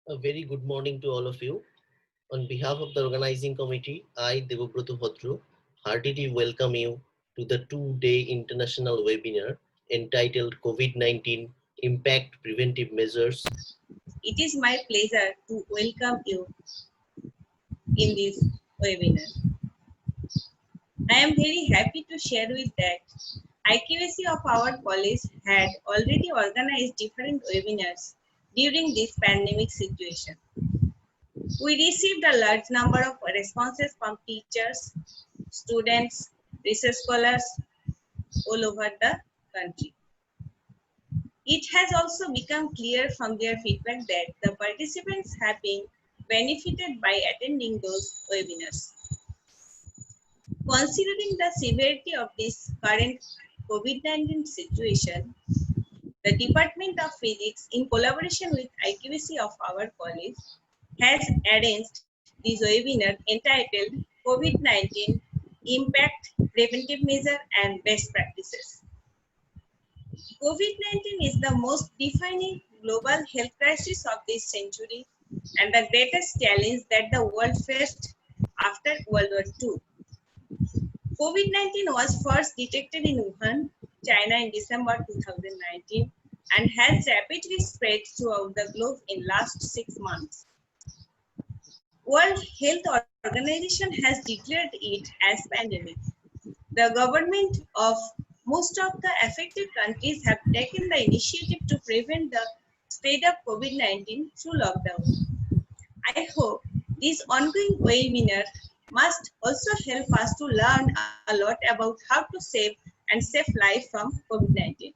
A very good morning to all of you. On behalf of the organizing committee, I, Devobroto Bhadro, heartily welcome you to the two-day international webinar entitled COVID-19 Impact Preventive Measures. It is my pleasure to welcome you in this webinar. I am very happy to share with that IQAC of our college had already organized different webinars during this pandemic situation. We received a large number of responses from teachers, students, research scholars all over the country. It has also become clear from their feedback that the participants have been benefited by attending those webinars. Considering the severity of this current COVID-19 situation, the Department of Physics, in collaboration with IQVC of our college, has arranged this webinar entitled COVID-19 Impact, Preventive Measure and Best Practices. COVID-19 is the most defining global health crisis of this century and the greatest challenge that the world faced after World War II. COVID-19 was first detected in Wuhan, China in December 2019 and has rapidly spread throughout the globe in last 6 months. World Health Organization has declared it as pandemic. The government of most of the affected countries have taken the initiative to prevent the spread of COVID-19 through lockdown. I hope this ongoing webinar must also help us to learn a lot about how to save and save life from COVID-19.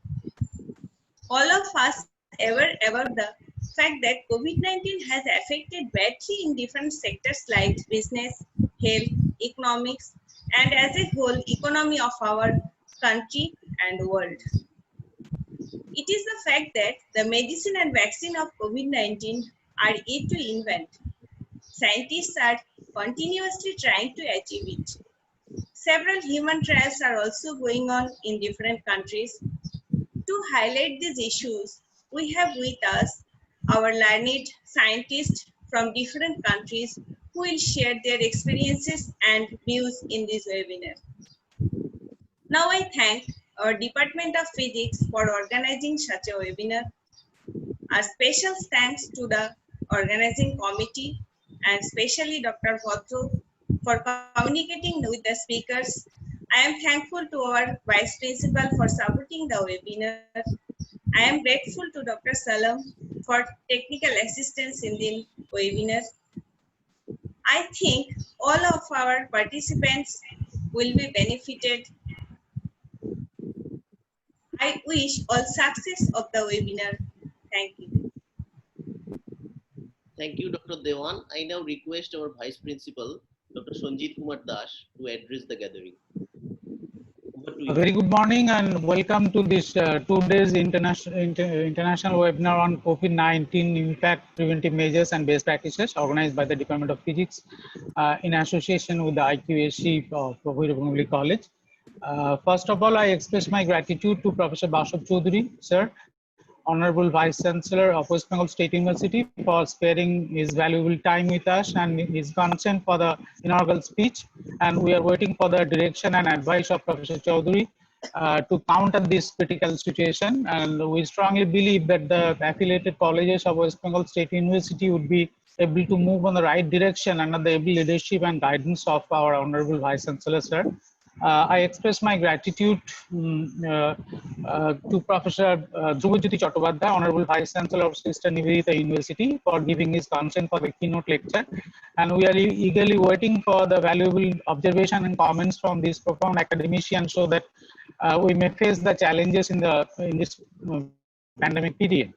All of us aware about the fact that COVID-19 has affected badly in different sectors like business, health, economics, and as a whole economy of our country and world. It is the fact that the medicine and vaccine of COVID-19 are yet to invent. Scientists are continuously trying to achieve it. Several human trials are also going on in different countries. To highlight these issues, we have with us our learned scientists from different countries who will share their experiences and views in this webinar. Now I thank our Department of Physics for organizing such a webinar. A special thanks to the organizing committee and especially Dr. Bhadro for communicating with the speakers. I am thankful to our Vice Principal for supporting the webinar. I am grateful to Dr. Salam for technical assistance in the webinar. I think all of our participants will be benefited. I wish all success of the webinar. Thank you. Thank you, Dr. Dewan. I now request our Vice Principal, Dr. Sanjeev Kumar Das, to address the gathering. A very good morning and welcome to this 2 days international webinar on COVID-19 impact, preventive measures and best practices organized by the Department of Physics in association with the IQAC of Bhojpuri College. First of all, I express my gratitude to Professor Bashav Choudhury, sir, Honorable Vice Chancellor of West Bengal State University, for sparing his valuable time with us and his consent for the inaugural speech. And we are waiting for the direction and advice of Professor Choudhury to counter this critical situation. And we strongly believe that the affiliated colleges of West Bengal State University would be able to move on the right direction under the able leadership and guidance of our Honorable Vice Chancellor, sir. I express my gratitude to Professor Dhrubajyoti Chattopadhyay, Honorable Vice Chancellor of Sister Nivedita University, for giving his consent for the keynote lecture. And we are eagerly waiting for the valuable observation and comments from these profound academicians so that we may face the challenges in this pandemic period.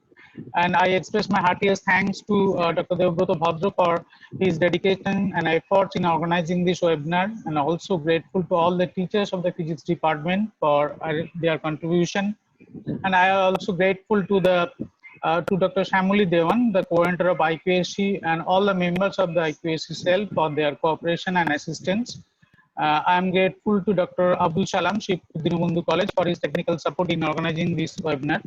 And I express my heartiest thanks to Dr. Devobroto Bhadro for his dedication and efforts in organizing this webinar, and also grateful to all the teachers of the physics department for their contribution. And I am also grateful to Dr. Shamuli Dewan, the coordinator of IQAC, and all the members of the IQAC cell for their cooperation and assistance. I am grateful to Dr. Abdul Salam, Shiv Dinabandhu College, for his technical support in organizing this webinar.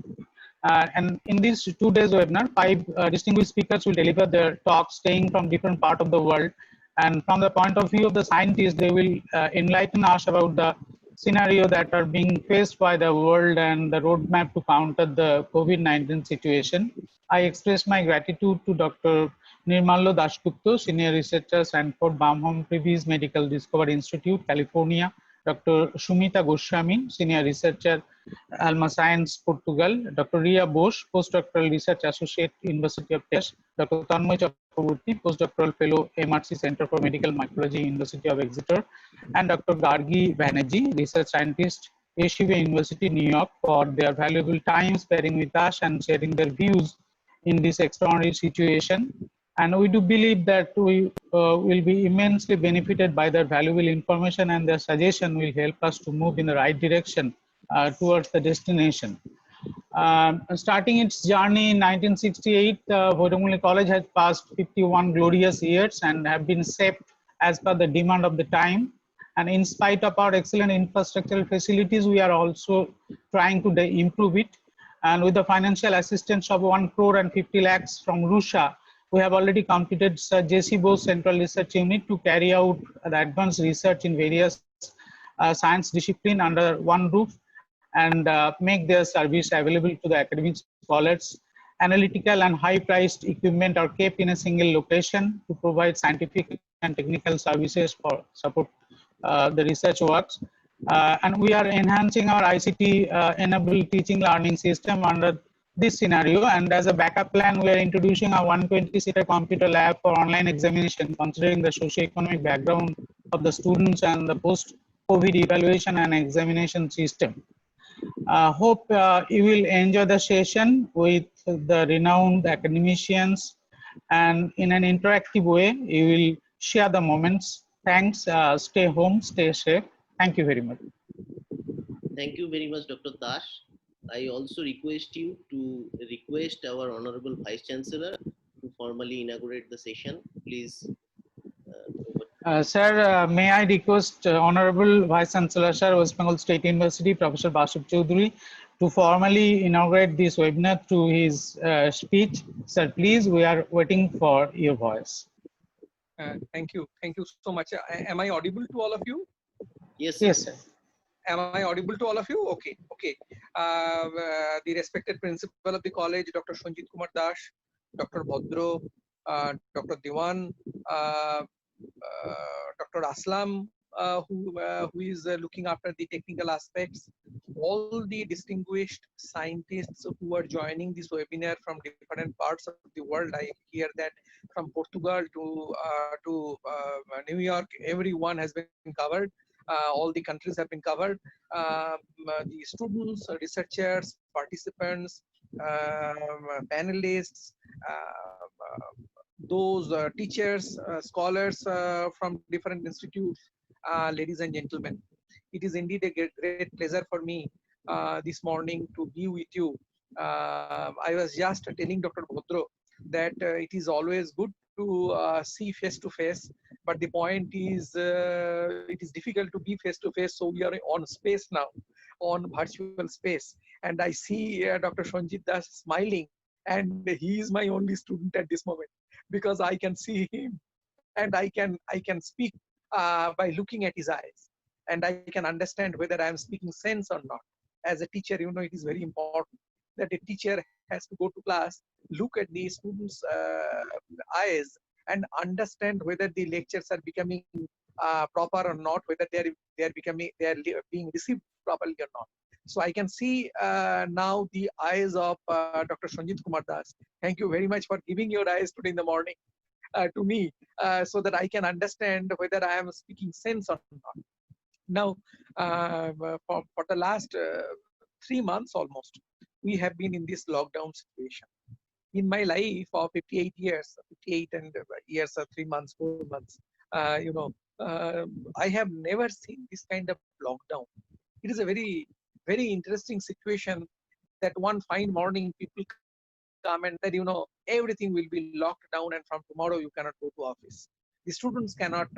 And in this 2 days webinar, 5 distinguished speakers will deliver their talks staying from different part of the world. And from the point of view of the scientists, they will enlighten us about the scenario that are being faced by the world and the roadmap to counter the COVID-19 situation. I express my gratitude to Dr. Nirmallo Dasgupta, Senior Researcher, Sanford Baumholm Privis Medical Discovery Institute, California, Dr. Shumita Goswami, Senior Researcher, Alma Science, Portugal, Dr. Ria Bosch, Postdoctoral Research Associate, University of Texas, Dr. Tanmoy Chakraborty, Postdoctoral Fellow, MRC Center for Medical Microbiology, University of Exeter, and Dr. Gargi Banerjee, Research Scientist, Yeshiva University, New York, for their valuable time sparing with us and sharing their views in this extraordinary situation. And we do believe that we will be immensely benefited by their valuable information, and their suggestion will help us to move in the right direction towards the destination. Starting its journey in 1968, Vodamuli College has passed 51 glorious years and have been shaped as per the demand of the time. And in spite of our excellent infrastructural facilities, we are also trying to improve it. And with the financial assistance of 1 crore and 50 lakhs from Russia, we have already completed Sir J.C. Bose Central Research Unit to carry out the advanced research in various science discipline under one roof, and make their service available to the academic scholars. Analytical and high-priced equipment are kept in a single location to provide scientific and technical services for support the research works. And we are enhancing our ICT-enabled teaching learning system under this scenario. And as a backup plan, we are introducing a 120-seater computer lab for online examination, considering the socio-economic background of the students and the post-COVID evaluation and examination system. Hope you will enjoy the session with the renowned academicians, and in an interactive way, you will share the moments. Thanks. Stay home, stay safe. Thank you very much. Thank you very much, Dr. Dash. I also request you to request our Honorable Vice Chancellor to formally inaugurate the session. Please. Sir, may I request Honorable Vice Chancellor, Sir, West Bengal State University, Professor Basub Choudhury, to formally inaugurate this webinar through his speech. Sir, please, we are waiting for your voice. Thank you so much. Am I audible to all of you? Yes, sir. Yes, sir. Am I audible to all of you? Okay. The respected principal of the college, Dr. Sanjit Kumar Dash, Dr. Bhodro, Dr. Diwan, Dr. Aslam, who is looking after the technical aspects, all the distinguished scientists who are joining this webinar from different parts of the world. I hear that from Portugal to New York, everyone has been covered. All the countries have been covered. The students, researchers, participants, panelists, those teachers, scholars from different institutes, ladies and gentlemen. It is indeed a great pleasure for me this morning to be with you. I was just telling Dr. Bhodro that it is always good to see face to face, but the point is it is difficult to be face to face, so we are on space now, on virtual space, and I see Dr. Sanjit Das smiling, and he is my only student at this moment, because I can see him and I can speak by looking at his eyes, and I can understand whether I am speaking sense or not. As a teacher, you know, it is very important that a teacher has to go to class, look at the students' eyes, and understand whether the lectures are becoming proper or not, whether they are being received properly or not. So I can see now the eyes of Dr. Sanjit Kumar Das. Thank you very much for giving your eyes today in the morning to me, so that I can understand whether I am speaking sense or not. Now, for the last 3 months almost, we have been in this lockdown situation. In my life of 58 years, 58 and years or 3 months, 4 months, I have never seen this kind of lockdown. It is a very, very interesting situation that one fine morning people come and that, you know, everything will be locked down and from tomorrow you cannot go to office. The students cannot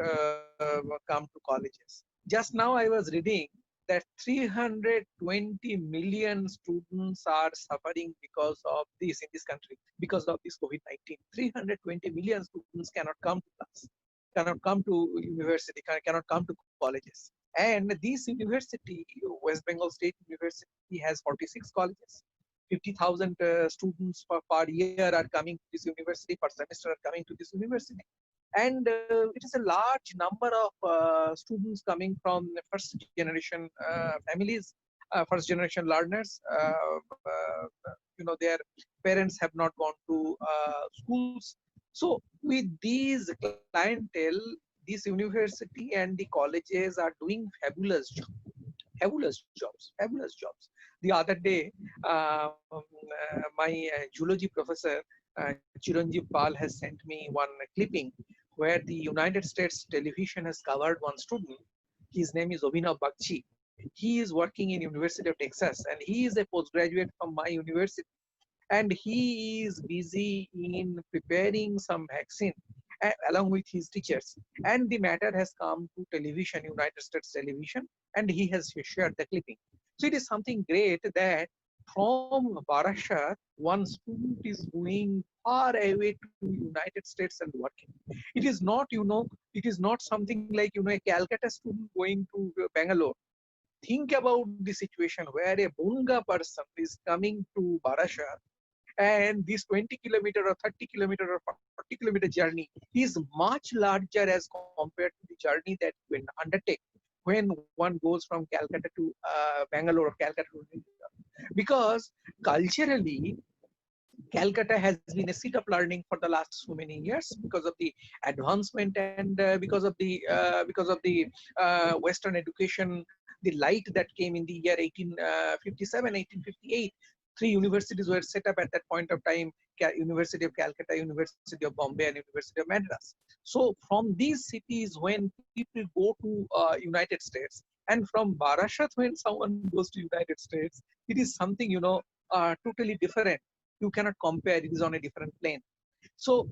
come to colleges. Just now I was reading that 320 million students are suffering because of this in this country, because of this COVID-19. 320 million students cannot come to class, cannot come to university, cannot come to colleges. And this university, West Bengal State University, has 46 colleges. 50,000 students per year are coming to this university, per semester are coming to this university. And it is a large number of students coming from the first generation families, first generation learners. Their parents have not gone to schools. So with these clientele, this university and the colleges are doing fabulous jobs. The other day, my zoology professor, Chiranjeev Pal, has sent me one clipping where the United States television has covered one student. His name is Obhinav Bagchi. He is working in University of Texas, and he is a postgraduate from my university. And he is busy in preparing some vaccine along with his teachers. And the matter has come to television, United States television, and he has shared the clipping. So it is something great that from Barashat, one student is going far away to United States and working. It is not, it is not something like, a Calcutta student going to Bangalore. Think about the situation where a Bunga person is coming to Barashat, and this 20-kilometer or 30-kilometer or 40-kilometer journey is much larger as compared to the journey that we undertake when one goes from Calcutta to Bangalore or Calcutta to New York. Because culturally, Calcutta has been a seat of learning for the last so many years because of the advancement and because of the Western education, the light that came in the year 1857, 1858. Three universities were set up at that point of time: University of Calcutta, University of Bombay, and University of Madras. So from these cities, when people go to United States, and from Barashat, when someone goes to United States, it is something totally different. You cannot compare. It is on a different plane. So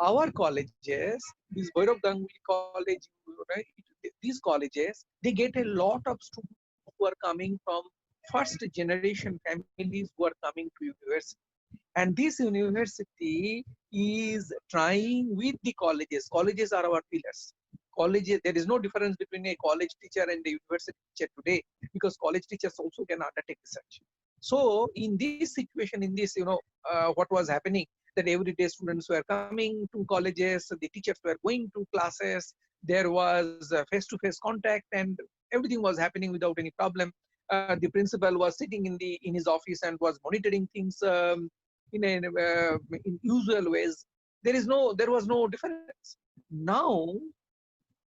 our colleges, this Bhairav Ganguly College, right, these colleges, they get a lot of students who are coming from first generation families who are coming to university. And this university is trying with the colleges. Colleges are our pillars. Colleges, there is no difference between a college teacher and a university teacher today, because college teachers also can undertake research. So in this situation, in this, what was happening, that everyday students were coming to colleges, the teachers were going to classes, there was face-to-face contact, and everything was happening without any problem. The principal was sitting in his office and was monitoring things in usual ways. There was no difference. Now,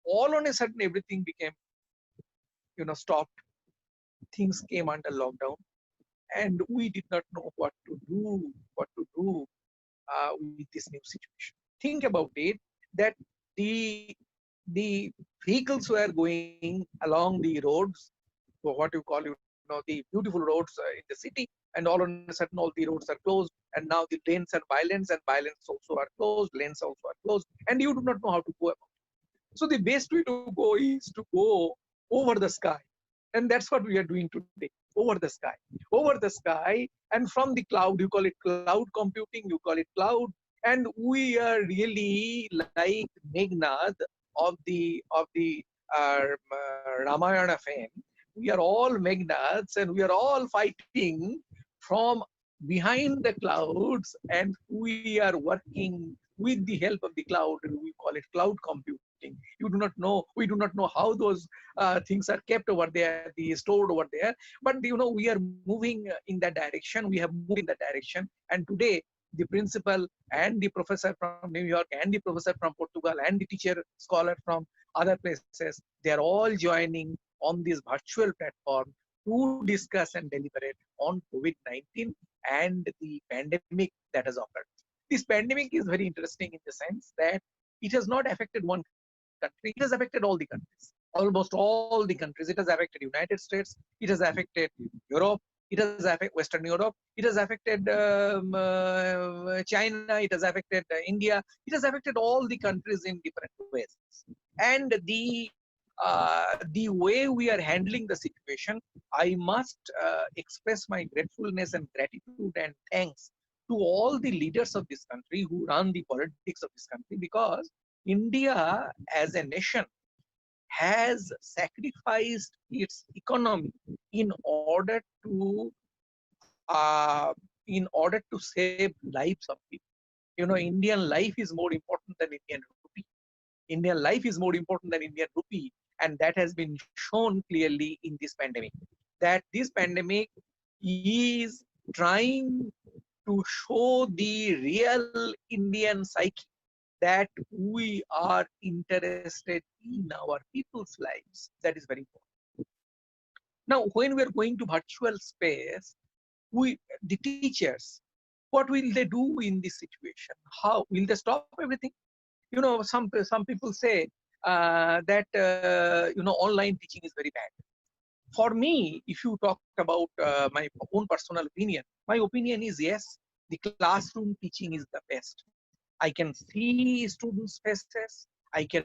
all on a sudden, everything became, stopped. Things came under lockdown, and we did not know what to do with this new situation. Think about it, that the vehicles were going along the roads, what you call, the beautiful roads in the city, and all on a sudden all the roads are closed, and now the lanes and bylanes also are closed, lanes also are closed, and you do not know how to go about it. So the best way to go is to go over the sky, and that's what we are doing today. Over the sky, and from the cloud. You call it cloud computing, you call it cloud, and we are really like Meghnad of the Ramayana fame. We are all Meghnads, and we are all fighting from behind the clouds, and we are working with the help of the cloud. We call it cloud computing. We do not know how those things are kept over there, stored over there, but we are moving in that direction. We have moved in that direction, and today the principal and the professor from New York and the professor from Portugal and the teacher scholar from other places, they are all joining on this virtual platform to discuss and deliberate on COVID-19 and the pandemic that has occurred. This pandemic is very interesting in the sense that it has not affected one country, it has affected all the countries, almost all the countries. It has affected United States, it has affected Europe, it has affected Western Europe, it has affected China, it has affected India, it has affected all the countries in different ways. And the the way we are handling the situation, I must express my gratefulness and gratitude and thanks to all the leaders of this country who run the politics of this country, because India as a nation has sacrificed its economy in order to uh, save lives of people. You know, Indian life is more important than Indian rupee. Indian life is more important than Indian rupee, and that has been shown clearly in this pandemic. That this pandemic is trying to show the real Indian psyche, that we are interested in our people's lives. That is very important. Now, when we are going to virtual space, the teachers, what will they do in this situation? How will they stop everything? You know, some people say that online teaching is very bad. For me, if you talk about my own personal opinion, my opinion is yes, the classroom teaching is the best. I can see students' faces, I can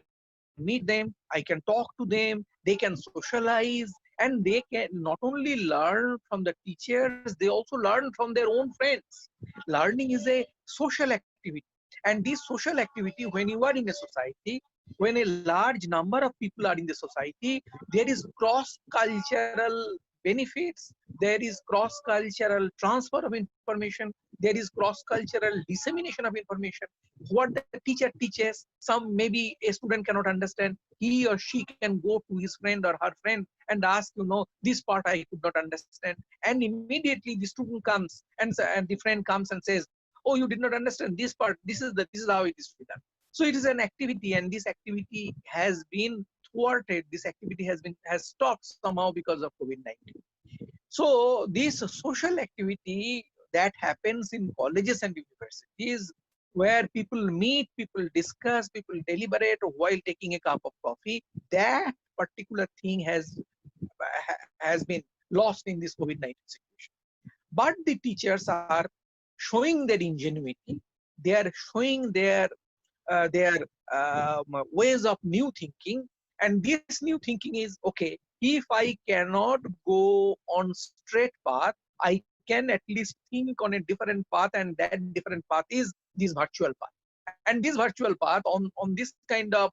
meet them, I can talk to them, they can socialize, and they can not only learn from the teachers, they also learn from their own friends. Learning is a social activity. And this social activity, when you are in a society, when a large number of people are in the society, there is cross-cultural benefits, there is cross-cultural transfer of information, there is cross-cultural dissemination of information. What the teacher teaches, some maybe a student cannot understand, he or she can go to his friend or her friend and ask, this part I could not understand, and immediately the student comes and the friend comes and says, oh, you did not understand this part, this is how it is to be done. So it is an activity, and this activity has been thwarted, this activity has stopped somehow because of COVID-19. So this social activity that happens in colleges and universities, where people meet, people discuss, people deliberate while taking a cup of coffee, that particular thing has been lost in this COVID-19 situation. But the teachers are showing their ingenuity, they are showing their ways of new thinking, and this new thinking is, okay, if I cannot go on straight path, I can at least think on a different path, and that different path is this virtual path. And this virtual path on this kind of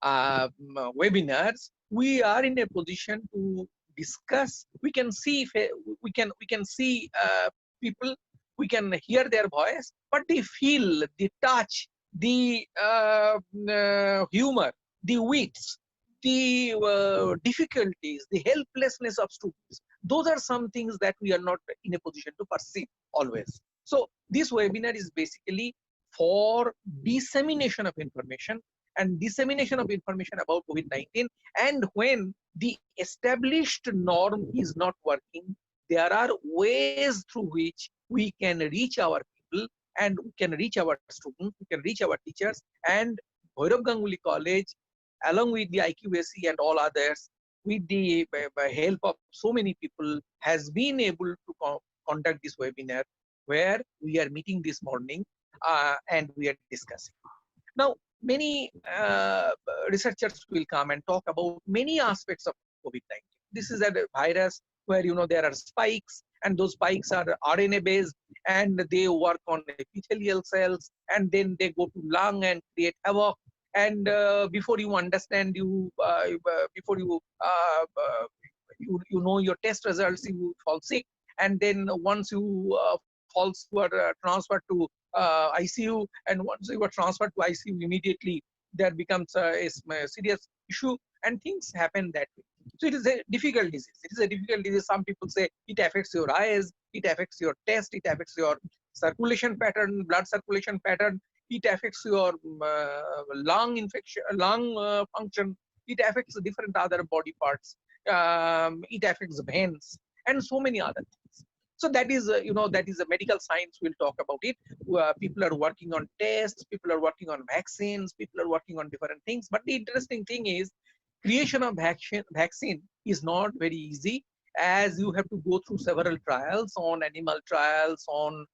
webinars, we are in a position to discuss. We can see people, we can hear their voice, but they feel, the touch, the humor, the wits, the difficulties, the helplessness of students. Those are some things that we are not in a position to perceive always. So this webinar is basically for dissemination of information, and dissemination of information about COVID-19. And when the established norm is not working, there are ways through which we can reach our people, and we can reach our students, we can reach our teachers. And Bhairav Ganguly College, along with the IQAC and all others, with the help of so many people, has been able to conduct this webinar, where we are meeting this morning and we are discussing. Now, many researchers will come and talk about many aspects of COVID-19. This is a virus where there are spikes, and those spikes are RNA based, and they work on epithelial cells, and then they go to lung and create havoc. And before you understand, before you know your test results, you fall sick, and then once you you are transferred to ICU, and once you are transferred to ICU, immediately there becomes a serious issue, and things happen that way. So it is a difficult disease. It is a difficult disease. Some people say it affects your eyes, it affects your test, it affects your circulation pattern, blood circulation pattern, it affects your lung infection, lung function, it affects different other body parts, it affects veins, and so many other things. So that is, that is a medical science. We'll talk about it. People are working on tests, people are working on vaccines, people are working on different things. But the interesting thing is, creation of vaccine is not very easy, as you have to go through several trials, on animal trials, on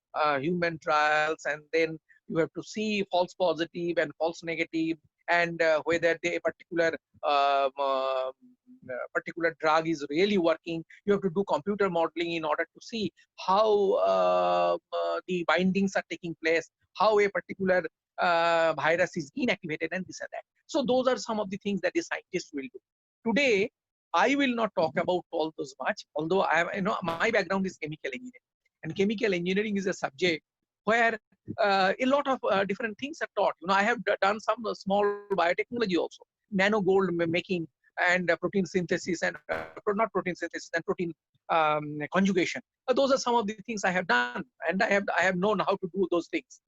human trials, and then you have to see false positive and false negative, and whether a particular drug is really working. You have to do computer modeling in order to see how the bindings are taking place, how a particular virus is inactivated, and this and that. So those are some of the things that the scientists will do. Today, I will not talk about all those much, although I am, my background is chemical engineering, and chemical engineering is a subject where a lot of different things are taught. I have done some small biotechnology also, nano gold making, and protein synthesis, and not protein synthesis, and protein conjugation. Those are some of the things I have done, and I have known how to do those things.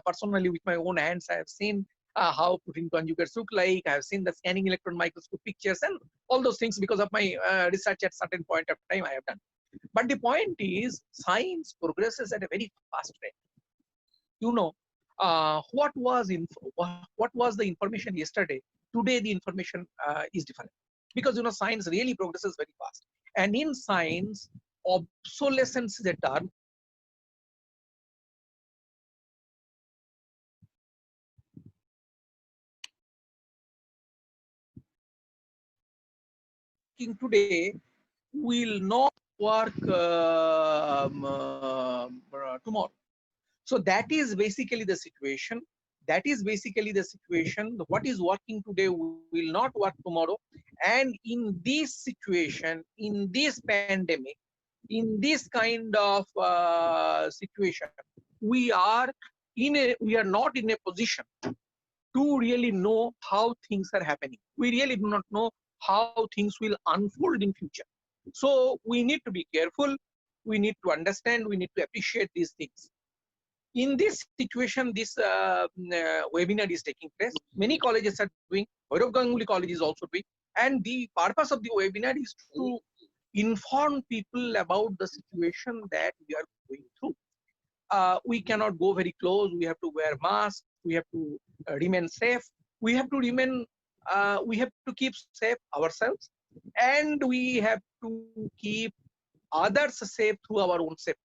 Personally, with my own hands, I have seen how protein conjugates look like. I have seen the scanning electron microscope pictures and all those things because of my research at certain point of time I have done. But the point is, science progresses at a very fast rate. What was the information yesterday? Today the information is different, because science really progresses very fast, and in science, obsolescence is a term. Today will not work tomorrow. So that is basically the situation. What is working today will not work tomorrow. And in this situation, in this pandemic, in this kind of situation, we are not in a position to really know how things are happening. We really do not know how things will unfold in future. So we need to be careful. We need to understand. We need to appreciate these things. In this situation, this webinar is taking place. Many colleges are doing. Bhairav Ganguly College is also doing. And the purpose of the webinar is to inform people about the situation that we are going through. We cannot go very close. We have to wear masks. We have to remain safe. We have to keep safe ourselves, and we have to keep others safe through our own safety.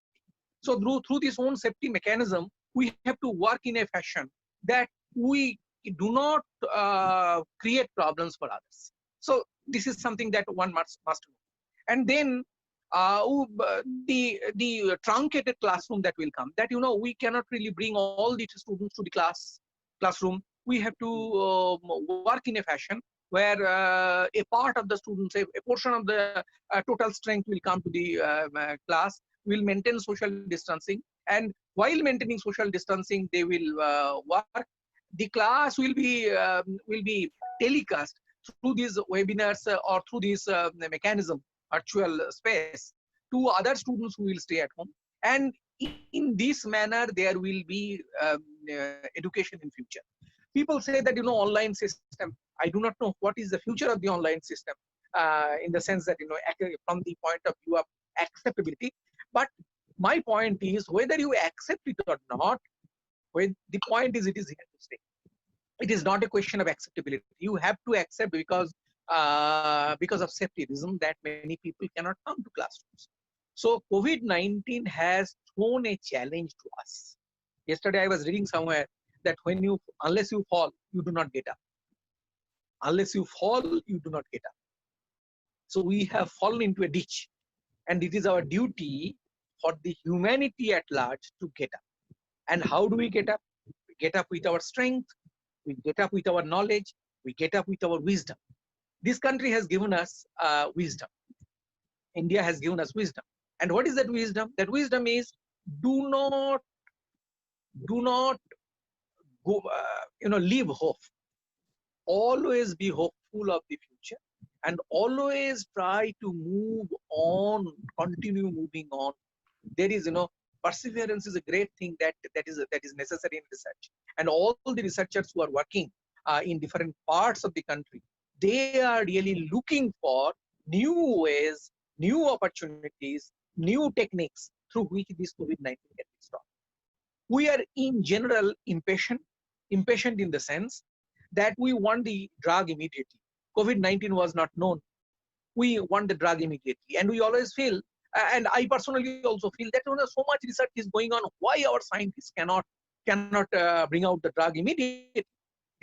So through this own safety mechanism, we have to work in a fashion that we do not create problems for others. So this is something that one must know. And then the truncated classroom that will come, that we cannot really bring all the students to the classroom. We have to work in a fashion where a part of the students, a portion of the total strength will come to the class, will maintain social distancing, and while maintaining social distancing, they will work. The class will be telecast through these webinars or through this mechanism, virtual space, to other students who will stay at home. And in this manner, there will be education in future. People say that online system. I do not know what is the future of the online system in the sense that from the point of view of acceptability. But my point is, whether you accept it or not, the point is, it is here to stay. It is not a question of acceptability. You have to accept because of safety reason that many people cannot come to classrooms. So COVID-19 has thrown a challenge to us. Yesterday I was reading somewhere that unless you fall, you do not get up. Unless you fall, you do not get up. So we have fallen into a ditch, and it is our duty for the humanity at large to get up. And how do we get up? We get up with our strength, we get up with our knowledge, we get up with our wisdom. This country has given us wisdom. India has given us wisdom. And what is that wisdom? That wisdom is, do not go, leave hope. Always be hopeful of the future, and always try to move on, continue moving on. There is, perseverance is a great thing that is necessary in research. And all the researchers who are working in different parts of the country, they are really looking for new ways, new opportunities, new techniques through which this COVID-19 can be stopped. We are in general impatient in the sense that we want the drug immediately. COVID-19 was not known. We want the drug immediately. And we always feel, and I personally also feel, that so much research is going on, why our scientists cannot bring out the drug immediately.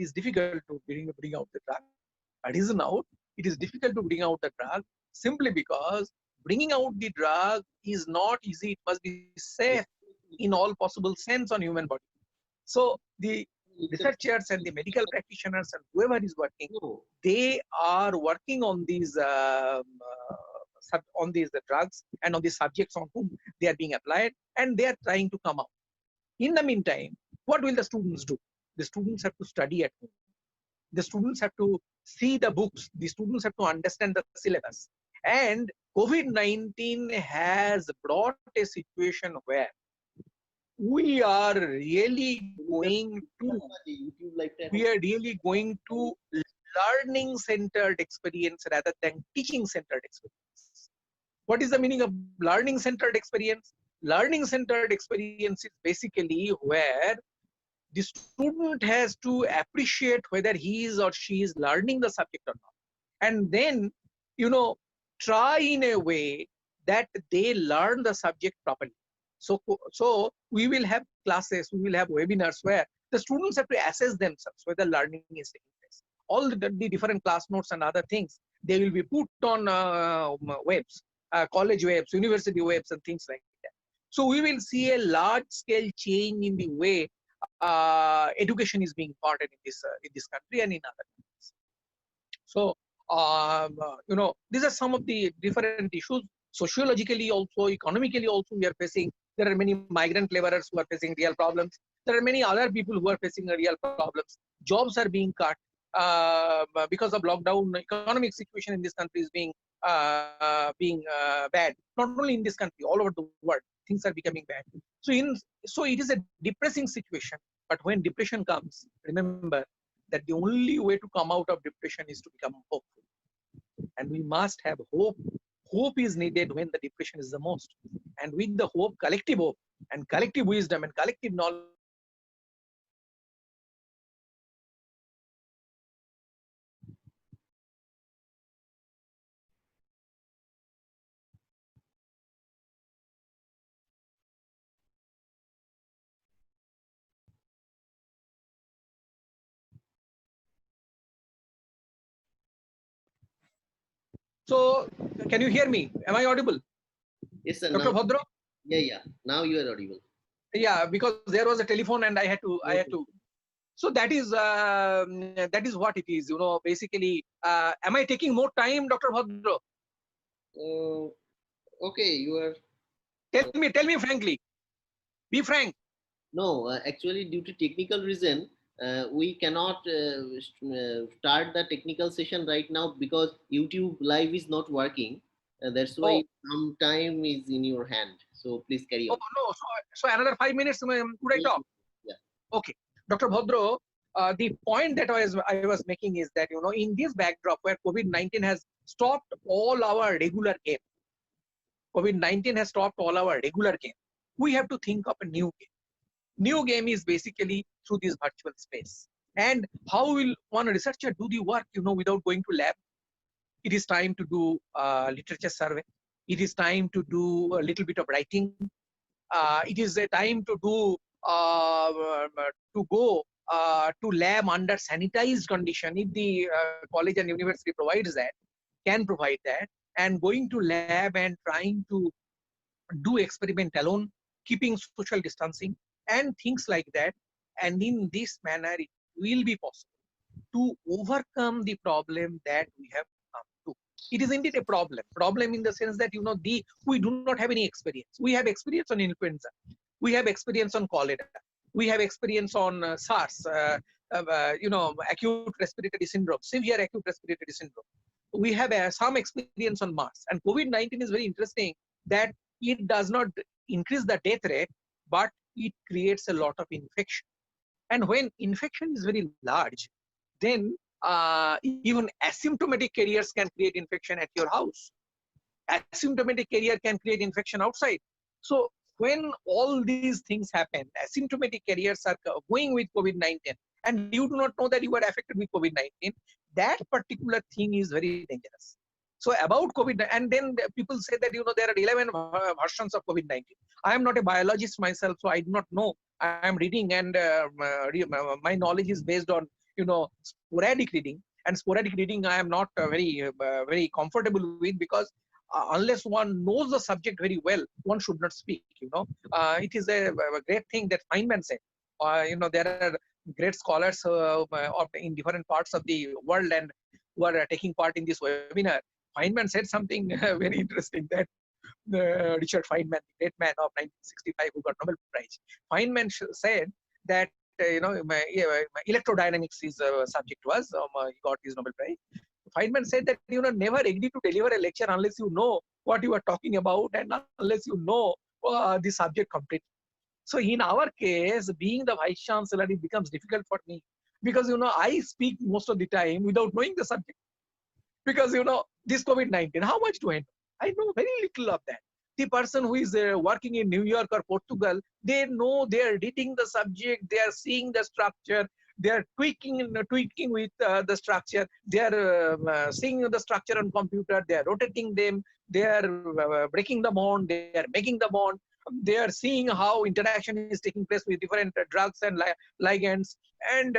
is difficult to bring out the drug. But is now it is difficult to bring out the drug simply because bringing out the drug is not easy. It must be safe in all possible sense on human body. So the researchers and the medical practitioners and whoever is working, they are working on these drugs and on the subjects on whom they are being applied, and they are trying to come out. In the meantime, what will the students do? The students have to study at home. The students have to see the books. The students have to understand the syllabus. And COVID-19 has brought a situation where we are really going to learning centered experience rather than teaching centered experience. What is the meaning of learning centered experience? Learning centered experience is basically where the student has to appreciate whether he is or she is learning the subject or not, and then try in a way that they learn the subject properly. So we will have classes, we will have webinars where the students have to assess themselves whether learning is taking place. All the different class notes and other things, they will be put on webs, college webs, university webs, and things like that. So we will see a large scale change in the way education is being imparted in this country and in other countries. So these are some of the different issues. Sociologically also, economically also, we are facing. There are many migrant laborers who are facing real problems. There are many other people who are facing real problems. Jobs are being cut because of lockdown. Economic situation in this country is being bad. Not only in this country, all over the world, things are becoming bad. So it is a depressing situation. But when depression comes, remember that the only way to come out of depression is to become hopeful. And we must have hope. Hope is needed when the depression is the most. And with the hope and collective wisdom and collective knowledge, so can you hear me? Am I audible? Yes, sir. Dr. Bhadra? Yeah. Now you are audible. Yeah, because there was a telephone and I had to. So that is what it is. Basically, am I taking more time, Dr. Bhadra? Okay, you are. Tell me frankly. Be frank. No, actually, due to technical reason, we cannot start the technical session right now because YouTube live is not working. That's why some time is in your hand. So please carry on. Oh no, so another 5 minutes. Could I talk? Yeah. Okay, Dr. Bhadra. The point that I was making is that in this backdrop where COVID-19 has stopped all our regular game. COVID-19 has stopped all our regular game. We have to think of a new game. New game is basically through this virtual space. And how will one researcher do the work, without going to lab? It is time to do literature survey. It is time to do a little bit of writing. It is a time to do go to lab under sanitized condition. If the college and university provides that, can provide that, and going to lab and trying to do experiment alone, keeping social distancing and things like that. And in this manner, it will be possible to overcome the problem that we have come to. It is indeed a problem in the sense that we do not have any experience. We have experience on influenza, we have experience on cholera, we have experience on SARS, acute respiratory syndrome, severe acute respiratory syndrome. We have some experience on MERS. And COVID-19 is very interesting that it does not increase the death rate, but it creates a lot of infection. And when infection is very large, then even asymptomatic carriers can create infection at your house. Asymptomatic carrier can create infection outside. So when all these things happen, asymptomatic carriers are going with COVID-19, and you do not know that you are affected with COVID-19, that particular thing is very dangerous. So about COVID, and then people say that there are 11 versions of COVID-19. I am not a biologist myself, so I do not know. I am reading, and my knowledge is based on sporadic reading. And sporadic reading, I am not very comfortable with, because unless one knows the subject very well, one should not speak. It is a great thing that Feynman said. There are great scholars in different parts of the world and who are taking part in this webinar. Feynman said something very interesting, that Richard Feynman, the great man of 1965 who got Nobel Prize. Feynman said that my electrodynamics is subject was. He got his Nobel Prize. Feynman said that never agree to deliver a lecture unless you know what you are talking about and unless you know the subject completely. So in our case, being the vice chancellor, it becomes difficult for me, because I speak most of the time without knowing the subject. Because this COVID-19, how much do I know? I know very little of that. The person who is working in New York or Portugal, they know, they are reading the subject, they are seeing the structure, they are tweaking with the structure, they are seeing the structure on computer, they are rotating them, they are breaking the bond, they are making the bond, they are seeing how interaction is taking place with different drugs and ligands. And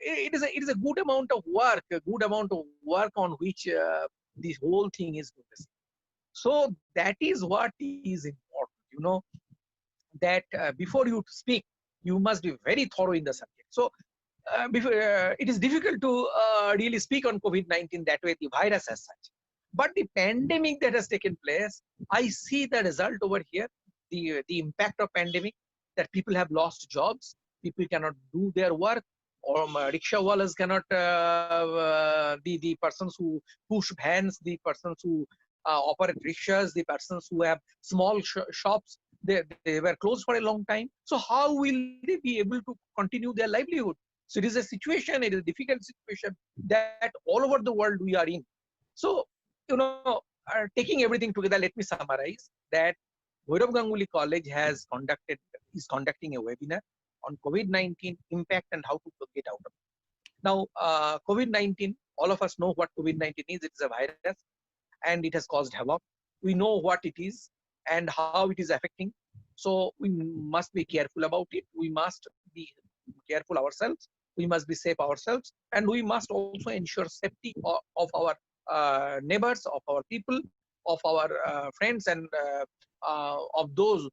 it is a good amount of work on which this whole thing is progressing. So that is what is important, that before you speak, you must be very thorough in the subject. So it is difficult to really speak on COVID-19 that way, the virus as such. But the pandemic that has taken place, I see the result over here, the impact of pandemic, that people have lost jobs, people cannot do their work, or rickshaw wallahs cannot, the persons who push vans, the persons who operate rickshaws, the persons who have small shops, they were closed for a long time. So how will they be able to continue their livelihood? So it is a situation, it is a difficult situation that all over the world we are in. So, taking everything together, let me summarize that Bhoirav Ganguly College is conducting a webinar on COVID-19 impact and how to get out of it. Now, COVID-19, all of us know what COVID-19 is. It is a virus and it has caused havoc. We know what it is and how it is affecting. So we must be careful about it. We must be careful ourselves. We must be safe ourselves, and we must also ensure safety of our neighbors, of our people, of our friends, and of those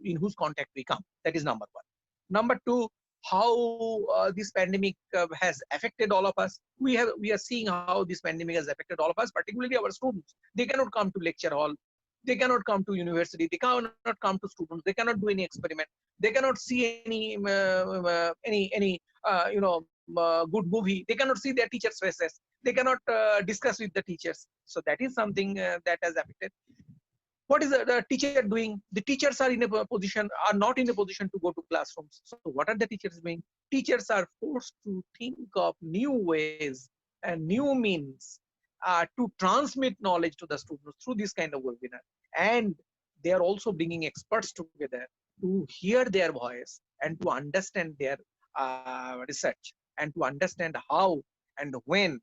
in whose contact we come. That is number one. Number two, how this pandemic has affected all of us. We are seeing how this pandemic has affected all of us, particularly our students. They cannot come to lecture hall. They cannot come to university. They cannot come to students. They cannot do any experiment. They cannot see any good movie. They cannot see their teachers' faces. They cannot discuss with the teachers. So that is something that has affected. What is the teacher doing? The teachers are not in a position to go to classrooms. So what are the teachers doing? Teachers are forced to think of new ways and new means to transmit knowledge to the students through this kind of webinar. And they are also bringing experts together to hear their voice and to understand their research and to understand how and when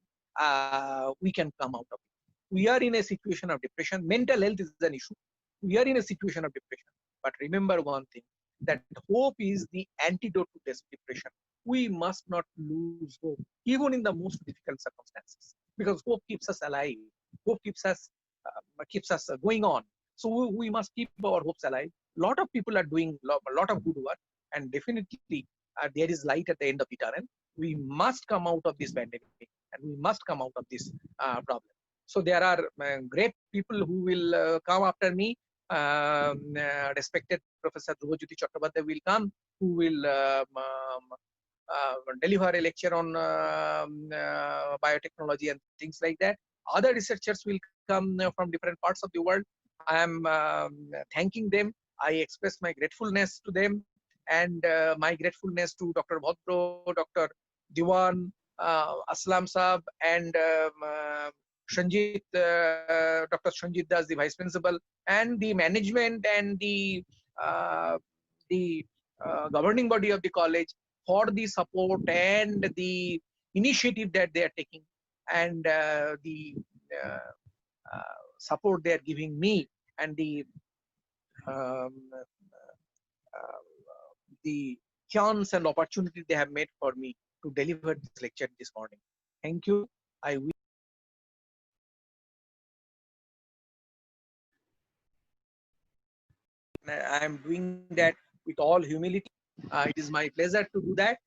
we can come out of it. We are in a situation of depression. Mental health is an issue. We are in a situation of depression. But remember one thing, that hope is the antidote to this depression. We must not lose hope, even in the most difficult circumstances, because hope keeps us alive. Hope keeps us going on. So we must keep our hopes alive. A lot of people are doing a lot of good work, and definitely there is light at the end of the tunnel. We must come out of this pandemic, and we must come out of this problem. So there are great people who will come after me. Respected Professor Dhruvajuti Chattopadhyay will come, who will deliver a lecture on biotechnology and things like that. Other researchers will come from different parts of the world. I am thanking them. I express my gratefulness to them, and my gratefulness to Dr. Bhadro, Dr. Diwan, Aslam Saab, and Sanjit, Dr. Sanjit Das, the Vice Principal, and the management and the governing body of the college for the support and the initiative that they are taking, and the support they are giving me, and the chance and opportunity they have made for me to deliver this lecture this morning. Thank you. I am doing that with all humility. It is my pleasure to do that.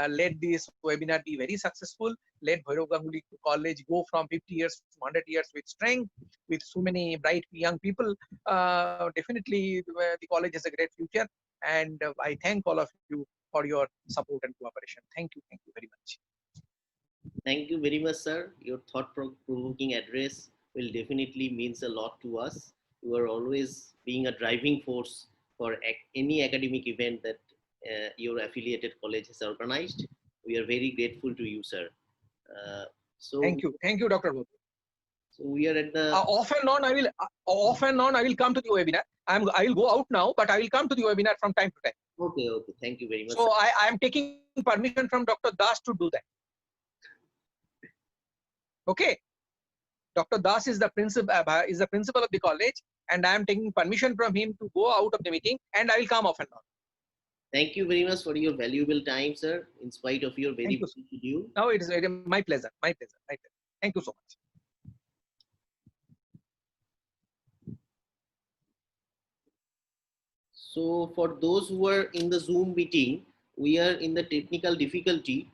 Let this webinar be very successful. Let Bhairav Ganguly College go from 50 years to 100 years with strength, with so many bright young people. Definitely, the college has a great future. And I thank all of you for your support and cooperation. Thank you. Thank you very much. Thank you very much, sir. Your thought-provoking address will definitely means a lot to us. You are always being a driving force for any academic event that your affiliated college has organized. We are very grateful to you, sir. Uh, Thank you. Thank you, Dr. Bhut. So we are at the off and on. I will come to the webinar. I will go out now, but I will come to the webinar from time to time. Okay. Thank you very much. So I am taking permission from Dr. Das to do that. Okay. Dr. Das is the principal of the college, and I am taking permission from him to go out of the meeting, and I will come off and on. Thank you very much for your valuable time, sir, in spite of your very busy schedule. No, it is my pleasure. My pleasure. My pleasure. Thank you so much. So for those who are in the Zoom meeting, we are in the technical difficulty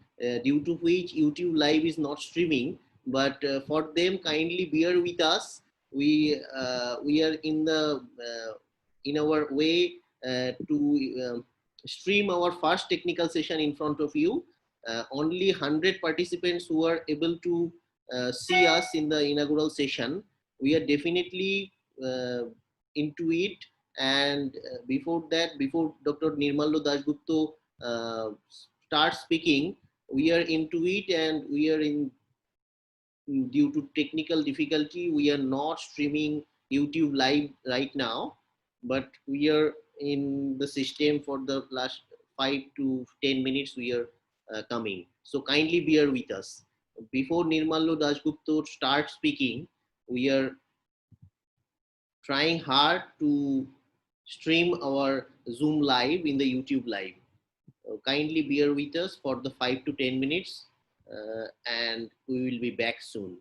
due to which YouTube Live is not streaming. But for them, kindly bear with us. We are in our way to stream our first technical session in front of you. Only 100 participants who are able to see us in the inaugural session. We are definitely into it. And before Dr. Nirmallo Dasgupta starts speaking, we are into it, and we are due to technical difficulty, we are not streaming YouTube Live right now, but we are in the system for the last 5 to 10 minutes. We are coming, so kindly bear with us. Before Nirmallo Dasgupta starts speaking, we are trying hard to stream our Zoom live in the YouTube live. Kindly bear with us for the 5 to 10 minutes and we will be back soon.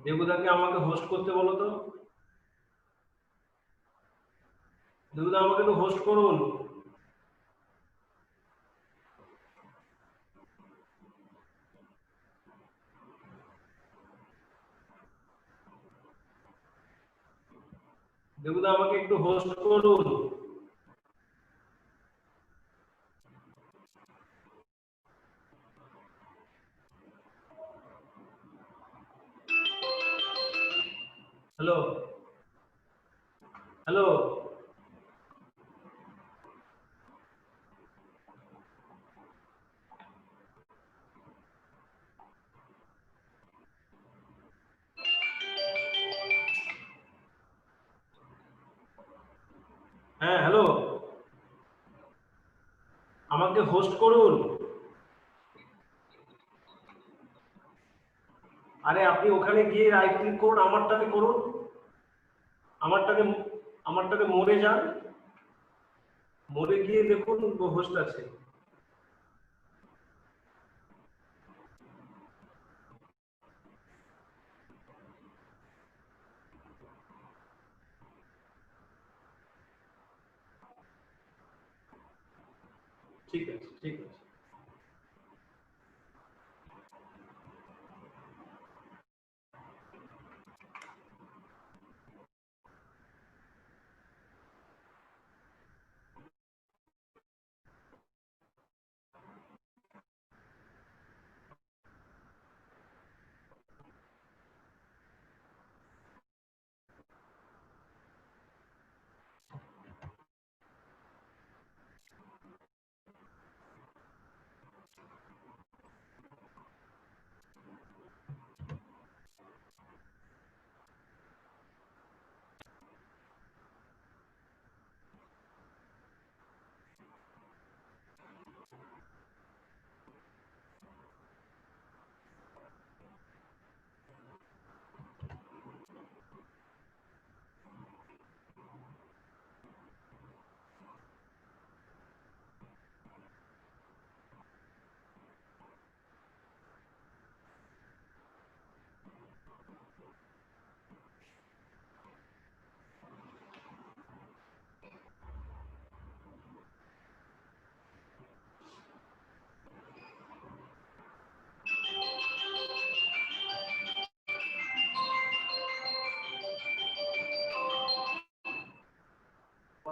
দেবুদাকে আমাকে host করতে বলো তো। দেবুদা আমাকে তো host করুন। দেবুদা আমাকে একটু host করুন। হ্যালো হ্যালো হ্যাঁ হ্যালো, আমাকে হোস্ট করুন। আরে আপনি ওখানে গিয়ে রাইট ক্লিক করুন, আমারটাতে করুন, আমারটাতে মোড়ে যান, মোড়ে গিয়ে দেখুন হোস্ট আছে। ঠিক আছে ঠিক আছে।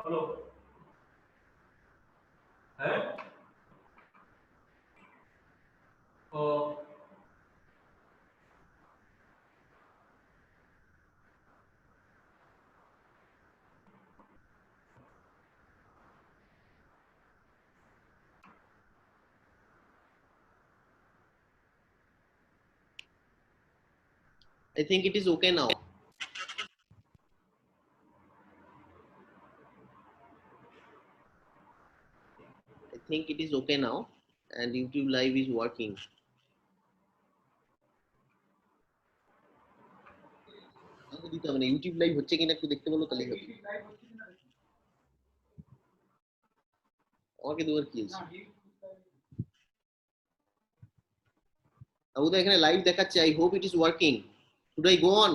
হ্যালো, হ্যাঁ, ও I think it is okay now. I think it is okay now, and YouTube Live is working. আমাকে দিতে হবে না, ইউটিউব লাইভ হচ্ছে কিনা একটু দেখতে বলো, তাহলেই হবে। আমাকে দেওয়ার কি আছে? আবুদা এখানে লাইভ দেখাচ্ছে। I hope it is working. Should I go on?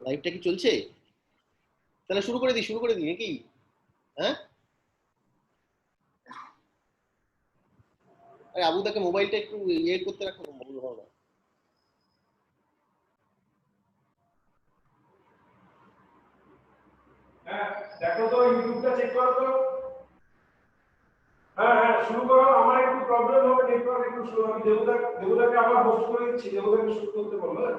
লাইভটা কি চলছে? তাহলে শুরু করে দিই নাকি? হ্যাঁ, আরে আবুদাকে মোবাইলটা একটু ইয়ে করতে রাখো, বন্ধ করো না। হ্যাঁ, দেখো তো ইউটিউবটা চেক করো তো। হ্যাঁ হ্যাঁ, শুরু করো। আমার একটু প্রবলেম হবে, নেটওয়ার্ক একটু স্লো। আমি দেবুদাকে আবার হোস্ট করে দিচ্ছি, দেবুদাকে শুরু করতে বলবো। হ্যাঁ?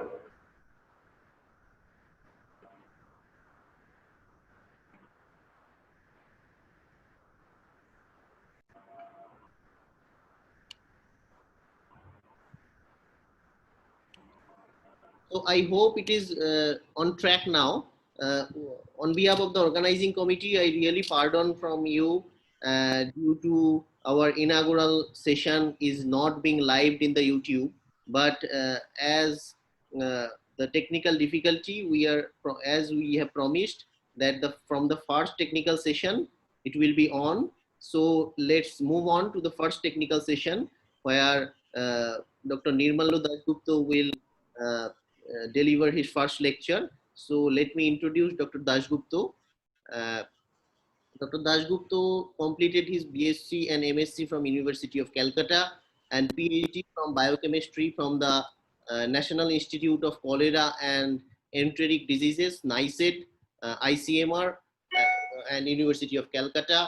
So I hope it is on track now. On behalf of the organizing committee, I really pardon from you due to our inaugural session is not being lived in the YouTube. But as the technical difficulty, as we have promised that from the first technical session it will be on. So let's move on to the first technical session where Dr. Nirmalu Dasgupta will deliver his first lecture. So let me introduce Dr. Dasgupta. Dr. Dasgupta completed his BSc and MSc from University of Calcutta and PhD from biochemistry from the National Institute of Cholera and Enteric Diseases, NICED, ICMR, and University of Calcutta.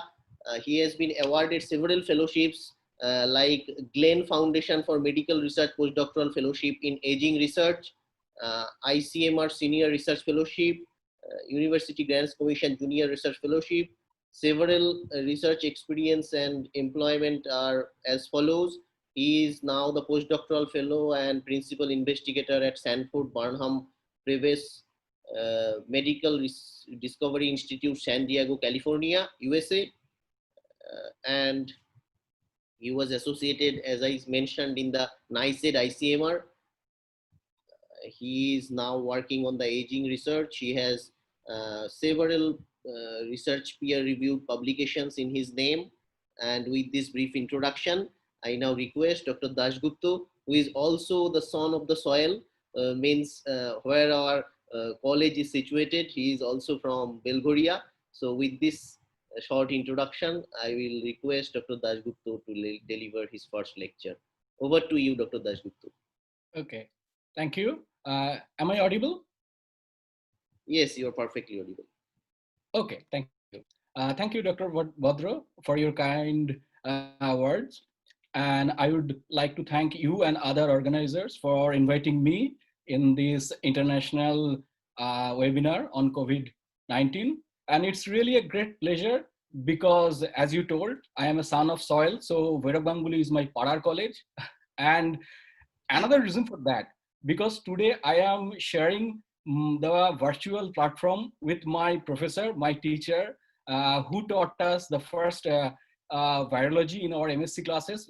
He has been awarded several fellowships like Glenn Foundation for Medical Research Postdoctoral Fellowship in Aging Research, ICMR Senior Research Fellowship, University Grants Commission Junior Research Fellowship. Several research experience and employment are as follows. He is now the postdoctoral fellow and principal investigator at Sanford Burnham Previs Medical Discovery Institute, San Diego, California, USA. And he was associated, as I mentioned, in the NICED ICMR. He is now working on the aging research. He has several research peer-reviewed publications in his name. And with this brief introduction, I now request Dr. Dasgupta, who is also the son of the soil, means where our college is situated. He is also from Belgoria. So with this short introduction, I will request Dr. Dasgupta to deliver his first lecture. Over to you, Dr. Dasgupta. Okay, thank you. Am I audible? Yes, you are perfectly audible. Okay, thank you. Thank you, Dr. Bhadra, for your kind words. And I would like to thank you and other organizers for inviting me in this international webinar on COVID-19. And it's really a great pleasure because, as you told, I am a son of soil. So Vairab Ganguly is my Padar college. And another reason for that, because today I am sharing the virtual platform with my professor, my teacher, who taught us the first virology in our MSc classes,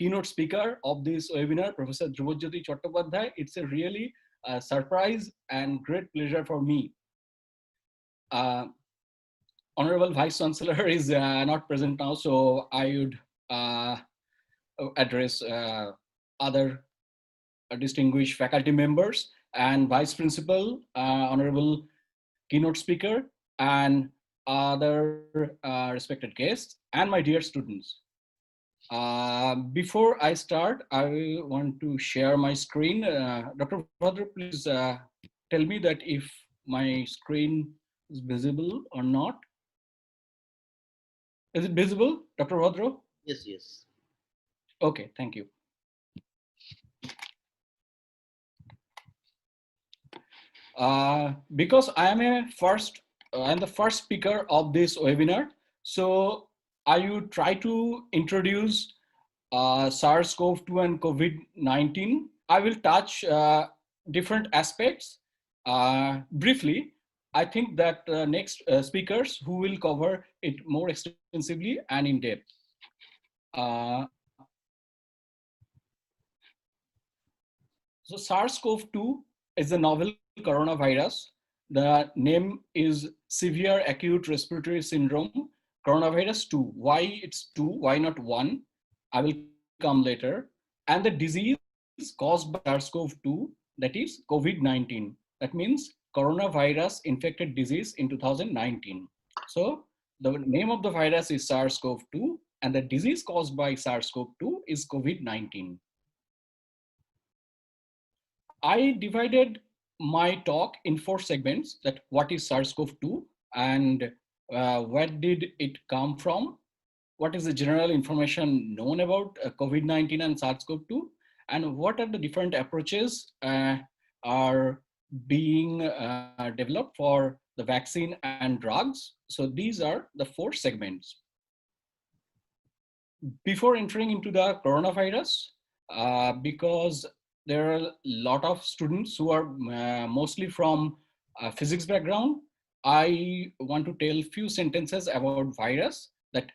keynote speaker of this webinar, Professor Dhrubajyoti Chattopadhyay. It's a really surprise and great pleasure for me. Honorable Vice Chancellor is not present now, so I would address other distinguished faculty members and Vice Principal, Honorable Keynote Speaker, and other respected guests, and my dear students. Before I start, I want to share my screen. Dr. Bhadra, please tell me that if my screen is visible or not. Is it visible, Dr. Bhadra? Yes, yes. Okay, thank you. Because I'm the first speaker of this webinar, so I will try to introduce SARS-CoV-2 and COVID-19. I will touch different aspects briefly. I think that next speakers who will cover it more extensively and in depth. So SARS-CoV-2 is a novel coronavirus. The name is Severe Acute Respiratory Syndrome, Coronavirus 2. Why it's 2? Why not 1? I will come later. And the disease caused by SARS-CoV-2, that is COVID-19. That means coronavirus infected disease in 2019. So the name of the virus is SARS-CoV-2 and the disease caused by SARS-CoV-2 is COVID-19. I divided my talk in 4 segments: that what is SARS-CoV-2 and where did it come from, what is the general information known about COVID-19 and SARS-CoV-2, and what are the different approaches are being developed for the vaccine and drugs. So these are the 4 segments. Before entering into the coronavirus, because there are a lot of students who are mostly from physics background, I want to tell few sentences about virus. That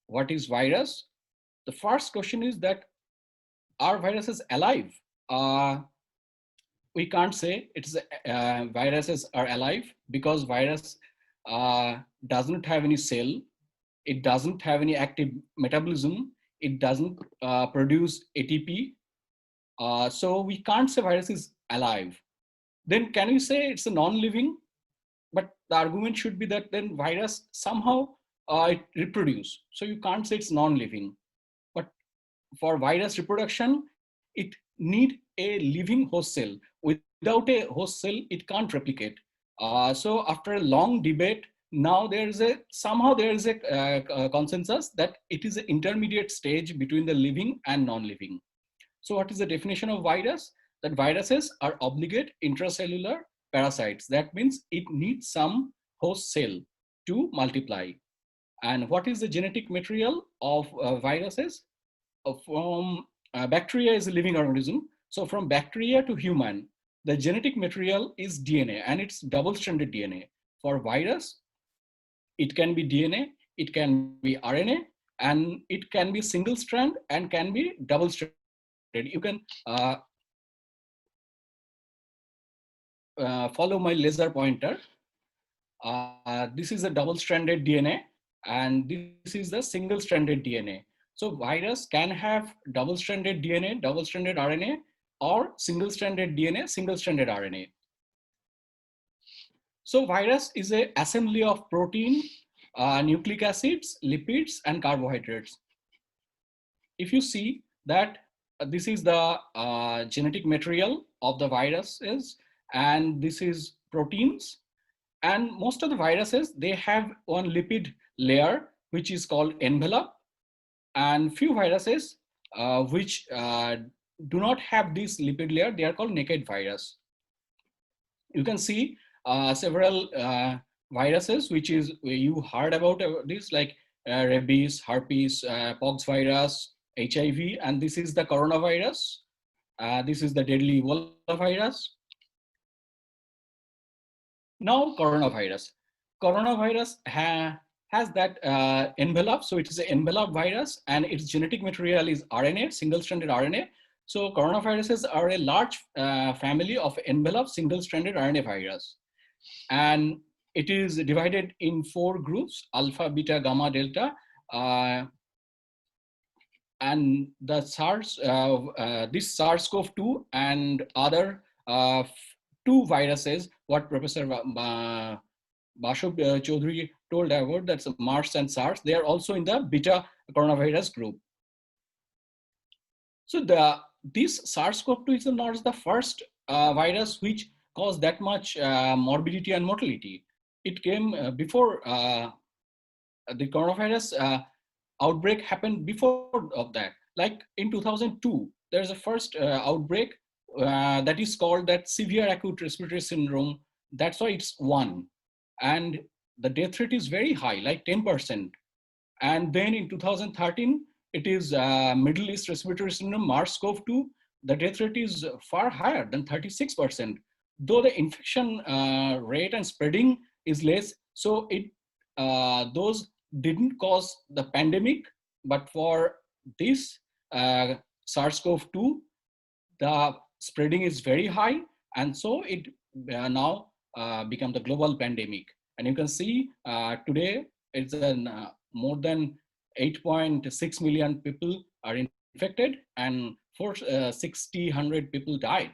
what is virus? The first question is that are viruses alive? We can't say it's viruses are alive because virus doesn't have any cell. It doesn't have any active metabolism. It doesn't produce ATP. So we can't say virus is alive. Then can we say it's a non-living? But the argument should be that then virus somehow it reproduce. So you can't say it's non-living. But for virus reproduction, it need a living host cell. Without a host cell, it can't replicate. So after a long debate, now somehow there is a consensus that it is an intermediate stage between the living and non-living. So what is the definition of virus? That viruses are obligate intracellular parasites. That means it needs some host cell to multiply. And what is the genetic material of viruses? From bacteria is a living organism. So from bacteria to human, the genetic material is DNA, and it's double-stranded DNA. For virus, it can be DNA, it can be RNA, and it can be single strand and can be double stranded. You can follow my laser pointer. This is a double-stranded DNA, and this is the single-stranded DNA. So virus can have double-stranded DNA, double-stranded RNA, or single-stranded DNA, single-stranded RNA. So virus is an assembly of protein, nucleic acids, lipids, and carbohydrates. If you see that this is the genetic material of the viruses, and this is proteins. And most of the viruses, they have one lipid layer, which is called envelope. And few viruses which do not have this lipid layer, they are called naked virus. You can see several viruses, which is you heard about this, like rabies, herpes, pox virus, HIV, and this is the coronavirus. This is the deadly Ebola virus. Now coronavirus. Coronavirus has that envelope. So it is an envelope virus, and its genetic material is RNA, single-stranded RNA. So coronaviruses are a large family of envelope single-stranded RNA virus. And it is divided in 4 groups: alpha, beta, gamma, delta. And the this SARS-CoV-2 and other 2 viruses, what Professor Bashab Chaudhary told about, that's MERS and SARS, they are also in the beta coronavirus group. So this SARS-CoV-2 is not the first virus which caused that much morbidity and mortality. It came before the coronavirus outbreak happened before of that. Like in 2002, there's a first outbreak that is called that severe acute respiratory syndrome. That's why it's 1. And the death rate is very high, like 10%. And then in 2013, it is Middle East respiratory syndrome, MERS-CoV-2. The death rate is far higher than 36%. Though the infection rate and spreading is less, so those didn't cause the pandemic, but for this SARS-CoV-2, the spreading is very high, and so it now become the global pandemic. And you can see today it's more than 8.6 million people are infected, and 6,000 people died.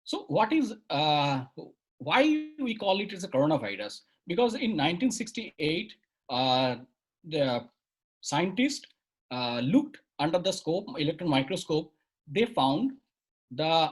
So what is why we call it as a coronavirus? Because in 1968, the scientists looked under the scope, electron microscope. They found the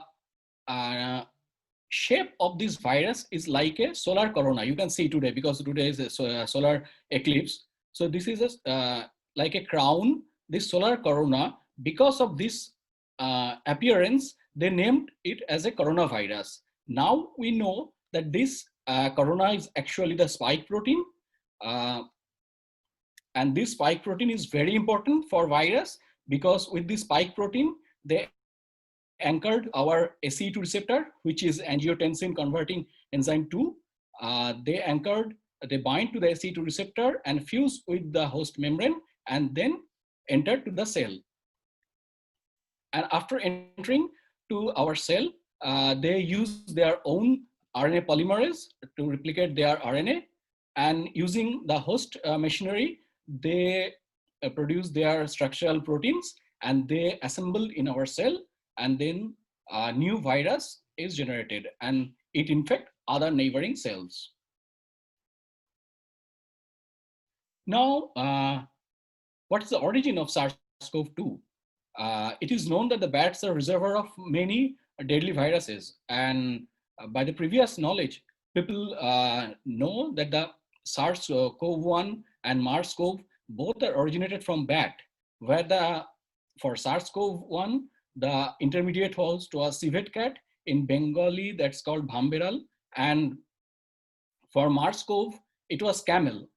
shape of this virus is like a solar corona. You can see today, because today is a solar eclipse. So this is like a crown, this solar corona. Because of this appearance, they named it as a coronavirus. Now we know that this corona is actually the spike protein. And this spike protein is very important for virus, because with this spike protein, they anchored our ACE2 receptor, which is angiotensin converting enzyme 2. They bind to the ACE2 receptor and fuse with the host membrane, and then enter to the cell. And after entering to our cell, they use their own RNA polymerase to replicate their RNA, and using the host machinery, they produce their structural proteins, and they assemble in our cell, and then a new virus is generated, and it infects other neighboring cells. Now, what's the origin of SARS-CoV-2? It is known that the bats are reservoir of many deadly viruses, and by the previous knowledge, people know that the SARS-CoV-1 and MERS-CoV both are originated from bat, where for SARS-CoV-1, the intermediate host was civet cat. In Bengali, that's called bhamberal, and for MERS-CoV, it was camel.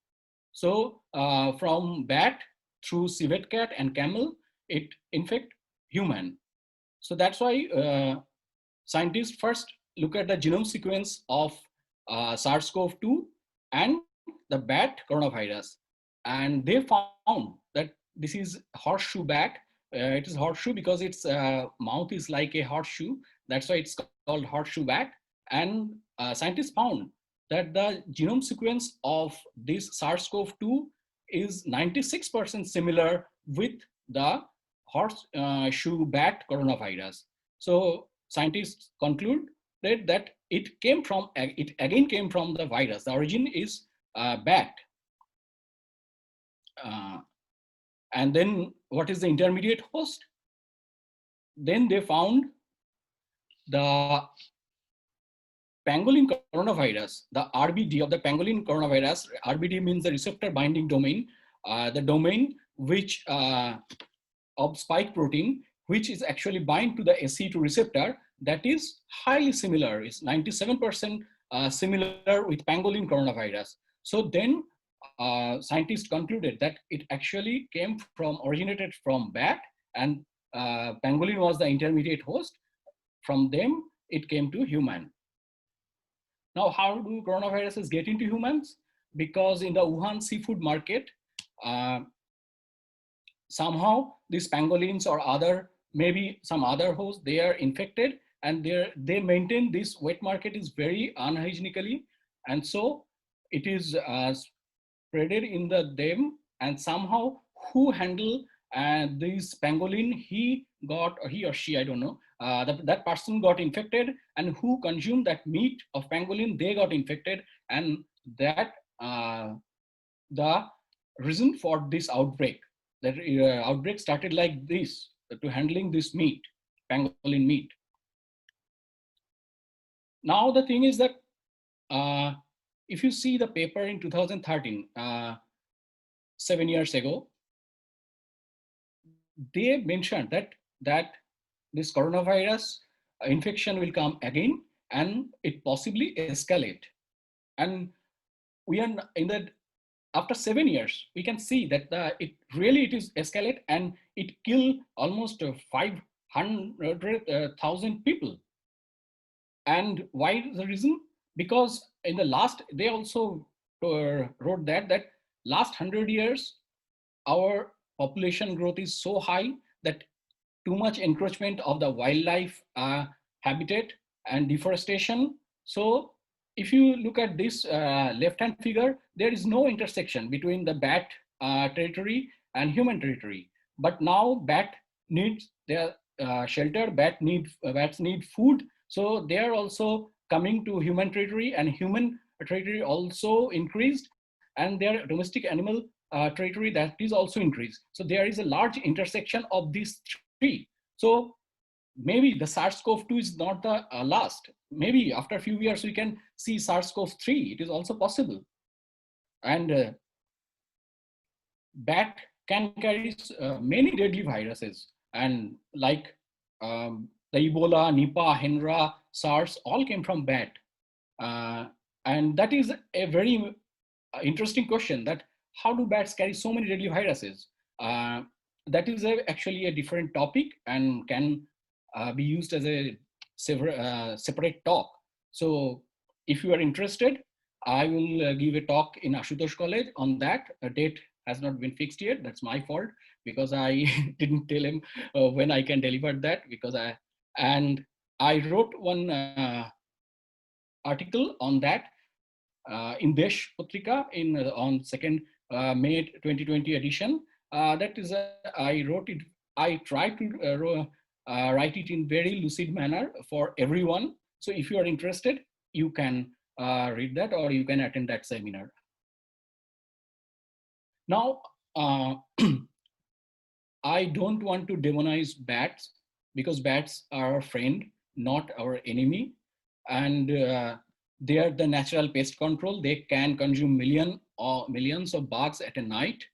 So from bat through civet cat and camel, it infect human. So that's why scientists first look at the genome sequence of SARS-CoV-2 and the bat coronavirus. And they found that this is horseshoe bat. It is horseshoe because its mouth is like a horseshoe. That's why it's called horseshoe bat. And scientists found that the genome sequence of this SARS-CoV-2 is 96% similar with the horseshoe bat coronavirus. So scientists conclude that it again came from the virus. The origin is bat. And then what is the intermediate host? Then they found the pangolin coronavirus, the RBD of the pangolin coronavirus. RBD means the receptor binding domain, the domain which of spike protein, which is actually bind to the ACE2 receptor, that is highly similar, is 97% similar with pangolin coronavirus. So then scientists concluded that it actually originated from bat, and pangolin was the intermediate host. From them, it came to human. Now, how do coronaviruses get into humans? Because in the Wuhan seafood market, somehow these pangolins or other, maybe some other hosts, they are infected, and they maintain this wet market is very unhygienically, and so it is spreaded in them, and somehow who handle this pangolin, he or she, I don't know, that person got infected, and who consumed that meat of pangolin, they got infected, and that the reason for this outbreak. That outbreak started like this, to handling this meat, pangolin meat. Now the thing is that if you see the paper in 2013, 7 years ago, they mentioned that this coronavirus infection will come again and it possibly escalate. And we are in that, after 7 years, we can see that it is escalate, and it kill almost 500,000 people. And why the reason? Because in the last, they also wrote that last 100 years, our population growth is so high that too much encroachment of the wildlife habitat and deforestation. So if you look at this left-hand figure, there is no intersection between the bat territory and human territory. But now bat needs their shelter, bats need food. So they are also coming to human territory, and human territory also increased, and their domestic animal territory, that is also increased. So there is a large intersection of these three. So maybe the SARS-CoV-2 is not the last. Maybe after a few years we can see SARS-CoV-3. It is also possible. And bat can carry many deadly viruses, and like the Ebola, Nipah, Hendra, SARS, all came from bat. And that is a very interesting question, that how do bats carry so many deadly viruses? That is actually a different topic and can be used as a separate talk. So if you are interested, I will give a talk in Ashutosh College on that. A date has not been fixed yet. That's my fault, because I didn't tell him when I can deliver that, because I wrote one article on that in Desh Patrika on 2nd May 2020 edition. That is, I wrote it. I tried to write it in very lucid manner for everyone. So if you are interested, you can read that, or you can attend that seminar. Now, I don't want to demonize bats, because bats are our friend, not our enemy. And they are the natural pest control. They can consume millions of bugs at a night,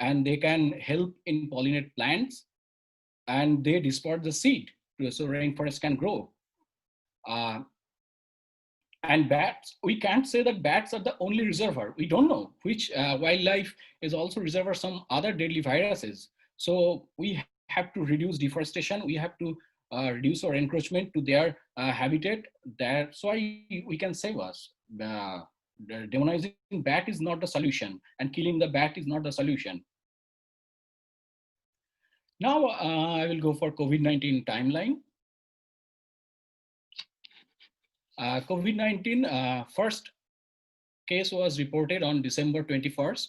and they can help in pollinate plants, and they disperse the seed so rainforest can grow. And bats, we can't say that bats are the only reservoir. We don't know which wildlife is also reservoir some other deadly viruses. So we have to reduce deforestation. We have to reduce our encroachment to their habitat. That's why we can save us. Demonizing bat is not the solution, and killing the bat is not the solution. Now I will go for COVID-19 timeline. COVID-19 first case was reported on December 21st,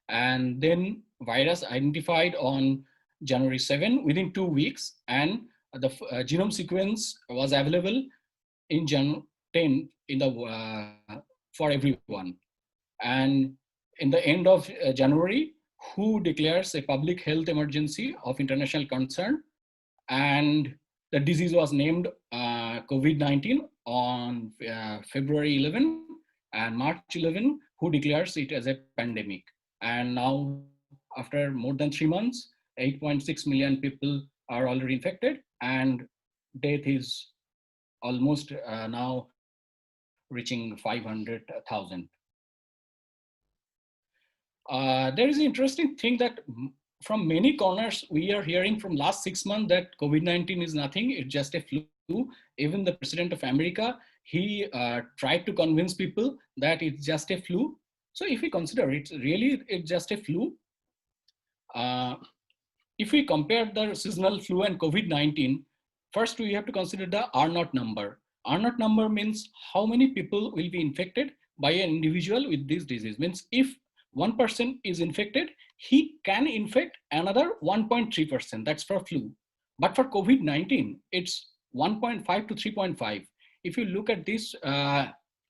and then virus identified on January 7 within 2 weeks, and the genome sequence was available in January 10 in the for everyone. And in the end of January, WHO declares a public health emergency of international concern, and the disease was named COVID-19 on February 11, and March 11, WHO declares it as a pandemic. And now, after more than 3 months, 8.6 million people are already infected, and death is almost now reaching 500,000. There is an interesting thing that from many corners, we are hearing from last 6 months that COVID-19 is nothing, it's just a flu. Even the President of America, he tried to convince people that it's just a flu. So if we consider it's just a flu, if we compare the seasonal flu and COVID-19, first we have to consider the R0 number. R0 number means how many people will be infected by an individual with this disease. Means if one person is infected, he can infect another 1.3%. That's for flu. But for COVID-19, it's 1.5 to 3.5. If you look at this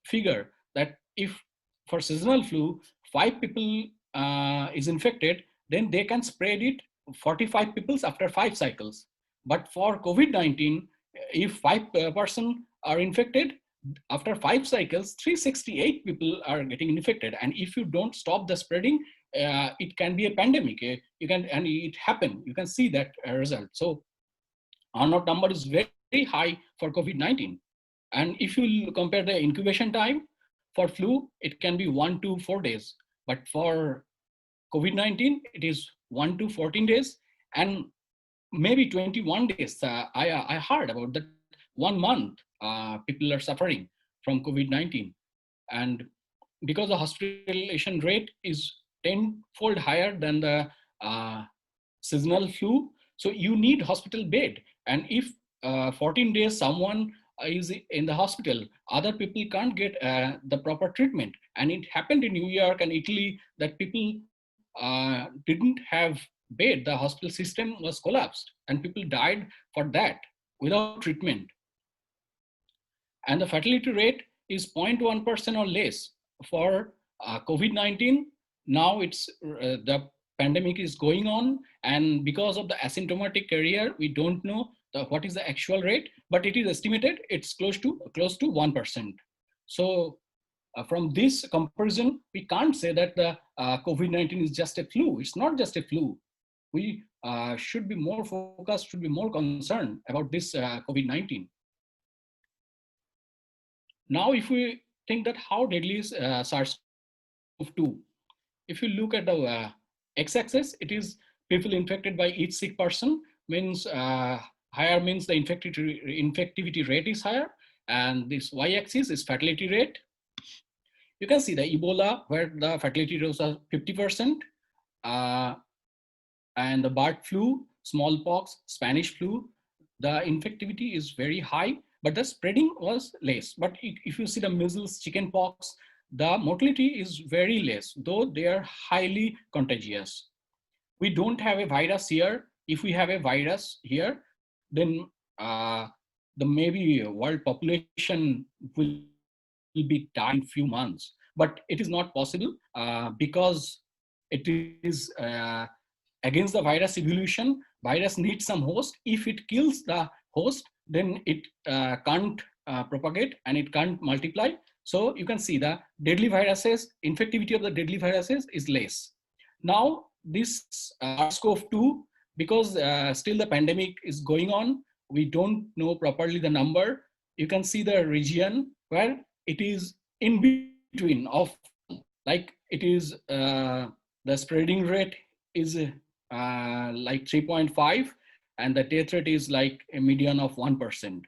figure, that if for seasonal flu, 5 people is infected, then they can spread it 45 people after 5 cycles. But for COVID-19, if 5 person are infected, after 5 cycles, 368 people are getting infected. And if you don't stop the spreading, it can be a pandemic. And it happened. You can see that result. So R0 number is very, very high for COVID-19. And if you compare the incubation time for flu, it can be 1 to 4 days. But for COVID-19, it is 1 to 14 days and maybe 21 days. I heard about that 1 month people are suffering from COVID-19. And because the hospitalization rate is 10-fold higher than the seasonal flu, so you need hospital bed. And if 14 days someone is in the hospital, other people can't get the proper treatment. And it happened in New York and Italy that people didn't have bed. The hospital system was collapsed and people died for that without treatment. And the fatality rate is 0.1% or less. For COVID-19, now it's the pandemic is going on, and because of the asymptomatic carrier, we don't know what is the actual rate, but it is estimated it's close to 1%. So from this comparison, we can't say that the COVID-19 is just a flu. It's not just a flu. We should be more focused, should be more concerned about this COVID-19. Now, if we think that how deadly is SARS-CoV-2, if you look at the x-axis, it is people infected by each sick person, means higher means the infectivity rate is higher, and this y-axis is fatality rate. You can see the Ebola, where the fatality rates are 50%, and the bird flu, smallpox, Spanish flu, the infectivity is very high, but the spreading was less. But if you see the measles, chickenpox, the mortality is very less, though they are highly contagious. We don't have a virus here. If we have a virus here, then the maybe world population will be dying in few months. But it is not possible because it is against the virus evolution. Virus needs some host. If it kills the host, then it can't propagate and it can't multiply. So you can see the deadly viruses, infectivity of the deadly viruses is less. Now this SARS-CoV-2, because still the pandemic is going on, we don't know properly the number. You can see the region where it is in between of, like it is, the spreading rate is like 3.5 and the death rate is like a median of 1%.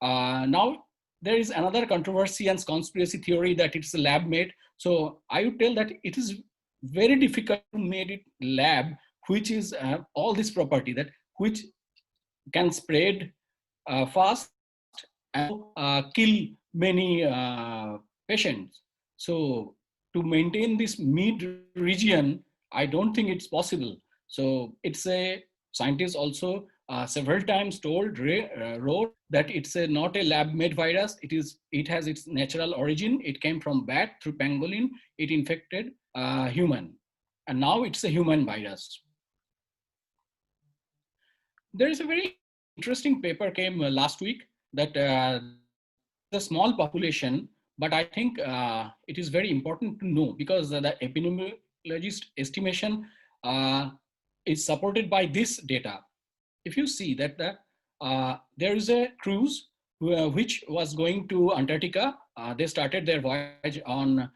Now, there is another controversy and conspiracy theory that it's a lab made. So I would tell that it is very difficult to make it lab, which is all this property that which can spread fast and kill many patients. So to maintain this mid region, I don't think it's possible. So it's a scientists also several times wrote that it's not a lab-made virus. It has its natural origin. It came from bat through pangolin. It infected human, and now it's a human virus. There is a very interesting paper came last week that the small population, but I think it is very important to know because the epidemiologist estimation is supported by this data. If you see that there is a cruise which was going to Antarctica. They started their voyage on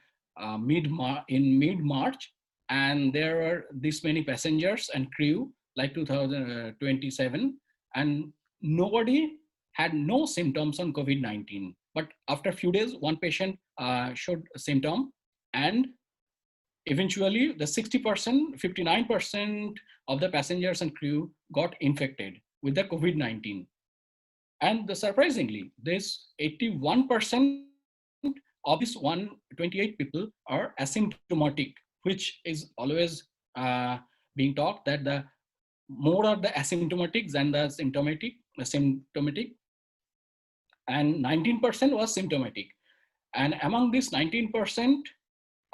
mid-March, and there were this many passengers and crew, like 2027, and nobody had no symptoms on COVID-19. but after a few days, one patient showed a symptom, and eventually the 60%, 59% of the passengers and crew got infected with the COVID-19. And surprisingly, this 81% of these 128 people are asymptomatic, which is always being talked that the more are the asymptomatic than the symptomatic, and 19% was symptomatic. And among this 19%,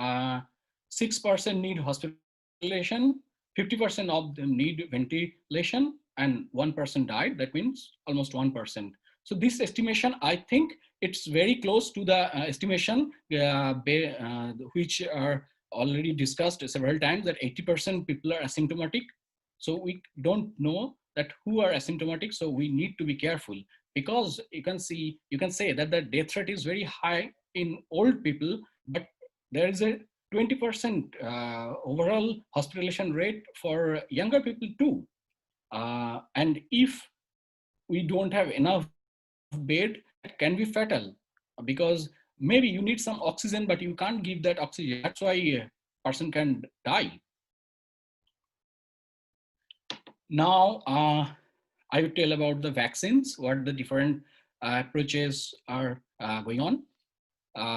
6% need hospitalization, 50% of them need ventilation, and 1% died. That means almost 1%. So this estimation, I think it's very close to the estimation which are already discussed several times, that 80% people are asymptomatic. So we don't know that who are asymptomatic. So we need to be careful, because you can say that the death rate is very high in old people, but there is a 20% overall hospitalization rate for younger people too. And if we don't have enough bed, it can be fatal, because maybe you need some oxygen, but you can't give that oxygen. That's why a person can die. Now, I will tell about the vaccines, what the different approaches are going on.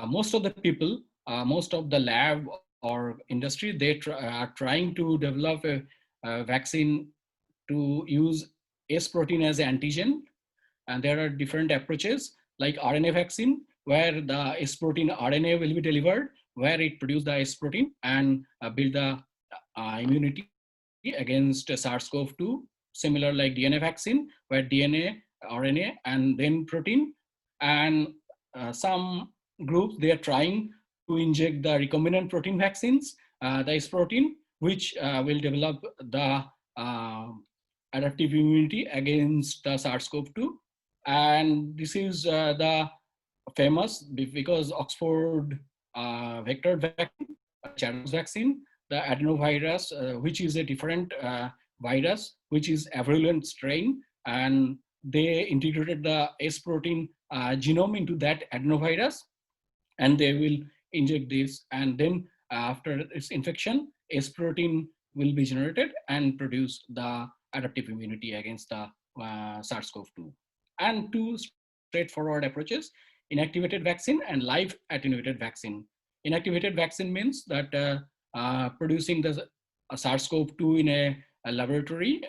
Most of the people, most of the lab or industry, they are trying to develop a vaccine to use S protein as an antigen. And there are different approaches like RNA vaccine, where the S protein RNA will be delivered, where it produces the S protein and build the immunity against SARS-CoV-2, similar like DNA vaccine, where DNA, RNA, and then protein. And some groups, they are trying to inject the recombinant protein vaccines, the S protein, which will develop the adaptive immunity against the SARS-CoV-2. And this is the famous, because Oxford vector vaccine, Chandler's vaccine, the adenovirus, which is a different virus, which is a virulent strain, and they integrated the S protein genome into that adenovirus, and they will inject this, and then after its infection, S protein will be generated and produce the adaptive immunity against the SARS-CoV-2. And two straightforward approaches: inactivated vaccine and live attenuated vaccine. Inactivated vaccine means that producing the SARS-CoV-2 in a laboratory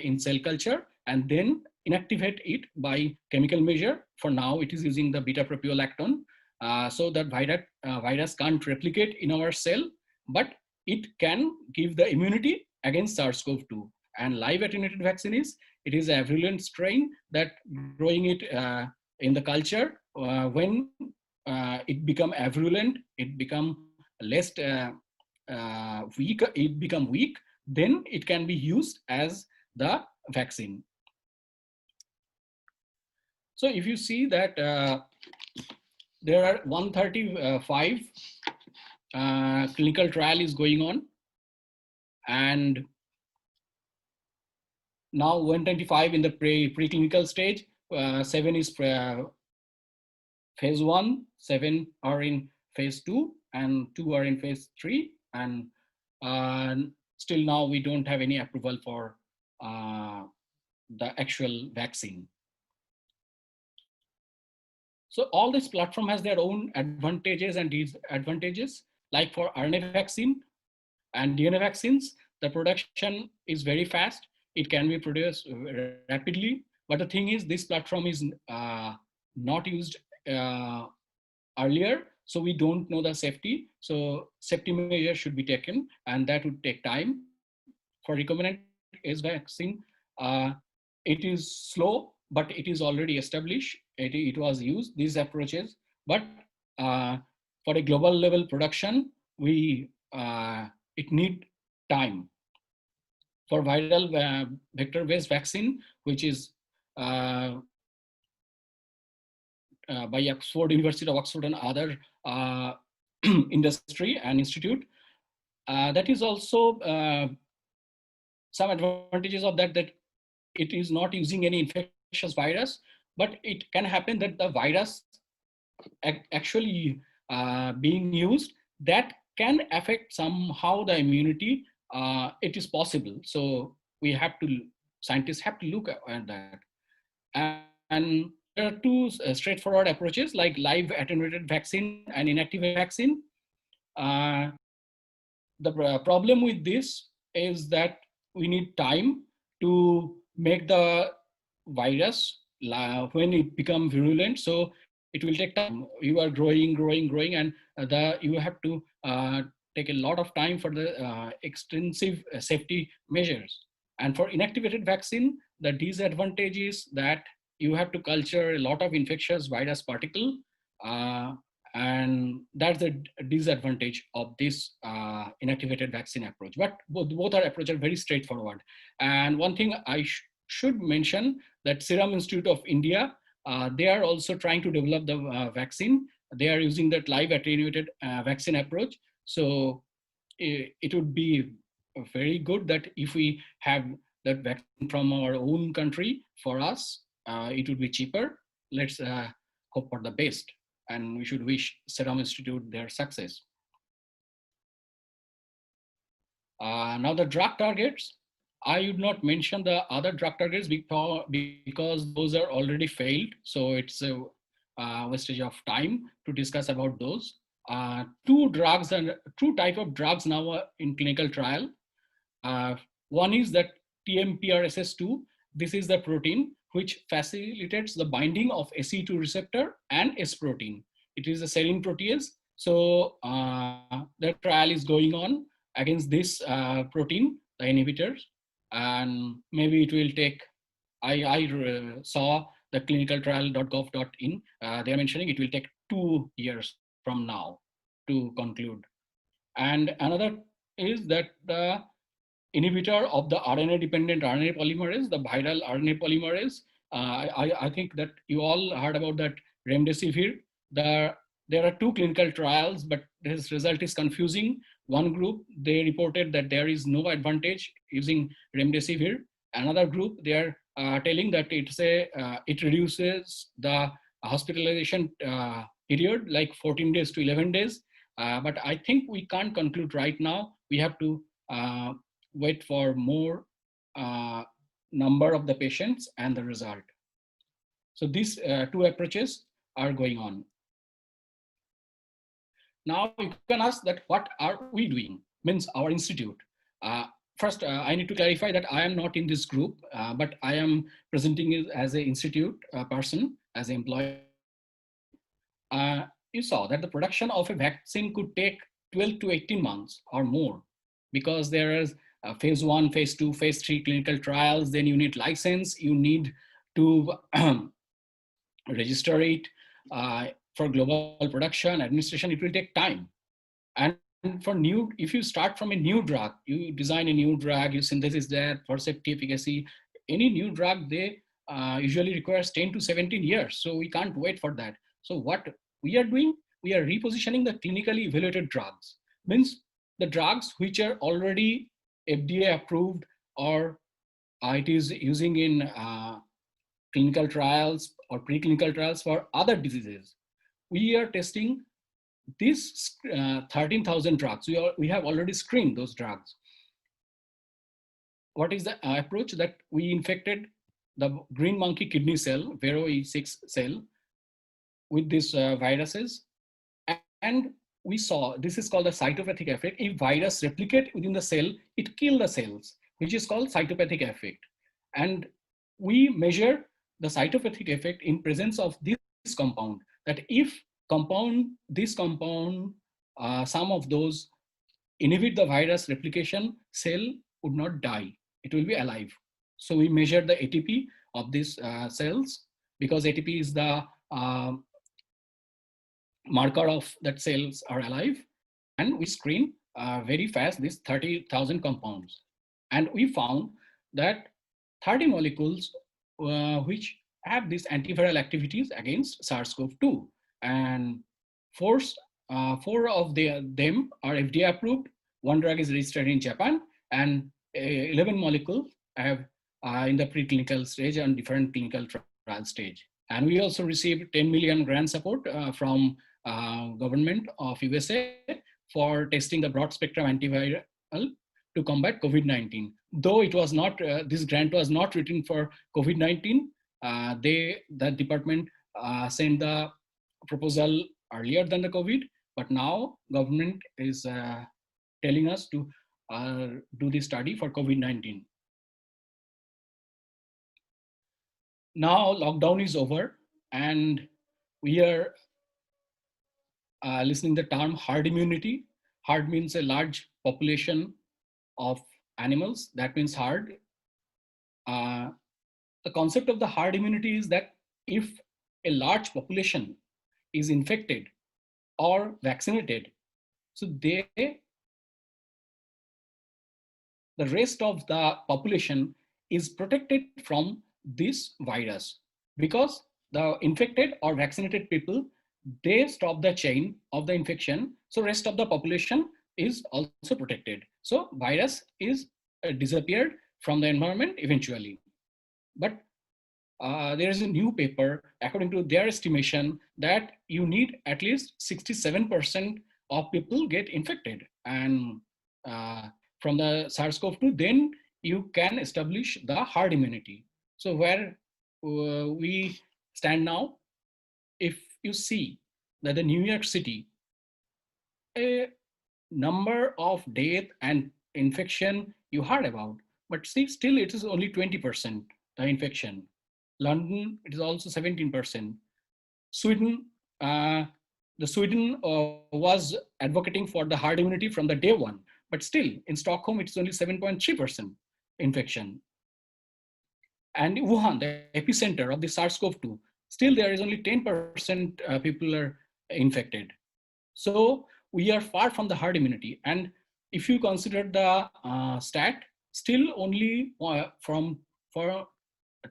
in cell culture, and then inactivate it by chemical measure. For now, it is using the beta-propiolactone, so that virus can't replicate in our cell, but it can give the immunity against SARS-CoV-2. And live attenuated vaccine it is a virulent strain that growing it in the culture, when it become virulent, it become less weak, it become weak, then it can be used as the vaccine. So if you see that there are 135 clinical trial is going on, and now 125 in the preclinical stage, 7 is phase 1, 7 are in phase 2, and 2 are in phase 3, and still now we don't have any approval for the actual vaccine. So all this platform has their own advantages and disadvantages. Like for RNA vaccine and DNA vaccines, the production is very fast. It can be produced rapidly. But the thing is, this platform is not used earlier, so we don't know the safety. So safety measures should be taken, and that would take time. For recombinant S vaccine, it is slow, but it is already established. It was used, these approaches. But for a global level production, it need time. For viral vector-based vaccine, which is by University of Oxford and other industry and institute, that is also some advantages of that it is not using any infectious virus, but it can happen that the virus actually being used, that can affect somehow the immunity. It is possible. So we have to, scientists have to look at that. And there are two straightforward approaches like live attenuated vaccine and inactivated vaccine. The problem with this is that we need time to make the virus when it become virulent. So it will take time. You are growing, and you have to take a lot of time for the extensive safety measures. And for inactivated vaccine, the disadvantage is that you have to culture a lot of infectious virus particle, and that's the disadvantage of this inactivated vaccine approach. But both are approaches are very straightforward. And one thing I should mention, that Serum Institute of India, they are also trying to develop the vaccine. They are using that live attenuated vaccine approach. So it would be very good that if we have that vaccine from our own country for us, it would be cheaper. Let's hope for the best. And we should wish Serum Institute their success. Now the drug targets, I would not mention the other drug targets because those are already failed. So it's a wastage of time to discuss about those. Two type of drugs now in clinical trial. One is that TMPRSS2. This is the protein which facilitates the binding of ACE2 receptor and S protein. It is a serine protease. So the trial is going on against this protein, the inhibitors, and maybe it will take, I saw the clinicaltrial.gov.in, they are mentioning it will take 2 years from now to conclude. And another is that the inhibitor of the RNA-dependent RNA polymerase, the viral RNA polymerase. I think that you all heard about that remdesivir. There are 2 clinical trials, but this result is confusing. One group, they reported that there is no advantage using remdesivir. Another group, they are telling that it reduces the hospitalization period, like 14 days to 11 days. But I think we can't conclude right now. We have to wait for more number of the patients and the result. So these 2 approaches are going on. Now you can ask that what are we doing, means our institute. First, I need to clarify that I am not in this group, but I am presenting as an institute person, as an employee. You saw that the production of a vaccine could take 12 to 18 months or more, because there is phase 1, phase 2, phase 3 clinical trials. Then you need license, you need to register it for global production, administration. It will take time. And for if you start from a new drug, you design a new drug, you synthesize that for safety, efficacy, any new drug, they usually requires 10 to 17 years. So we can't wait for that. So what we are doing, we are repositioning the clinically evaluated drugs. Means the drugs which are already FDA approved, or it is using in clinical trials or preclinical trials for other diseases. We are testing these 13,000 drugs. We have already screened those drugs. What is the approach? That we infected the green monkey kidney cell, VERO-E6 cell, with these viruses, and we saw, this is called the cytopathic effect. If virus replicate within the cell, it kills the cells, which is called cytopathic effect. And we measure the cytopathic effect in presence of this compound, that if this compound, some of those inhibit the virus replication, cell would not die, it will be alive. So we measure the ATP of these cells, because ATP is the marker of that cells are alive, and we screen very fast these 30,000 compounds. And we found that 30 molecules which have these antiviral activities against SARS-CoV-2, and 4 of them are FDA approved. 1 drug is registered in Japan, and 11 molecules have in the preclinical stage and different clinical trial stage. And we also received 10 million grant support from government of USA for testing the broad spectrum antiviral to combat COVID-19. Though it was not, this grant was not written for COVID-19, that department sent the proposal earlier than the COVID, but now government is telling us to do the study for COVID-19. Now lockdown is over and we are listening the term herd immunity. Herd means a large population of animals. That means herd. The concept of the herd immunity is that if a large population is infected or vaccinated, so the rest of the population is protected from this virus, because the infected or vaccinated people, they stop the chain of the infection, so rest of the population is also protected. So virus is disappeared from the environment eventually. But there is a new paper, according to their estimation, that you need at least 67% of people get infected and from the SARS-CoV-2, then you can establish the herd immunity. So where we stand now, if you see that the New York City, a number of death and infection you heard about, but see, still it is only 20% the infection. London, it is also 17%. Sweden, the Sweden was advocating for the herd immunity from the day one, but still in Stockholm, it's only 7.3% infection. And Wuhan, the epicenter of the SARS-CoV-2, still there is only 10% people are infected. So we are far from the herd immunity. And if you consider the stat, still only for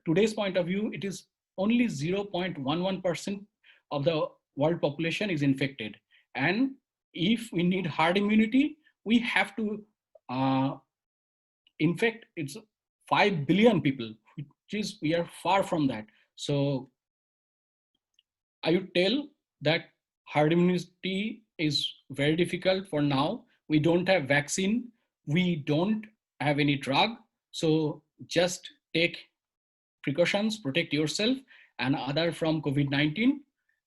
today's point of view, it is only 0.11% of the world population is infected. And if we need herd immunity, we have to infect it's 5 billion people, which is, we are far from that. So I would tell that herd immunity is very difficult for now. We don't have vaccine. We don't have any drug. So just take precautions, protect yourself and other from COVID-19,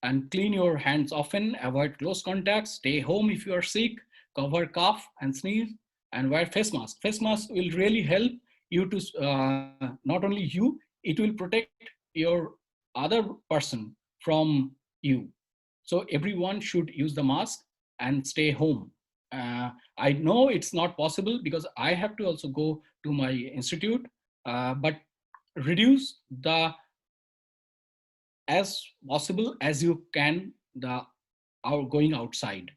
and clean your hands often, avoid close contacts, stay home if you are sick, cover cough and sneeze, and wear face mask. Face mask will really help you to, not only you, it will protect your other person from you. So everyone should use the mask and stay home. I know it's not possible because I have to also go to my institute, but reduce the as possible as you can going outside.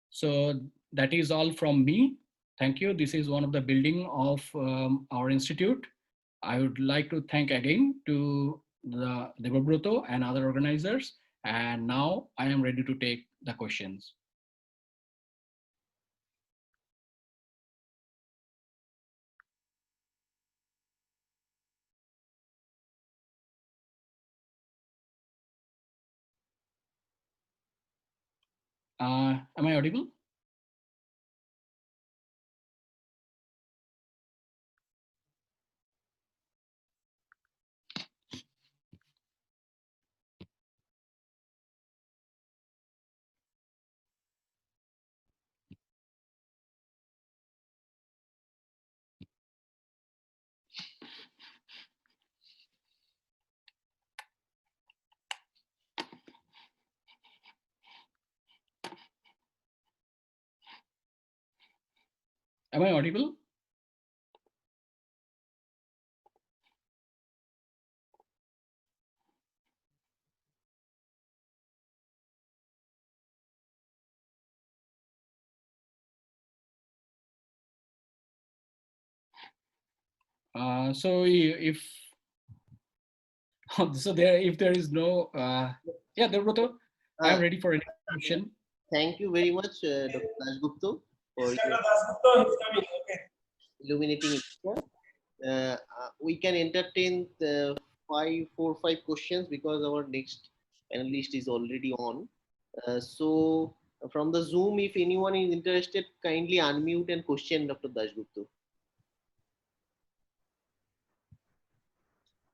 So that is all from me. Thank you. This is one of the building of our institute. I would like to thank again to the Debabrata and other organizers. And now I am ready to take the questions. Am I audible? Am I audible? So if if there is no yeah, Debabrata, I'm ready for any question. Thank you very much, Dr. Dasgupta, for Mr. your Dasgupta is coming. Okay. illuminating. We can entertain the 4 5 questions because our next panelist is already on. So from the Zoom, if anyone is interested, kindly unmute and question Dr. Dasgupta.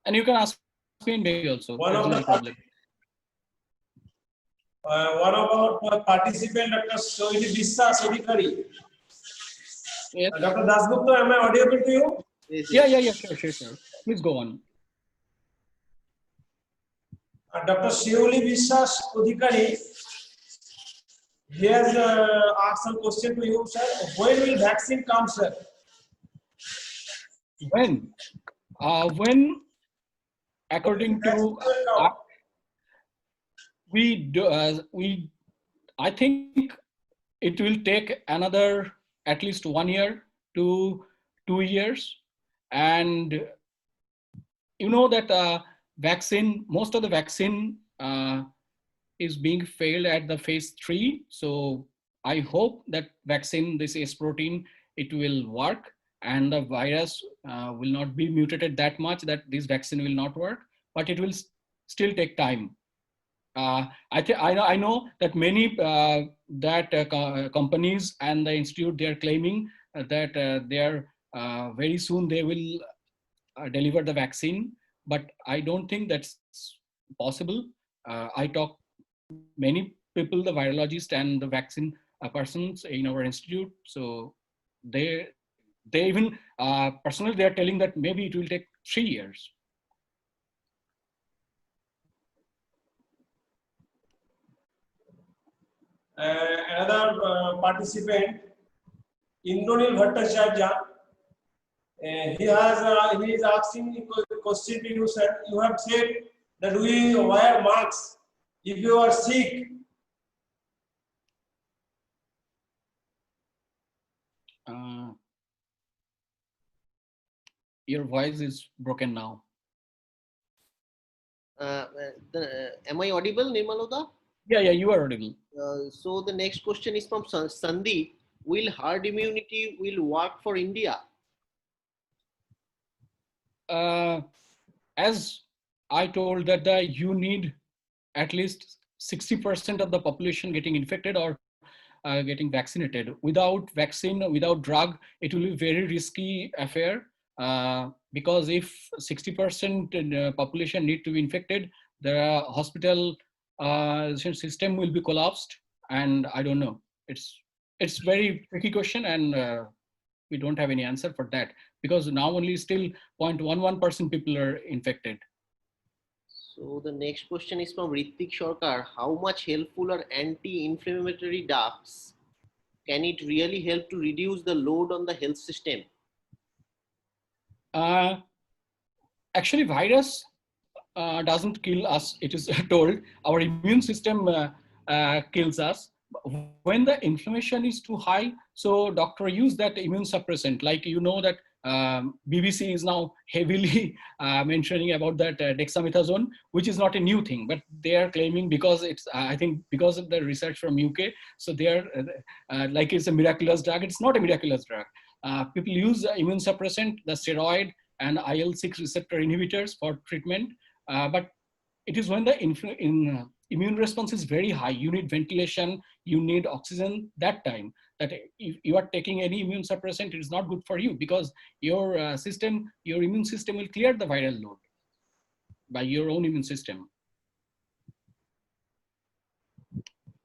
And you can ask me in Bengali also. One There's of no the problem. one of our participant, Dr. Sohini Biswas Adhikari. Yes. Dr. Dasgupta, am I audible to you? Yes, Yeah, yes. sure. Please go on. Dr. Shioli Biswas Adhikari, he has asked some question to you, sir. When will vaccine come, sir? When, according to I think it will take another at least 1 year to 2 years, and you know that most of the vaccine is being failed at the phase 3. So I hope that vaccine, this S protein, it will work and the virus will not be mutated that much that this vaccine will not work, but it will still take time. I know that many companies and the institute, they are claiming that they are very soon they will deliver the vaccine, but I don't think that's possible. I talk many people, the virologists and the vaccine persons in our institute, so they even personally they are telling that maybe it will take 3 years. Another participant, Indranil Bhattacharya, he is asking a question to you, sir. You have said that we wear masks if you are sick. Your voice is broken now. Am I audible, Nirmaloda? Yeah, you are audible. So the next question is from Sandeep. Will herd immunity will work for India? As I told that you need at least 60% of the population getting infected or getting vaccinated. Without vaccine, without drug, it will be very risky affair because if 60% population need to be infected, the hospital system will be collapsed, and I don't know. It's very tricky question, and we don't have any answer for that because now only still 0.11% people are infected. So the next question is from Ritik Sarkar. How much helpful are anti-inflammatory drugs? Can it really help to reduce the load on the health system? Actually, virus doesn't kill us. It is told our immune system kills us. When the inflammation is too high, so doctor use that immune suppressant. Like you know that BBC is now heavily mentioning about that dexamethasone, which is not a new thing, but they are claiming because it's I think because of the research from UK, so they are like it's a miraculous drug. It's not a miraculous drug. People use immune suppressant, the steroid and IL-6 receptor inhibitors for treatment, but it is when the immune response is very high, you need ventilation, you need oxygen, that time that if you are taking any immune suppressant, it is not good for you because your your immune system will clear the viral load by your own immune system.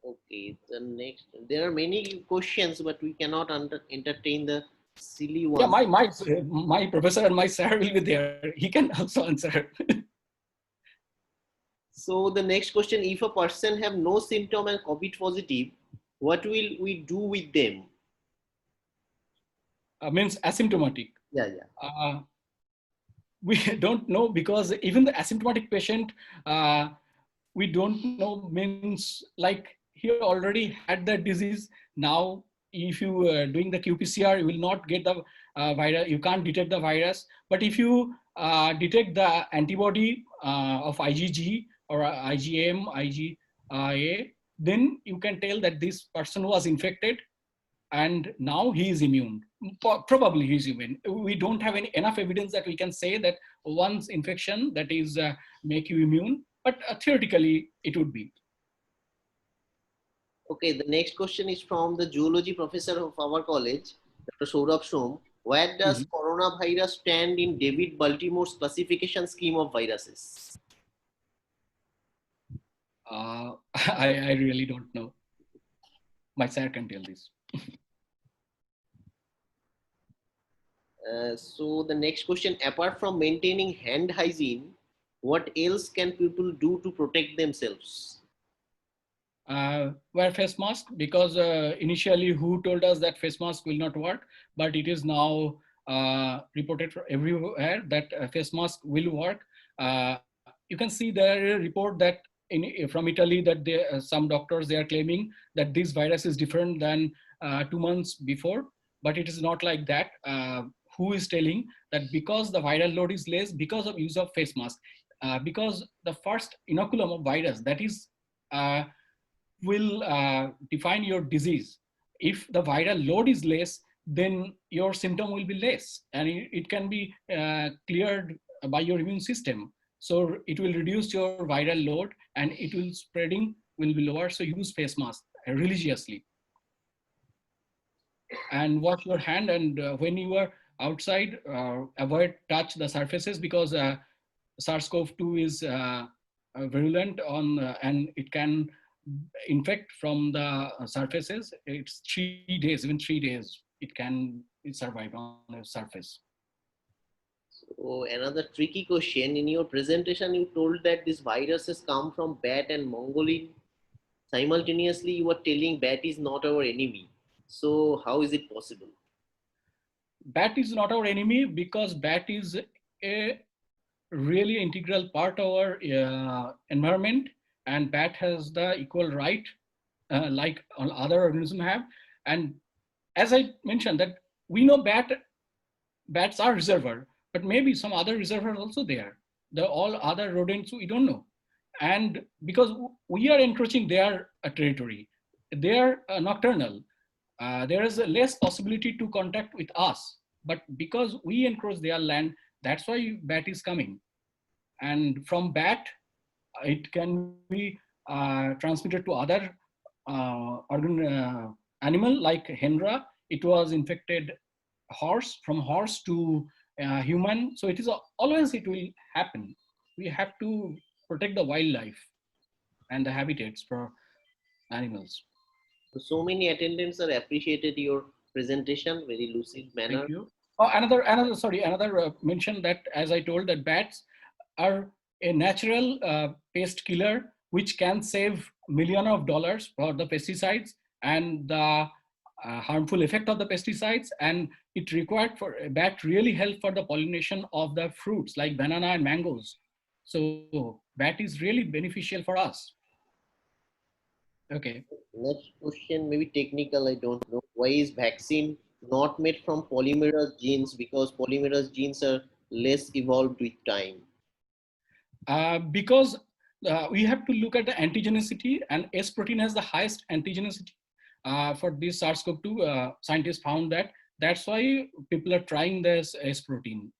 Okay, the next, there are many questions, but we cannot entertain the silly ones. Yeah, my professor and my sir will be there. He can also answer. So the next question, if a person have no symptom and COVID positive, what will we do with them? Means asymptomatic. Yeah. We don't know because even the asymptomatic patient, we don't know, means like he already had the disease. Now, if you are doing the qPCR, you will not get the virus. You can't detect the virus. But if you detect the antibody of IgG or IgM, IgA, then you can tell that this person was infected and now he is immune. Probably he's human. We don't have enough evidence that we can say that one's infection that is make you immune, but theoretically it would be. Okay, the next question is from the zoology professor of our college, Dr. Saurabh Som. Where does coronavirus stand in David Baltimore's classification scheme of viruses? I really don't know. My sir can tell this. So the next question, apart from maintaining hand hygiene, what else can people do to protect themselves? Wear face mask, because initially who told us that face mask will not work, but it is now reported everywhere that face mask will work. You can see there a report that from Italy that some doctors, they are claiming that this virus is different than 2 months before, but it is not like that. Who is telling that because the viral load is less because of use of face mask, because the first inoculum of virus that is will define your disease. If the viral load is less, then your symptom will be less, and it can be cleared by your immune system. So it will reduce your viral load and it will spreading will be lower. So use face mask religiously. And wash your hand, and when you are outside, avoid touch the surfaces, because SARS-CoV-2 is virulent on and it can infect from the surfaces. It's 3 days, even 3 days, it can survive on the surface. So another tricky question, in your presentation, you told that this virus has come from bat and mongolid. Simultaneously, you were telling bat is not our enemy. So how is it possible? Bat is not our enemy because bat is a really integral part of our environment, and bat has the equal right like all other organisms have. And as I mentioned that we know bats are reservoir, but maybe some other reservoirs also there. The all other rodents we don't know. And because we are encroaching their territory, they are nocturnal. There is a less possibility to contact with us, but because we encroach their land, that's why bat is coming. And from bat, it can be transmitted to other animal like Hendra. It was infected horse, from horse to human. So it is always it will happen. We have to protect the wildlife and the habitats for animals. So many attendants are appreciated your presentation, very lucid manner. Thank you. Oh, another mention that, as I told, that bats are a natural pest killer which can save millions of dollars for the pesticides and the harmful effect of the pesticides, and it required for a bat really help for the pollination of the fruits like banana and mangoes. So bat is really beneficial for us. Okay. Next question, maybe technical, I don't know. Why is vaccine not made from polymerase genes? Because polymerase genes are less evolved with time. Because we have to look at the antigenicity, and S protein has the highest antigenicity for this SARS-CoV-2. Scientists found that. That's why people are trying this S protein,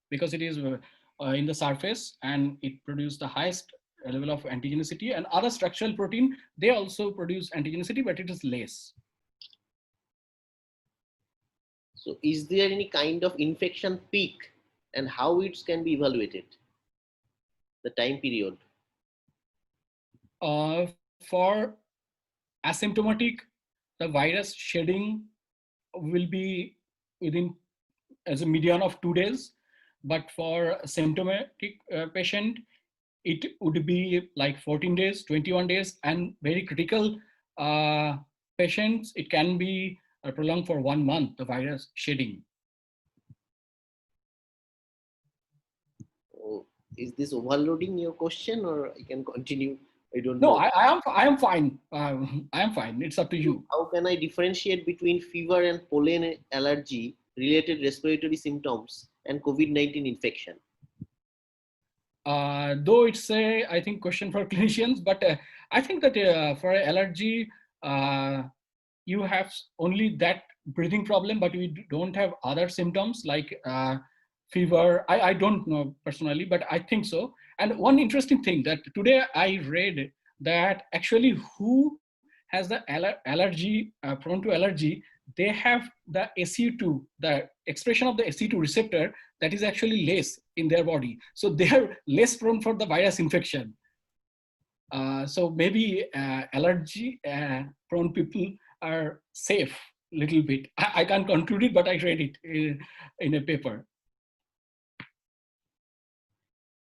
because it is in the surface and it produces the highest level of antigenicity. And other structural protein, they also produce antigenicity, but it is less. So is there any kind of infection peak, and how it can be evaluated? The time period? For asymptomatic, the virus shedding will be within as a median of 2 days. But for symptomatic patient, it would be like 14 days, 21 days, and very critical patients, it can be prolonged for 1 month, the virus shedding. Oh, is this overloading your question, or I can continue? I don't know. No, I am fine. I am fine. It's up to you. How can I differentiate between fever and pollen allergy related respiratory symptoms and COVID-19 infection? Though it's a, I think, question for clinicians, but I think that for allergy, you have only that breathing problem, but we don't have other symptoms like fever. I don't know personally, but I think so. And one interesting thing that today I read that actually who has the allergy, prone to allergy, they have the ACE2, the expression of the ACE2 receptor that is actually less in their body. So they are less prone for the virus infection. So maybe allergy prone people are safe little bit. I can't conclude it, but I read it in a paper.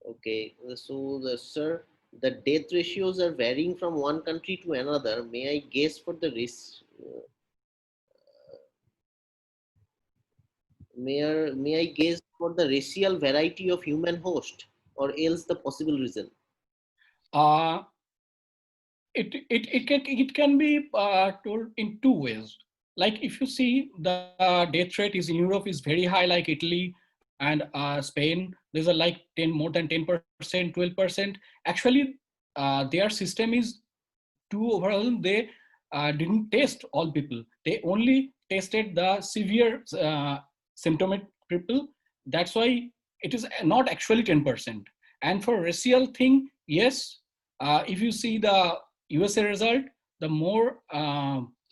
Okay, so sir, the death ratios are varying from one country to another. May I guess for the risk? May I guess for the racial variety of human host, or else the possible reason? It can be told in two ways. Like if you see the death rate is in Europe is very high, like Italy and Spain, there's a like more than 10%, 12%. Actually, their system is too overall. They didn't test all people. They only tested the severe symptomatic people. That's why it is not actually 10%. And for racial thing, yes, if you see the USA result, the more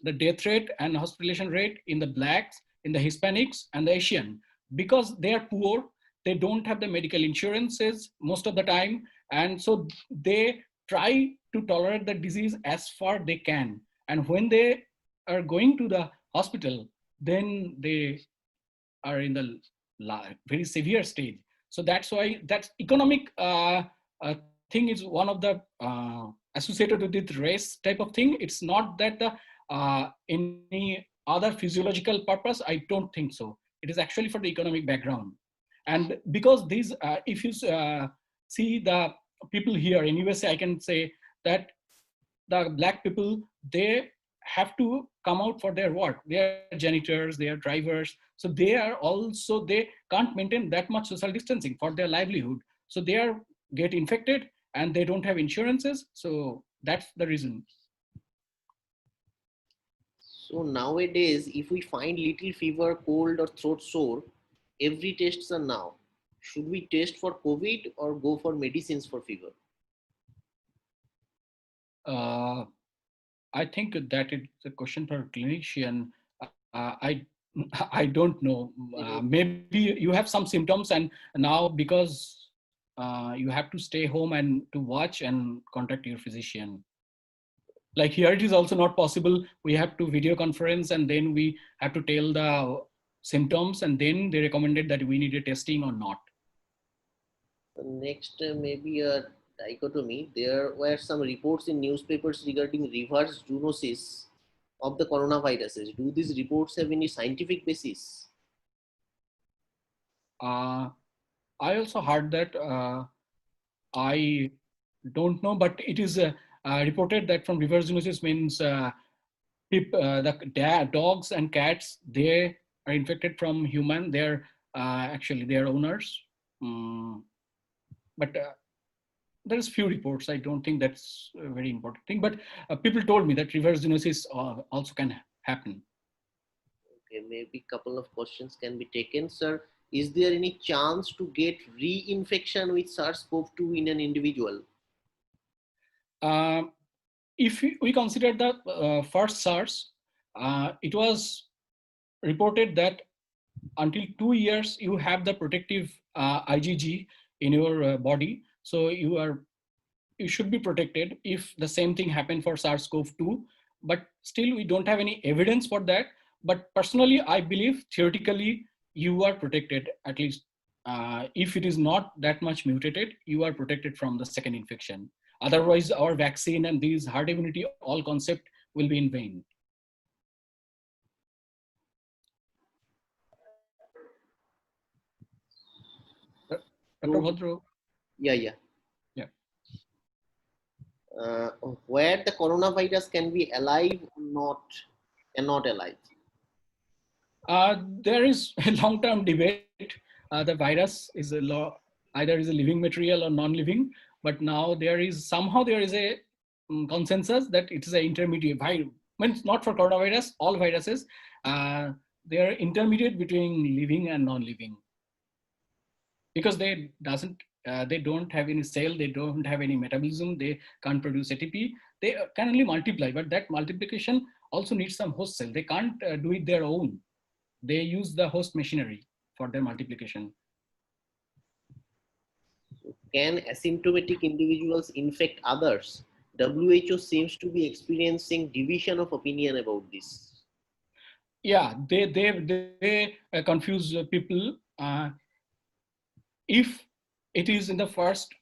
the death rate and hospitalization rate in the blacks, in the Hispanics and the Asian, because they are poor, they don't have the medical insurances most of the time. And so they try to tolerate the disease as far they can. And when they are going to the hospital, then they are in the very severe stage. So that's why that economic thing is one of the associated with race type of thing. It's not that the any other physiological purpose. I don't think so. It is actually for the economic background. And because these, if you see the people here in USA, I can say that the black people, they have to come out for their work. They are janitors, they are drivers. So they are also, they can't maintain that much social distancing for their livelihood. So they are get infected and they don't have insurances. So that's the reason. So nowadays, if we find little fever, cold or throat sore, every tests are now. Should we test for COVID or go for medicines for fever? I think that it's a question for a clinician. I don't know. Maybe you have some symptoms, and now because you have to stay home and to watch and contact your physician. Like here, it is also not possible. We have to video conference, and then we have to tell the symptoms, and then they recommended that we need a testing or not. Next, maybe a dichotomy. There were some reports in newspapers regarding reverse zoonosis of the coronaviruses. Do these reports have any scientific basis? I also heard that. I don't know, but it is reported that from reverse zoonosis means the dogs and cats, they are infected from human. They're actually their owners. But there's few reports. I don't think that's a very important thing. But people told me that reverse zoonosis also can happen. Okay, maybe a couple of questions can be taken, sir. Is there any chance to get reinfection with SARS-CoV-2 in an individual? If we consider the first SARS, it was reported that until 2 years, you have the protective IgG in your body. So you should be protected if the same thing happened for SARS-CoV-2, but still we don't have any evidence for that. But personally, I believe theoretically you are protected, at least if it is not that much mutated, you are protected from the second infection. Otherwise, our vaccine and these herd immunity, all concept will be in vain. Dr. Bhadro? Yeah. Where the coronavirus can be alive or not alive? There is a long-term debate. The virus is either is a living material or non-living, but now there is a consensus that it is an intermediate virus. Means not for coronavirus, all viruses, they are intermediate between living and non-living, because they don't have any cell, they don't have any metabolism, they can't produce ATP. They can only multiply, but that multiplication also needs some host cell. They can't do it their own. They use the host machinery for their multiplication. Can asymptomatic individuals infect others? WHO seems to be experiencing division of opinion about this. Yeah, they confuse people. If it is in the first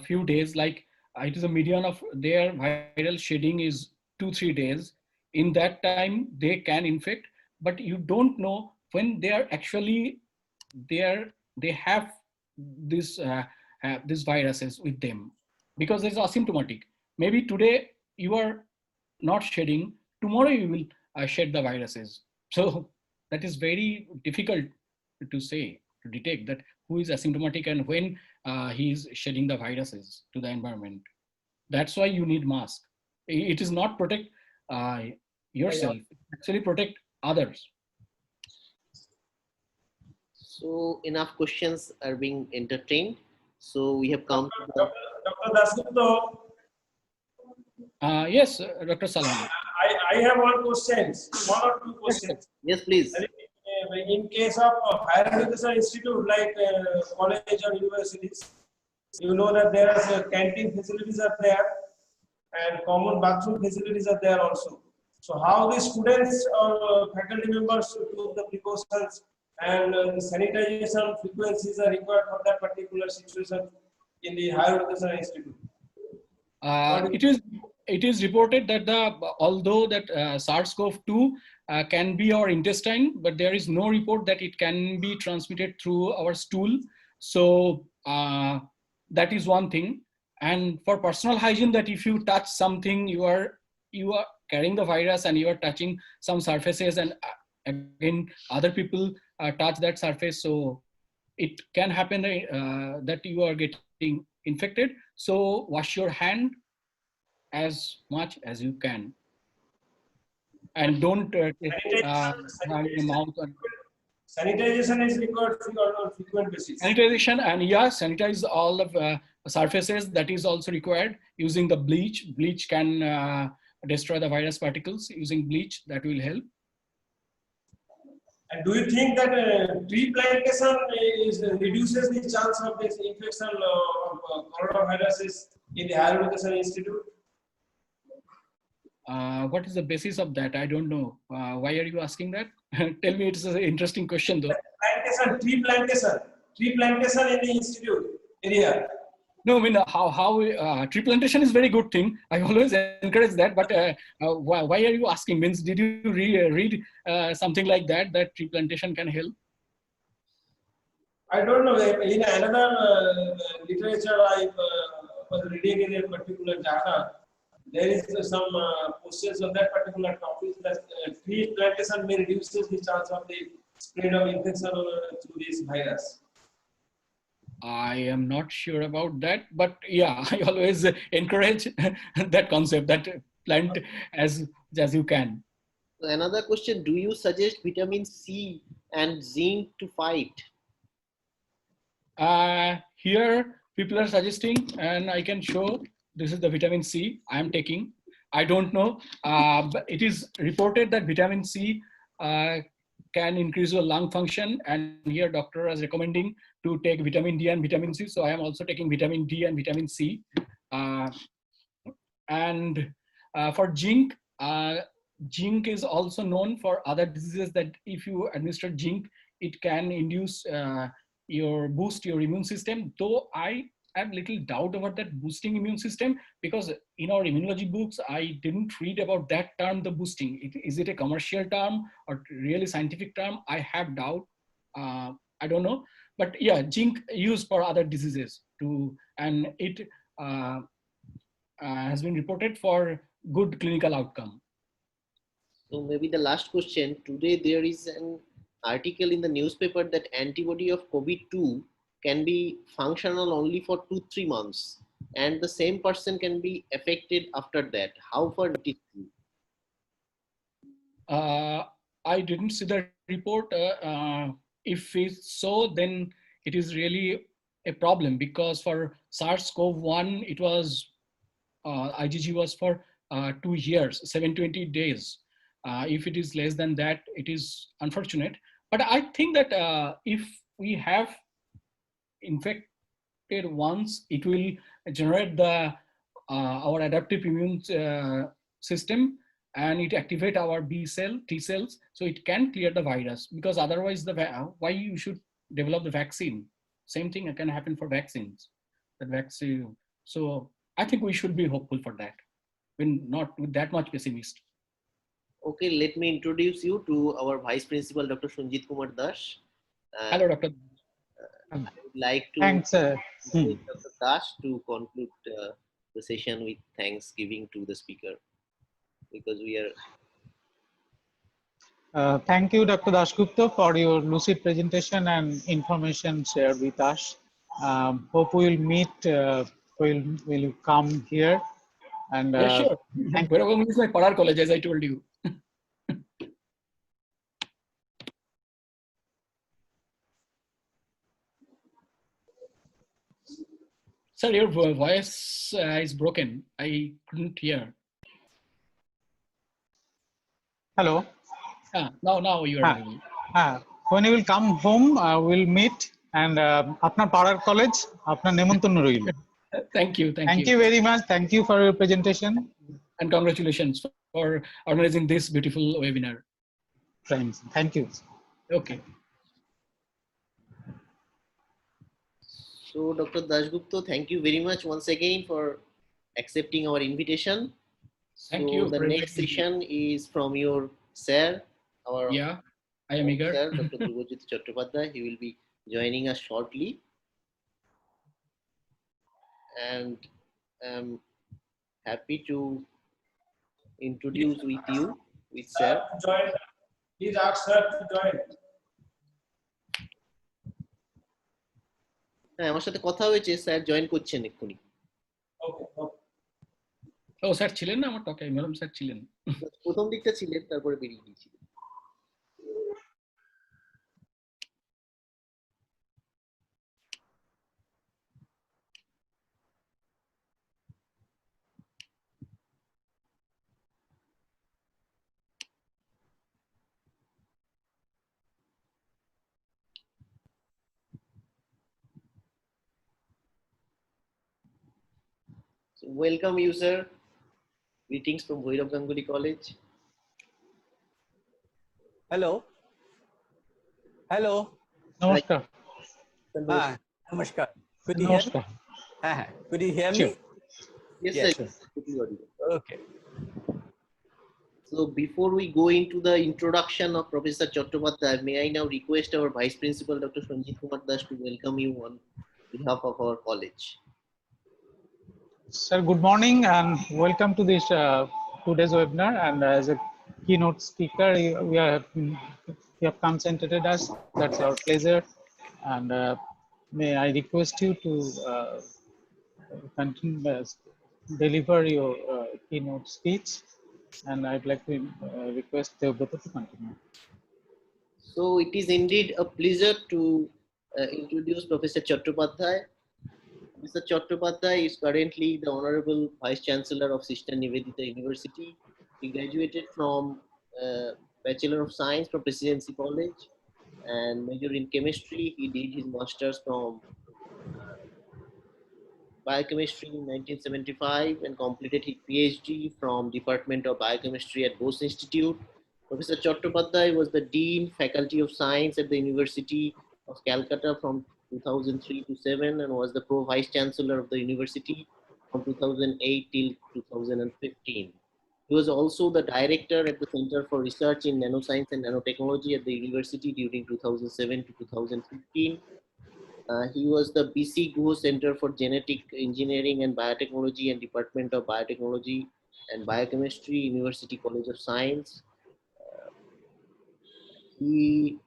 few days, like it is a median of their viral shedding is 2-3 days, in that time they can infect, but you don't know when they are actually they have this these viruses with them, because it's asymptomatic. Maybe today you are not shedding, tomorrow you will shed the viruses. So that is very difficult to say, to detect that who is asymptomatic and when he is shedding the viruses to the environment. That's why you need mask. It is not protect yourself, actually protect others. So enough questions are being entertained. So we have come to the... Dr. Dasgupta, Yes, Dr. Salami. I have one question, one or two questions. Yes, please. In case of higher education institute like college or universities, you know that there are canteen facilities are there and common bathroom facilities are there also. So how the students or faculty members should take the precautions and sanitization frequencies are required for that particular situation in the higher education institute? It is reported that although that SARS-CoV-2 can be our intestine, but there is no report that it can be transmitted through our stool. So that is one thing. And for personal hygiene, that if you touch something, you are carrying the virus and you are touching some surfaces, and again other people touch that surface, so it can happen that you are getting infected. So wash your hand as much as you can, and don't your mouth. Sanitization is required on a frequent basis. Sanitization, and sanitize all of surfaces. That is also required. Using the bleach. Bleach can destroy the virus particles. Using bleach, that will help. And do you think that tree plantation reduces the chance of this infection of coronaviruses in the higher education institute? What is the basis of that? I don't know. Why are you asking that? Tell me. It's an interesting question, though. Tree plantation in the institute area. No, I mean how tree plantation is very good thing. I always encourage that. But why are you asking? Means did you read something like that tree plantation can help? I don't know. In another literature I was reading in a particular journal, there is some questions on that particular topic that tree plantation may reduce the chance of the spread of infection through this virus. I am not sure about that, but yeah, I always encourage that concept, that plant as you can. Another question, do you suggest vitamin C and zinc to fight? Here people are suggesting, and I can show, this is the vitamin C I am taking. I don't know, but it is reported that vitamin C can increase your lung function, and here doctor is recommending to take vitamin D and vitamin C. So I am also taking vitamin D and vitamin C. And for zinc, zinc is also known for other diseases, that if you administer zinc, it can induce boost your immune system. Though I have little doubt about that boosting immune system, because in our immunology books, I didn't read about that term, the boosting. Is it a commercial term or really scientific term? I have doubt. I don't know. But yeah, zinc used for other diseases too, and it has been reported for good clinical outcome. So maybe the last question, today there is an article in the newspaper that antibody of COVID-2 can be functional only for 2-3 months, and the same person can be affected after that. How far it is true? I didn't see the report. If it's so, then it is really a problem, because for SARS-CoV-1, it was IgG was for 2 years, 720 days. If it is less than that, it is unfortunate. But I think that if we have infected once, it will generate the our adaptive immune system, and it activate our B cell, T cells, so it can clear the virus. Because otherwise, why you should develop the vaccine? Same thing can happen for vaccines. That vaccine. So I think we should be hopeful for that. When not with that much pessimist. Okay, let me introduce you to our Vice Principal, Dr. Sanjit Kumar Das. Hello, Dr. I would like to Thanks. request Dr. Das to conclude the session with thanksgiving to the speaker, because we are. Thank you, Dr. Dasgupta, for your lucid presentation and information shared with us. Hope we will meet, will come here. And Yeah, sure. Veerabangan is my Padar college, as I told you. Sir, your voice is broken. I couldn't hear. Hello. Now you are able. When you will come home, we'll meet. And apnar Padar college, apnar nemontorno roilo. Thank you. Thank you very much. Thank you for your presentation. And congratulations for organizing this beautiful webinar. Friends, thank you. Okay. So, Dr. Dasgupta, thank you very much once again for accepting our invitation. Thank you. The next session is from your sir, our I am eager. Sir, Dr. Dhruwajyoti Chattopadhyay. He will be joining us shortly. And I'm happy to introduce with sir. Join. Please ask sir to join. হ্যাঁ, আমার সাথে কথা হয়েছে, sir join করছেন এক্ষুনি। ও sir ছিলেন না আমার টকে, ম্যাডাম স্যার ছিলেন। প্রথম দিকটা ছিলেন, তারপরে বেরিয়ে গিয়েছিলেন। So welcome you, sir. Greetings from Bhairav Ganguly College. Hello. Hello. Namaskar. Namaskar. Could you hear me? Could you hear me? Yes, sir. Okay. So before we go into the introduction of Professor Chattopadhyay, may I now request our Vice Principal, Dr. Sanjit Kumar Das, to welcome you on behalf of our college. Sir, good morning and welcome to this today's webinar. And as a keynote speaker, you have concentrated us. That's our pleasure. And may I request you to continue deliver your keynote speech. And I'd like to request Deobrata to continue. So it is indeed a pleasure to introduce Professor Chattopadhyay. Mr. Chattopadhyay is currently the Honorable Vice Chancellor of Sister Nivedita University. He graduated from Bachelor of Science from Presidency College and major in chemistry. He did his master's from biochemistry in 1975 and completed his PhD from Department of Biochemistry at Bose Institute. Professor Chattopadhyay was the Dean, Faculty of Science at the University of Calcutta from 2003 to 7 and was the Pro Vice Chancellor of the university from 2008 till 2015. He was also the Director at the Center for Research in Nanoscience and Nanotechnology at the university during 2007 to 2015. He was the BC Guha Center for Genetic Engineering and Biotechnology and Department of Biotechnology and Biochemistry, University College of Science. He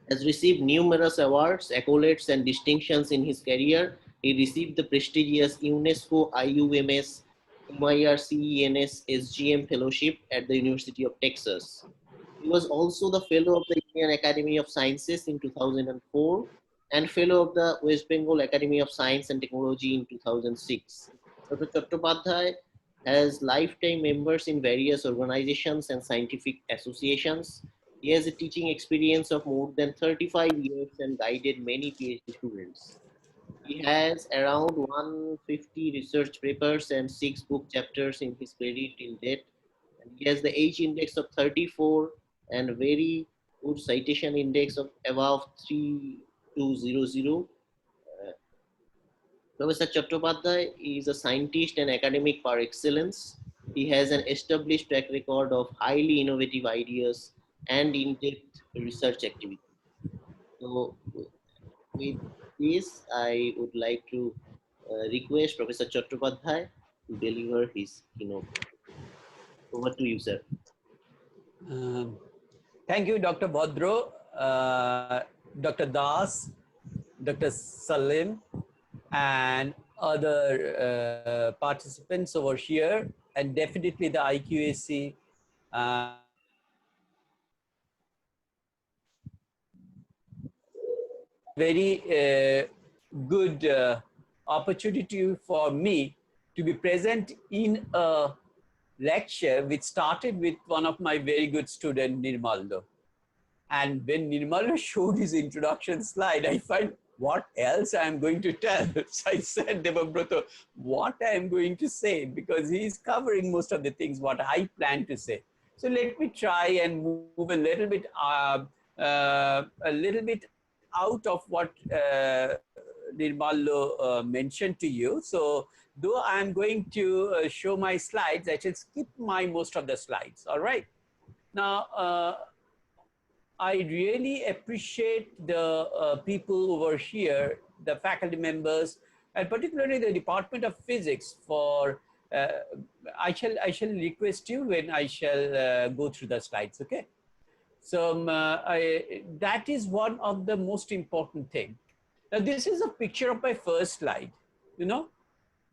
has received numerous awards, accolades, and distinctions in his career. He received the prestigious UNESCO IUMS MIR CENS SGM Fellowship at the University of Texas. He was also the Fellow of the Indian Academy of Sciences in 2004 and Fellow of the West Bengal Academy of Science and Technology in 2006. Dr. Chattopadhyay has lifetime members in various organizations and scientific associations. He has a teaching experience of more than 35 years and guided many PhD students. He has around 150 research papers and 6 book chapters in his credit till date. And he has the H index of 34 and a very good citation index of above 3200. Professor Chattopadhyay is a scientist and academic par excellence. He has an established track record of highly innovative ideas and in-depth research activity. So, with this, I would like to request Professor Chattopadhyay to deliver his keynote. Over to you, sir. Thank you, Dr. Bhadro, Dr. Das, Dr. Salim, and other participants over here, and definitely the IQAC. Very good opportunity for me to be present in a lecture which started with one of my very good student, Nirmaldo. And when Nirmaldo showed his introduction slide, I find what else I am going to tell. So I said, Debabrata, what I am going to say, because he is covering most of the things what I plan to say. So let me try and move a little bit out of what Nirmaldo mentioned to you. So though I'm going to show my slides, I should skip most of the slides. All right. Now, I really appreciate the people over here, the faculty members, and particularly the Department of Physics for, I shall request you when I shall go through the slides, okay? So that is one of the most important thing. Now this is a picture of my first slide. You know,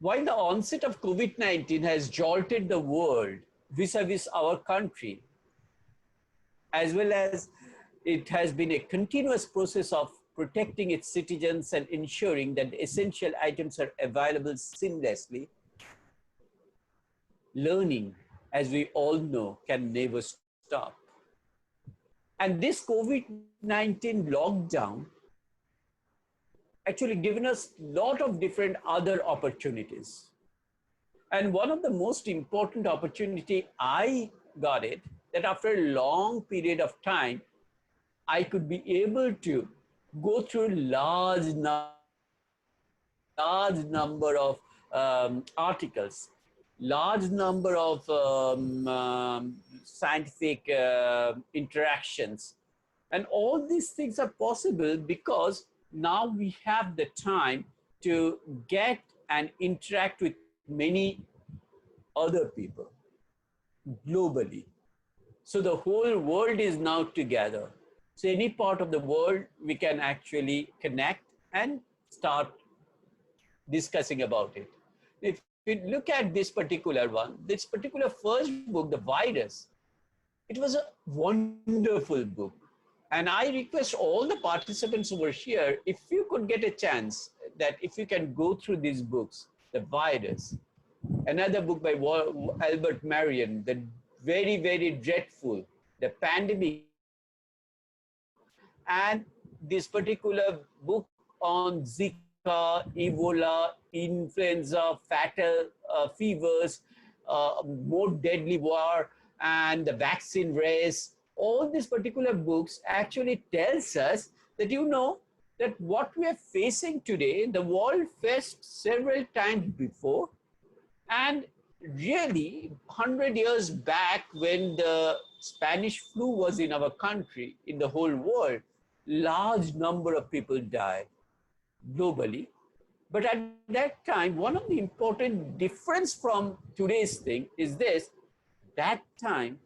while the onset of COVID-19 has jolted the world vis-a-vis our country, as well as it has been a continuous process of protecting its citizens and ensuring that essential items are available seamlessly, learning, as we all know, can never stop. And this COVID-19 lockdown actually given us a lot of different other opportunities. And one of the most important opportunity I got it, that after a long period of time, I could be able to go through large number of articles, large number of scientific interactions. And all these things are possible because now we have the time to get and interact with many other people globally. So the whole world is now together. So any part of the world, we can actually connect and start discussing about it. If you look at this particular one, this particular first book, The Virus, it was a wonderful book. And I request all the participants over here, if you could get a chance, that if you can go through these books, The Virus, another book by Albert Marion, The Very, Very Dreadful, The Pandemic, and this particular book on Zika, Ebola, influenza, fatal fevers, more deadly war, and the vaccine race. All these particular books actually tells us that, you know, that what we are facing today, the world faced several times before. And really, 100 years back when the Spanish flu was in our country, in the whole world, large number of people died globally. But at that time, one of the important difference from today's thing is this: that time,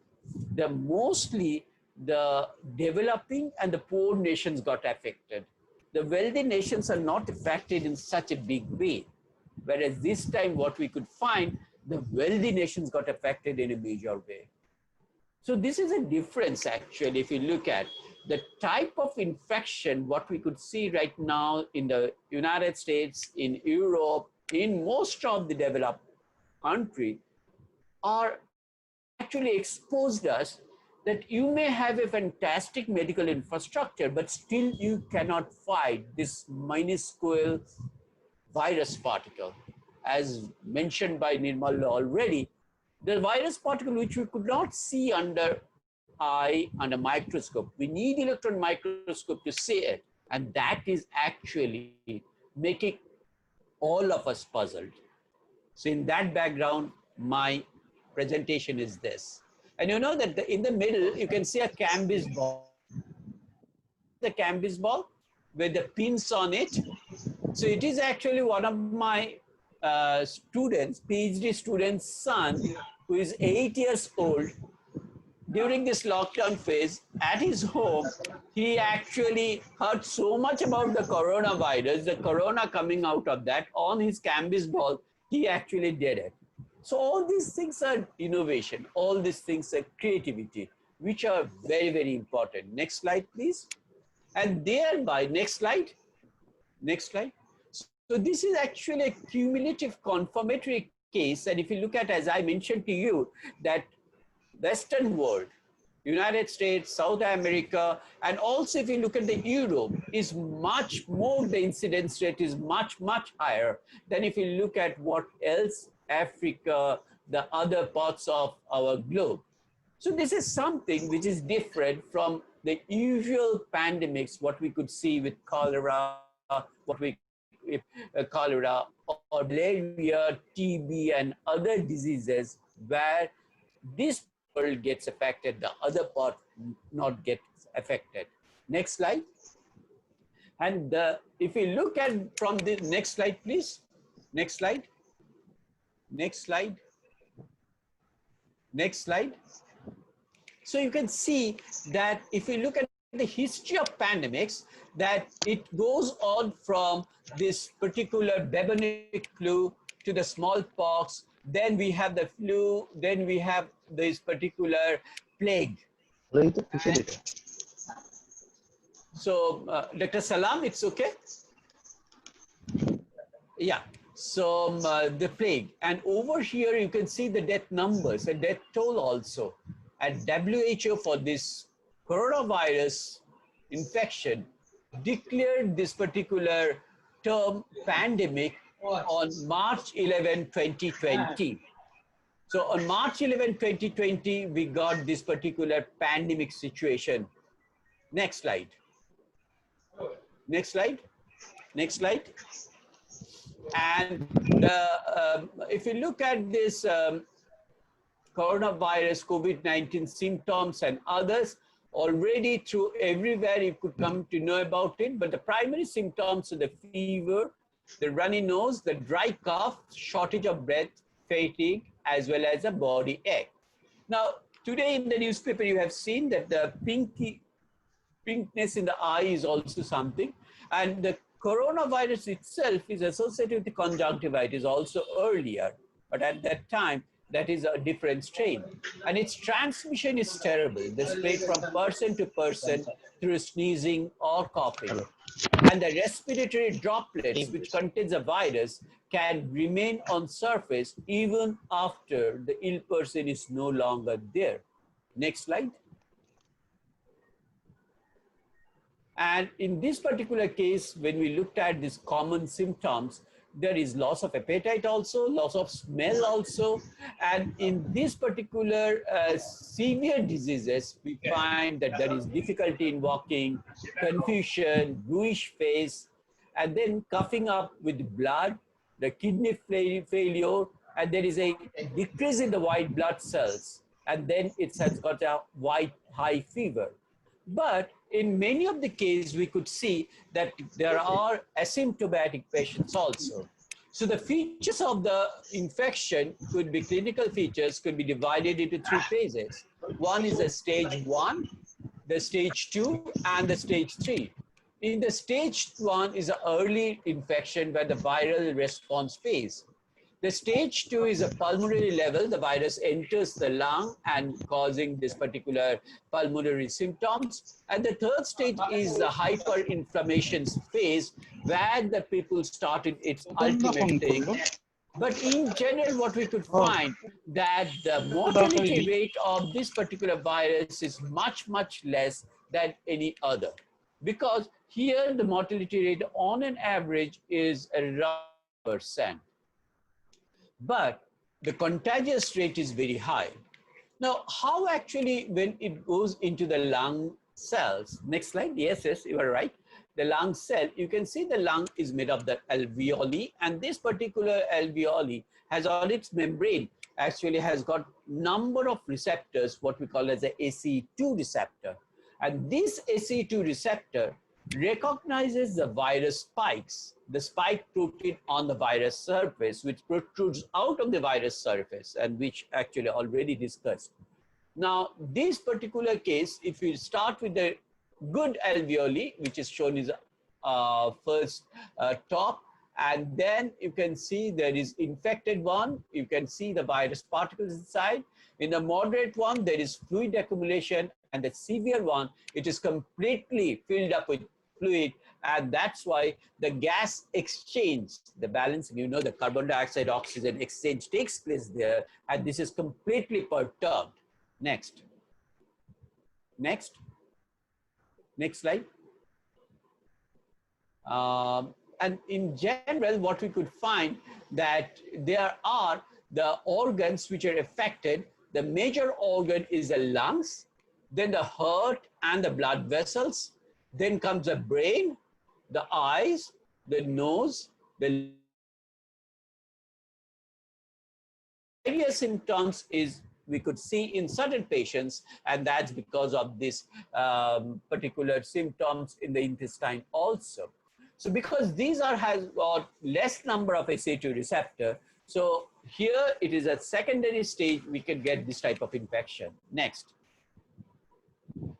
mostly the developing and the poor nations got affected. The wealthy nations are not affected in such a big way. Whereas this time, what we could find, the wealthy nations got affected in a major way. So this is a difference actually, if you look at the type of infection, what we could see right now in the United States, in Europe, in most of the developed country, are actually exposed us that you may have a fantastic medical infrastructure, but still you cannot fight this minuscule virus particle. As mentioned by Nirmal already, the virus particle which we could not see under under microscope. We need electron microscope to see it. And that is actually making all of us puzzled. So in that background, my presentation is this. And you know that in the middle, you can see a canvas ball. The canvas ball with the pins on it. So it is actually one of my students, PhD student's son, who is 8 years old. During this lockdown phase, at his home, he actually heard so much about the coronavirus, the corona coming out of that on his canvas ball, he actually did it. So all these things are innovation, all these things are creativity, which are very, very important. Next slide, please. And thereby, next slide. So this is actually a cumulative confirmatory case. And if you look at, as I mentioned to you, that Western world, United States, South America, and also if you look at the Europe, is much more, the incidence rate is much, much higher than if you look at what else, Africa, the other parts of our globe. So this is something which is different from the usual pandemics, what we could see with cholera, cholera or malaria, TB, and other diseases where this world gets affected, the other part not gets affected. Next slide. And if we look at from the next slide, please. Next slide. So you can see that if we look at the history of pandemics, that it goes on from this particular bubonic flu to the smallpox, then we have the flu, then we have this particular plague. So, Dr. Salam, it's okay? Yeah, so the plague. And over here, you can see the death numbers, the death toll also. At WHO for this coronavirus infection declared this particular term pandemic on March 11, 2020. So on March 11, 2020, we got this particular pandemic situation. Next slide. Next slide. Next slide. And if you look at this coronavirus, COVID-19 symptoms and others, already through everywhere you could come to know about it, but the primary symptoms are the fever, the runny nose, the dry cough, shortage of breath, fatigue, as well as a body ache. Now, today in the newspaper, you have seen that the pinkness in the eye is also something. And the coronavirus itself is associated with the conjunctivitis also earlier, but at that time, that is a different strain. And its transmission is terrible. They spread from person to person through sneezing or coughing. And the respiratory droplets, which contains a virus, can remain on surface even after the ill person is no longer there. Next slide. And in this particular case, when we looked at these common symptoms, there is loss of appetite also, loss of smell also. And in this particular severe diseases, we find that there is difficulty in walking, confusion, bluish face, and then coughing up with blood, the kidney failure, and there is a decrease in the white blood cells. And then it has got a white high fever. But in many of the cases, we could see that there are asymptomatic patients also. So the features of the infection could be clinical features, could be divided into three phases. One is the stage 1, the stage 2, and the stage 3. In the stage 1 is an early infection where the viral response phase. The stage 2 is a pulmonary level. The virus enters the lung and causing this particular pulmonary symptoms. And the third stage is the hyperinflammation phase, where the people started its ultimate thing. But in general, what we could find that the mortality rate of this particular virus is much, much less than any other. Because here the mortality rate on an average is around 1%. But the contagious rate is very high. Now, how actually when it goes into the lung cells, next slide, yes, you are right. The lung cell, you can see the lung is made of the alveoli, and this particular alveoli has on its membrane actually has got number of receptors, what we call as the ACE2 receptor. And this ACE2 receptor recognizes the virus spikes, the spike protein on the virus surface, which protrudes out of the virus surface, and which actually already discussed. Now, this particular case, if you start with the good alveoli, which is shown as first top, and then you can see there is infected one, you can see the virus particles inside. In the moderate one, there is fluid accumulation, and the severe one, it is completely filled up with fluid, and that's why the gas exchange, the balancing, you know, the carbon dioxide oxygen exchange takes place there, and this is completely perturbed. Next slide. And in general, what we could find that there are the organs which are affected. The major organ is the lungs, then the heart and the blood vessels, then comes the brain, the eyes, the nose, the various symptoms is we could see in certain patients, and that's because of this particular symptoms in the intestine also. So because these has got less number of ACE2 receptor, so here it is a secondary stage, we can get this type of infection. Next.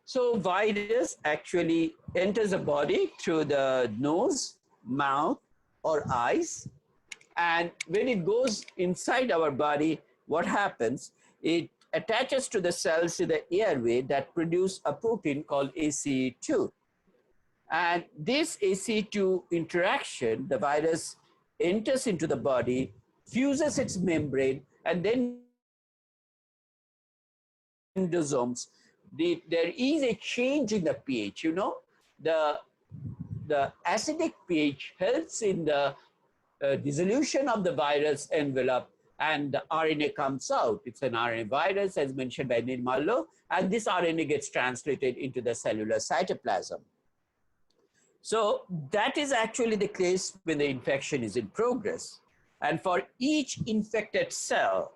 So virus actually enters the body through the nose, mouth, or eyes. And when it goes inside our body, what happens? It attaches to the cells in the airway that produce a protein called ACE2. And this ACE2 interaction, the virus enters into the body, fuses its membrane, and then endosomes. There is a change in the pH. You know, the acidic pH helps in the dissolution of the virus envelope, and the RNA comes out. It's an RNA virus, as mentioned by Nirmala, and this RNA gets translated into the cellular cytoplasm. So that is actually the case when the infection is in progress. And for each infected cell,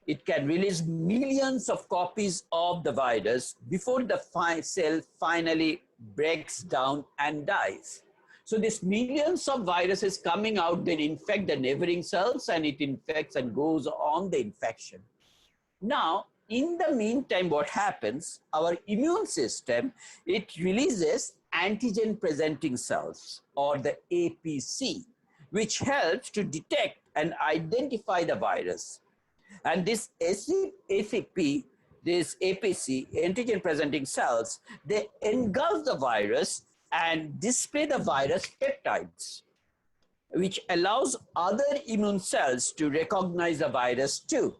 it can release millions of copies of the virus before the cell finally breaks down and dies. So this millions of viruses coming out, then infect the neighboring cells, and it infects and goes on the infection. Now, in the meantime, what happens? Our immune system, it releases antigen presenting cells, or the APC, which helps to detect and identify the virus. And this ACP, this APC, antigen presenting cells, they engulf the virus and display the virus peptides, which allows other immune cells to recognize the virus too.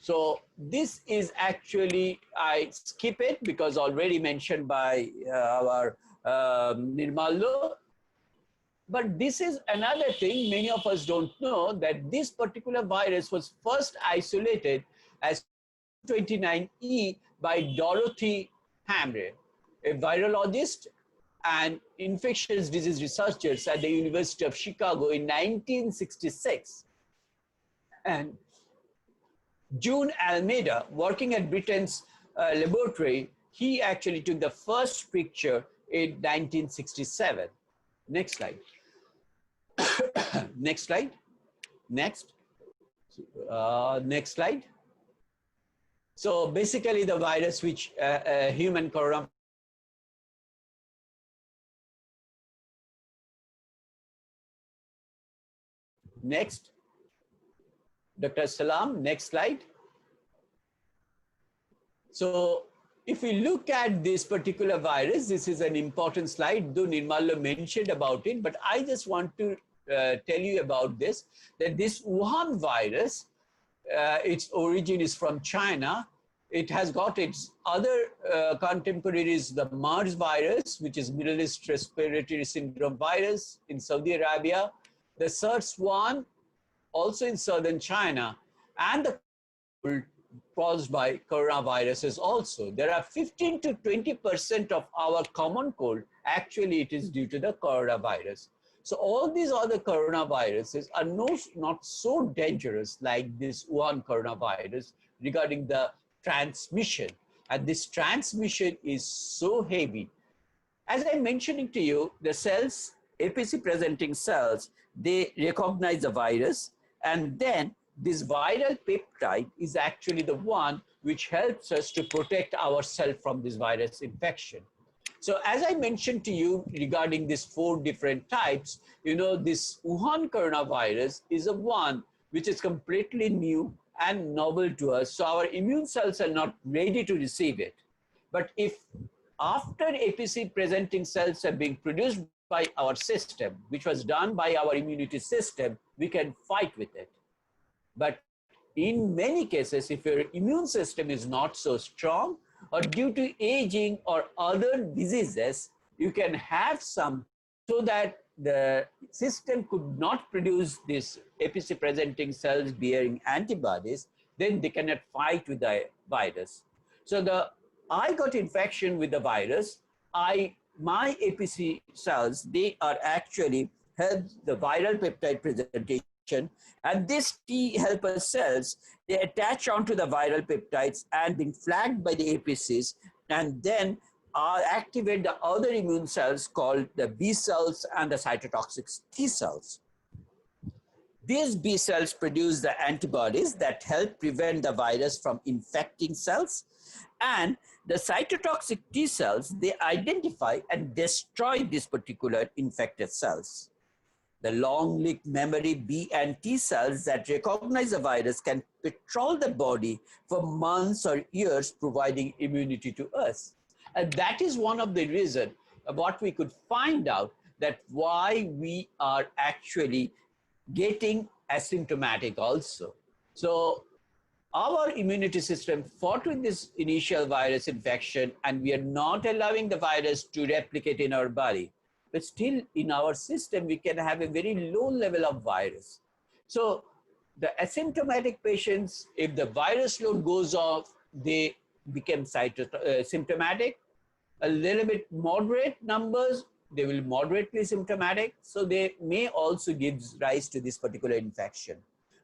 So this is actually, I skip it because already mentioned by our Nirmala. But this is another thing many of us don't know, that this particular virus was first isolated as 29E by Dorothy Hamre, a virologist and infectious disease researchers at the University of Chicago in 1966. And June Almeida, working at Britain's laboratory, he actually took the first picture in 1967. Next slide. Next slide. Next. Next slide. So basically the virus which human corona. Next. Dr. Salam, next slide. So if we look at this particular virus, this is an important slide, though Nirmala mentioned about it, but I just want to tell you about this, that this Wuhan virus, its origin is from China. It has got its other contemporaries, the MERS virus, which is Middle East Respiratory Syndrome virus in Saudi Arabia, the SARS-1 also in southern China, and the caused by coronaviruses also. There are 15 to 20% of our common cold, actually it is due to the coronavirus. So all these other coronaviruses are not so dangerous like this one coronavirus regarding the transmission. And this transmission is so heavy. As I'm mentioning to you, the cells, APC presenting cells, they recognize the virus, and then this viral peptide is actually the one which helps us to protect ourselves from this virus infection. So as I mentioned to you regarding these 4 different types, you know, this Wuhan coronavirus is a one which is completely new and novel to us. So our immune cells are not ready to receive it. But if after APC presenting cells are being produced by our system, which was done by our immunity system, we can fight with it. But in many cases, if your immune system is not so strong, or due to aging or other diseases, you can have some, so that the system could not produce this APC presenting cells bearing antibodies, then they cannot fight with the virus. So I got infection with the virus, my APC cells, they are actually help the viral peptide presentation, and these T helper cells, they attach onto the viral peptides and being flagged by the APCs, and then activate the other immune cells called the B cells and the cytotoxic T cells. These B cells produce the antibodies that help prevent the virus from infecting cells, and the cytotoxic T cells, they identify and destroy these particular infected cells. The long-lived memory B and T cells that recognize the virus can patrol the body for months or years, providing immunity to us. And that is one of the reasons what we could find out that why we are actually getting asymptomatic also. So our immunity system fought with this initial virus infection, and we are not allowing the virus to replicate in our body. But still in our system, we can have a very low level of virus. So the asymptomatic patients, if the virus load goes off, they become symptomatic. A little bit moderate numbers, they will moderately symptomatic. So they may also give rise to this particular infection.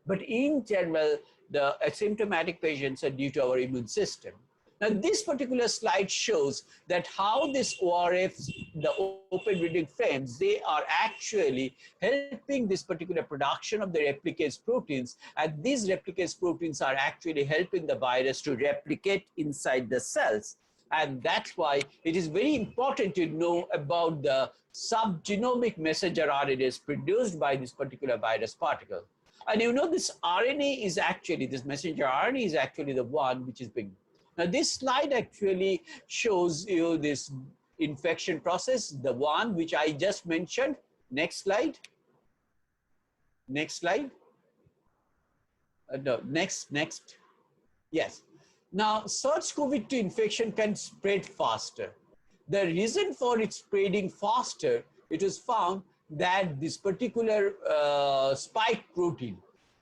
But in general, the asymptomatic patients are due to our immune system. Now, this particular slide shows that how this ORFs, the open reading frames, they are actually helping this particular production of the replicase proteins, and these replicase proteins are actually helping the virus to replicate inside the cells. And that's why it is very important to know about the subgenomic messenger RNAs produced by this particular virus particle. And you know, this RNA is actually, this messenger RNA is actually the one which is being. Now, this slide actually shows you this infection process, the one which I just mentioned. Next slide. Next slide. No, next. Yes. Now, SARS-CoV-2 infection can spread faster. The reason for it spreading faster, it was found that this particular spike protein,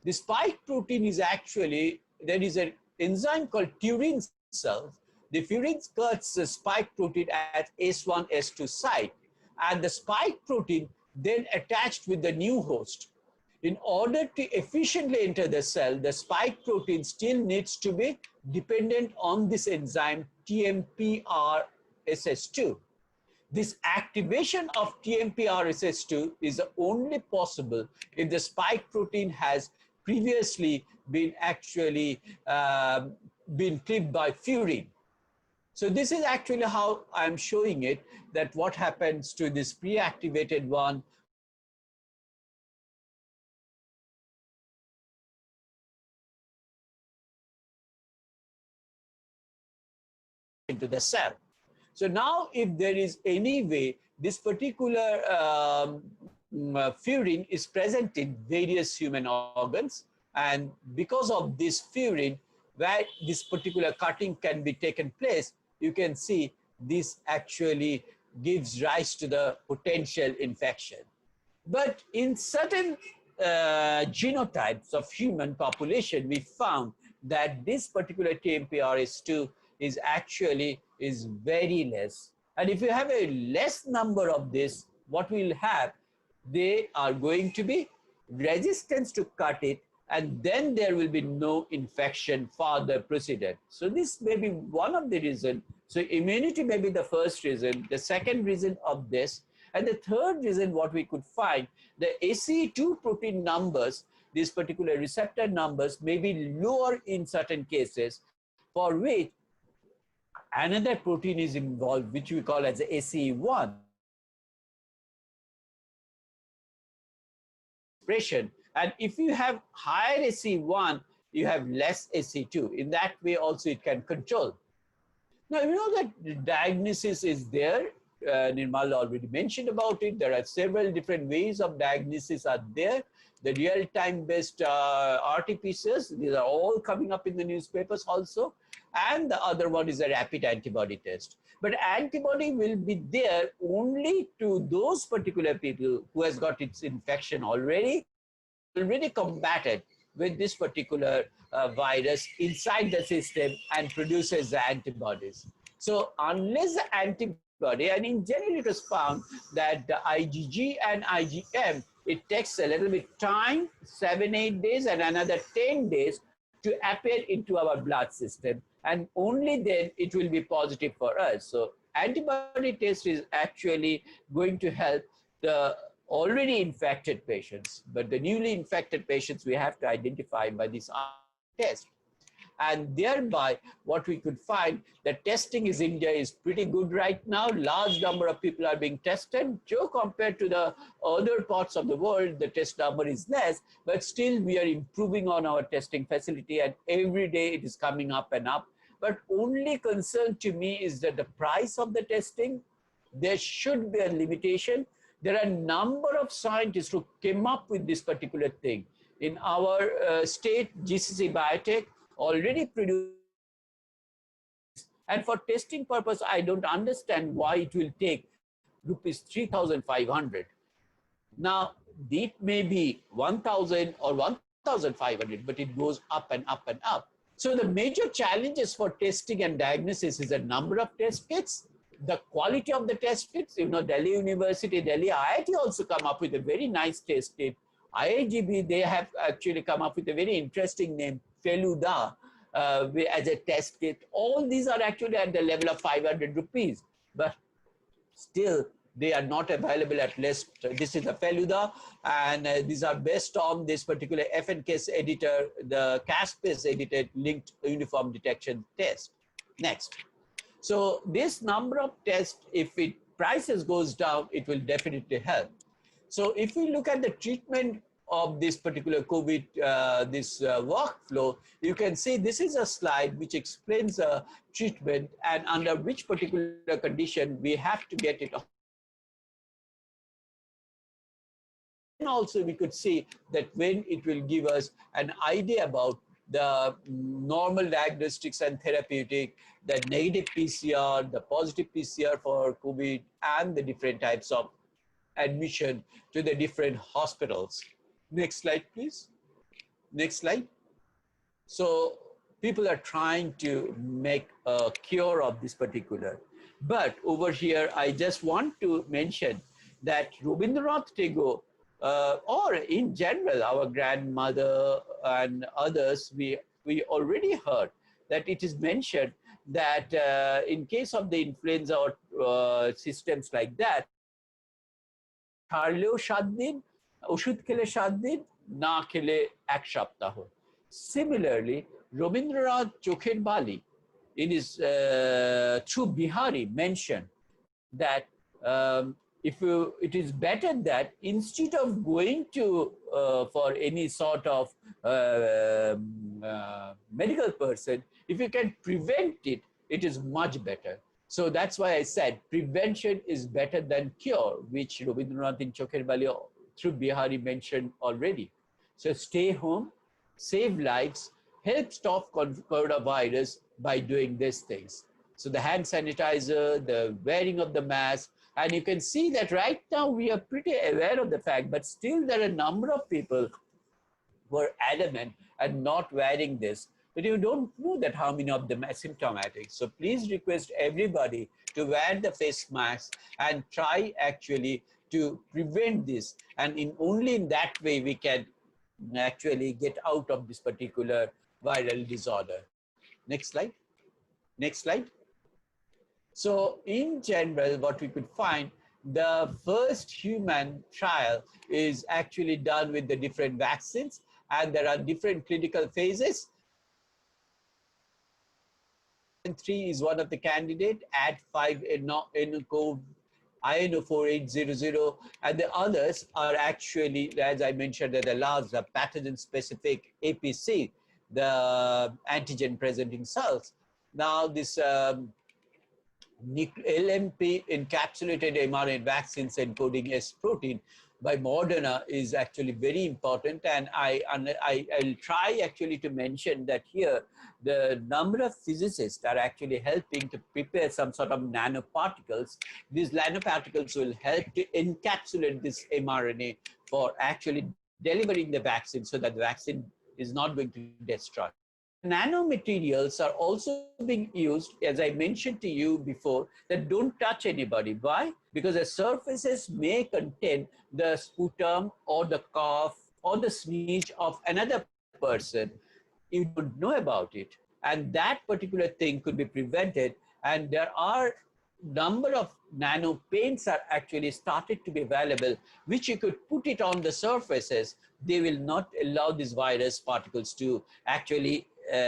the spike protein is actually, there is an enzyme called furin cells. The furin cuts the spike protein at S1, S2 site, and the spike protein then attached with the new host. In order to efficiently enter the cell, the spike protein still needs to be dependent on this enzyme TMPRSS2. This activation of TMPRSS2 is only possible if the spike protein has previously been actually been clipped by furin. So this is actually how I'm showing it, that what happens to this pre-activated one into the cell. So now if there is any way this particular furin is present in various human organs, and because of this furin, where this particular cutting can be taken place, you can see this actually gives rise to the potential infection. But in certain genotypes of human population, we found that this particular TMPRS2 is actually very less. And if you have a less number of this, what we'll have, they are going to be resistance to cut it, and then there will be no infection further proceeded. So this may be one of the reasons. So immunity may be the first reason, the second reason of this, and the third reason what we could find, the ACE2 protein numbers, these particular receptor numbers may be lower in certain cases, for which another protein is involved, which we call as the ACE1. And if you have higher ACE1, you have less ACE2. In that way also it can control. Now, you know that diagnosis is there. Nirmal already mentioned about it. There are several different ways of diagnosis are there. The real-time based RT-PCRs, these are all coming up in the newspapers also. And the other one is a rapid antibody test. But antibody will be there only to those particular people who has got its infection already combated with this particular virus inside the system and produces the antibodies. So unless the antibody, and in general it was found that the IgG and IgM, it takes a little bit time, 7-8 days and another 10 days to appear into our blood system, and only then it will be positive for us. So antibody test is actually going to help the already infected patients, but the newly infected patients we have to identify by this test. And thereby what we could find, that testing in India is pretty good right now. Large number of people are being tested. So compared to the other parts of the world, the test number is less, but still we are improving on our testing facility, and every day it is coming up and up. But only concern to me is that the price of the testing, there should be a limitation. There are a number of scientists who came up with this particular thing. In our state, GCC Biotech already produced, and for testing purpose, I don't understand why it will take rupees 3,500. Now, it may be 1,000 or 1,500, but it goes up and up and up. So the major challenges for testing and diagnosis is the number of test kits, the quality of the test kits. You know, Delhi University, Delhi IIT also come up with a very nice test kit. IIGB, they have actually come up with a very interesting name, Feluda, as a test kit. All these are actually at the level of 500 rupees, but still they are not available at least. This is a Feluda, and these are based on this particular FNCase editor, the Caspase edited linked uniform detection test. Next. So this number of tests, if it prices goes down, it will definitely help. So if we look at the treatment of this particular COVID, workflow, you can see this is a slide which explains the treatment and under which particular condition we have to get it. And also we could see that when it will give us an idea about the normal diagnostics and therapeutic, the negative PCR, the positive PCR for COVID, and the different types of admission to the different hospitals. Next slide, please. Next slide. So people are trying to make a cure of this particular. But over here, I just want to mention that Rabindranath Tagore, or in general, our grandmother and others, we already heard that it is mentioned that in case of the influenza or systems like that, Charleo 7 din, ওষুধ খেলে 7 din, না খেলে 1 সপ্তাহ. Similarly, Rabindranath চোখের বালি, in his through Bihari mentioned that it is better that instead of going to for any sort of medical person, if you can prevent it, it is much better. So that's why I said prevention is better than cure, which Rabindranath in Chokher Bali through Bihari mentioned already. So stay home, save lives, help stop coronavirus by doing these things. So the hand sanitizer, the wearing of the mask, and you can see that right now we are pretty aware of the fact, but still there are a number of people who are adamant and not wearing this. But you don't know that how many of them are asymptomatic. So please request everybody to wear the face mask and try actually to prevent this. And only in that way we can actually get out of this particular viral disorder. Next slide. Next slide. So in general, what we could find, the first human trial is actually done with the different vaccines, and there are different clinical phases. 3 is one of the candidate at 5 INO 4800, and the others are actually, as I mentioned at the last, the pathogen specific APC, the antigen presenting cells. Now this LNP encapsulated mRNA vaccines encoding S protein by Moderna is actually very important, and I'll try actually to mention that here the number of physicists are actually helping to prepare some sort of nanoparticles. These nanoparticles will help to encapsulate this mRNA for actually delivering the vaccine so that the vaccine is not going to destroy. Nanomaterials are also being used, as I mentioned to you before, that don't touch anybody. Why? Because the surfaces may contain the sputum or the cough or the sneeze of another person. You don't know about it. And that particular thing could be prevented. And there are number of nano paints are actually started to be available, which you could put it on the surfaces. They will not allow these virus particles to actually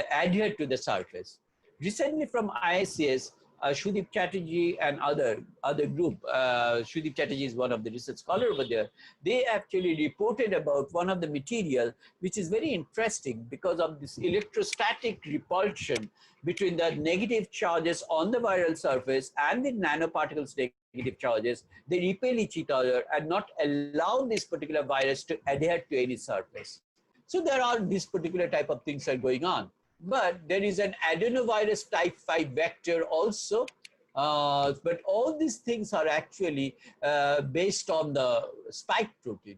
adhere to the surface. Recently from ISCS, Sudip Chatterjee and other group, Sudip Chatterjee is one of the research scholars over there, they actually reported about one of the material which is very interesting because of this electrostatic repulsion between the negative charges on the viral surface and the nanoparticles negative charges. They repel each other and not allow this particular virus to adhere to any surface. So there are this particular type of things are going on. But there is an adenovirus type 5 vector also. But all these things are actually based on the spike protein.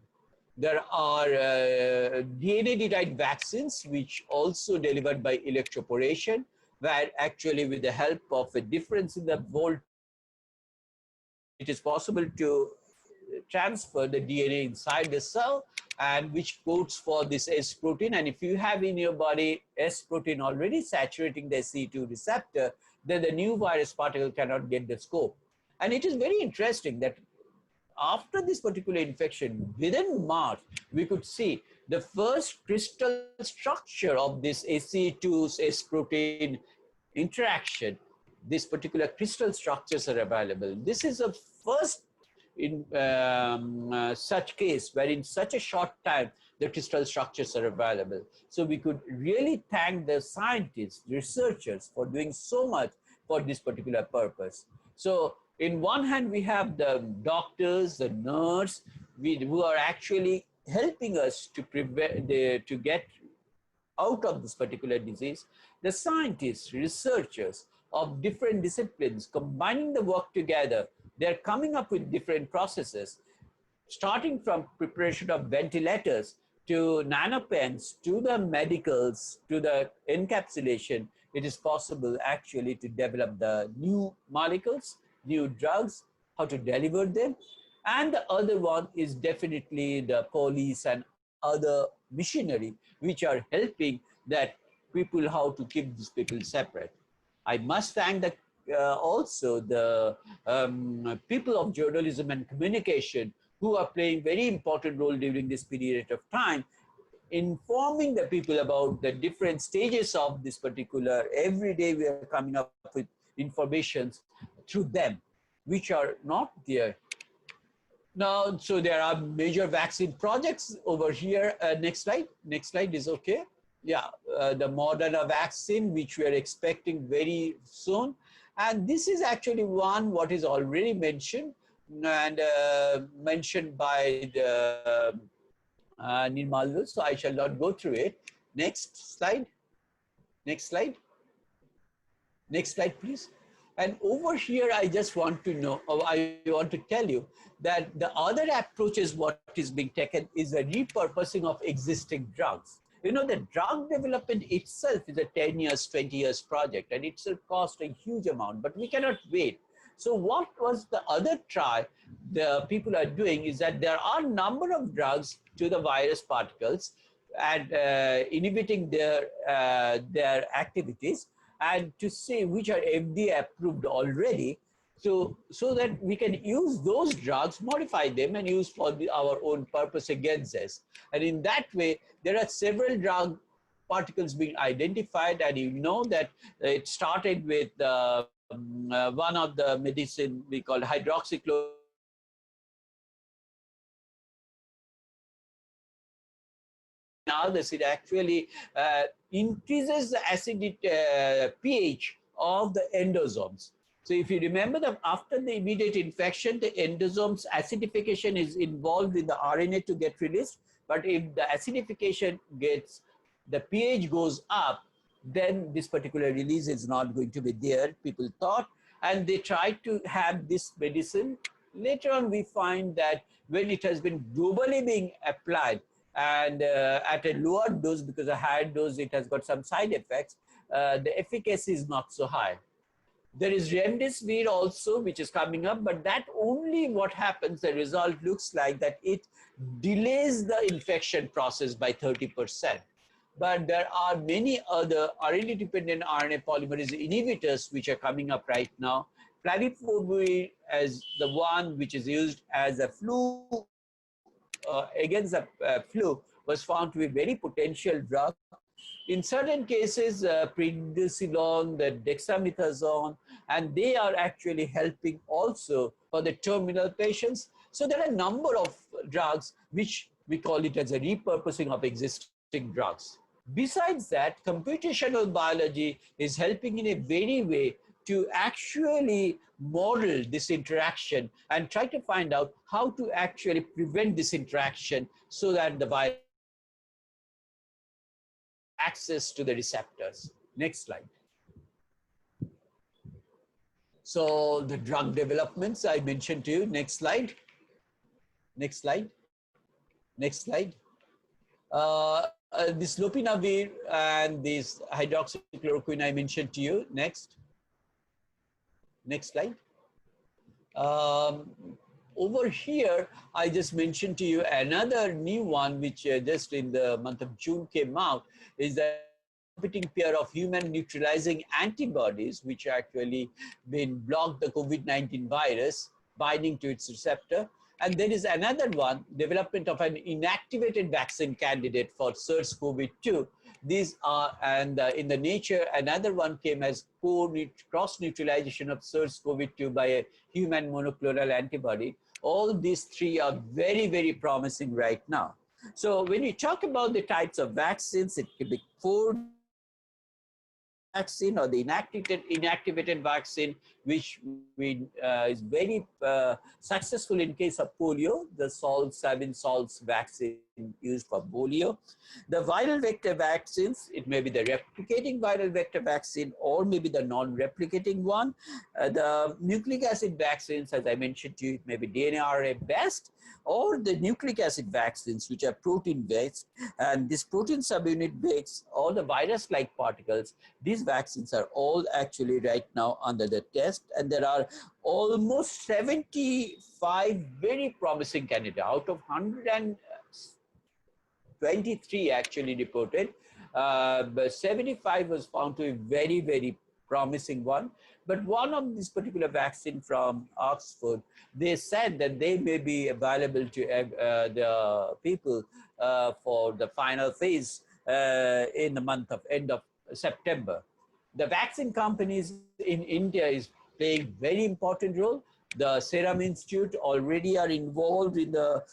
There are DNA-derived vaccines, which also delivered by electroporation, where actually with the help of a difference in the volt, it is possible to transfer the DNA inside the cell, and which codes for this S protein. And if you have in your body S protein already saturating the C2 receptor, then the new virus particle cannot get the scope. And it is very interesting that after this particular infection, within March, we could see the first crystal structure of this ACE2 S protein interaction. This particular crystal structures are available. This is a first in such case where in such a short time the crystal structures are available. So we could really thank the scientists, researchers for doing so much for this particular purpose. So in one hand we have the doctors, the nurse, who are actually helping us to prevent to get out of this particular disease. The scientists, researchers of different disciplines combining the work together, they're coming up with different processes, starting from preparation of ventilators to nanopens, to the medicals, to the encapsulation. It is possible actually to develop the new molecules, new drugs, how to deliver them. And the other one is definitely the police and other machinery, which are helping that people how to keep these people separate. I must thank the also the people of journalism and communication who are playing very important role during this period of time, informing the people about the different stages of this particular. Every day we are coming up with informations through them, which are not there. Now, so there are major vaccine projects over here. Next slide. Next slide is okay. the Moderna vaccine, which we are expecting very soon. And this is actually one what is already mentioned and mentioned by the Nirmalu, so I shall not go through it. Next slide. Next slide. Next slide, please. And over here, I just want to know, or I want to tell you that the other approaches what is being taken is a repurposing of existing drugs. You know, the drug development itself is a 10 years, 20 years project, and it will cost a huge amount, but we cannot wait. So what was the other try the people are doing is that there are a number of drugs to the virus particles and inhibiting their activities, and to see which are FDA approved already, so that we can use those drugs, modify them, and use for our own purpose against this. And in that way, there are several drug particles being identified, and you know that it started with one of the medicine we call hydroxychloroquine. Others, it actually increases the acidic pH of the endosomes. So if you remember that after the immediate infection, the endosomes acidification is involved in the RNA to get released. But if the acidification gets, the pH goes up, then this particular release is not going to be there, people thought. And they tried to have this medicine. Later on, we find that when it has been globally being applied, and at a lower dose, because a higher dose, it has got some side effects, the efficacy is not so high. There is remdesivir also, which is coming up, but that only what happens, the result looks like that it delays the infection process by 30%. But there are many other RNA-dependent RNA polymerase inhibitors which are coming up right now. Flaviprovir as the one which is used as a flu, against the flu, was found to be very potential drug. In certain cases, prednisolone, the dexamethasone, and they are actually helping also for the terminal patients. So there are a number of drugs which we call it as a repurposing of existing drugs. Besides that, computational biology is helping in a very way to actually model this interaction and try to find out how to actually prevent this interaction so that the virus access to the receptors. Next slide. So the drug developments I mentioned to you. Next slide. Next slide. Next slide. This lopinavir and this hydroxychloroquine I mentioned to you. Next. Next slide. Over here, I just mentioned to you another new one, which just in the month of June came out, is the competing pair of human neutralizing antibodies, which actually been blocked the COVID-19 virus binding to its receptor. And there is another one, development of an inactivated vaccine candidate for SARS-CoV-2. These are, and in the Nature, another one came as cross-neutralization of SARS-CoV-2 by a human monoclonal antibody. All these three are very, very promising right now. So when you talk about the types of vaccines, it could be 4 vaccine or the inactivated vaccine, which is very successful in case of polio, the Sabin salts vaccine used for polio. The viral vector vaccines, it may be the replicating viral vector vaccine or maybe the non-replicating one. The nucleic acid vaccines, as I mentioned to you, it may be DNA RNA based, or the nucleic acid vaccines, which are protein based, and this protein subunit based, all the virus-like particles, these vaccines are all actually right now under the test, and there are almost 75 very promising candidates out of 123 actually reported. But 75 was found to be very, very promising one. But one of this particular vaccine from Oxford, they said that they may be available to the people for the final phase in the month of end of September. The vaccine companies in India is playing very important role. The Serum Institute already are involved in the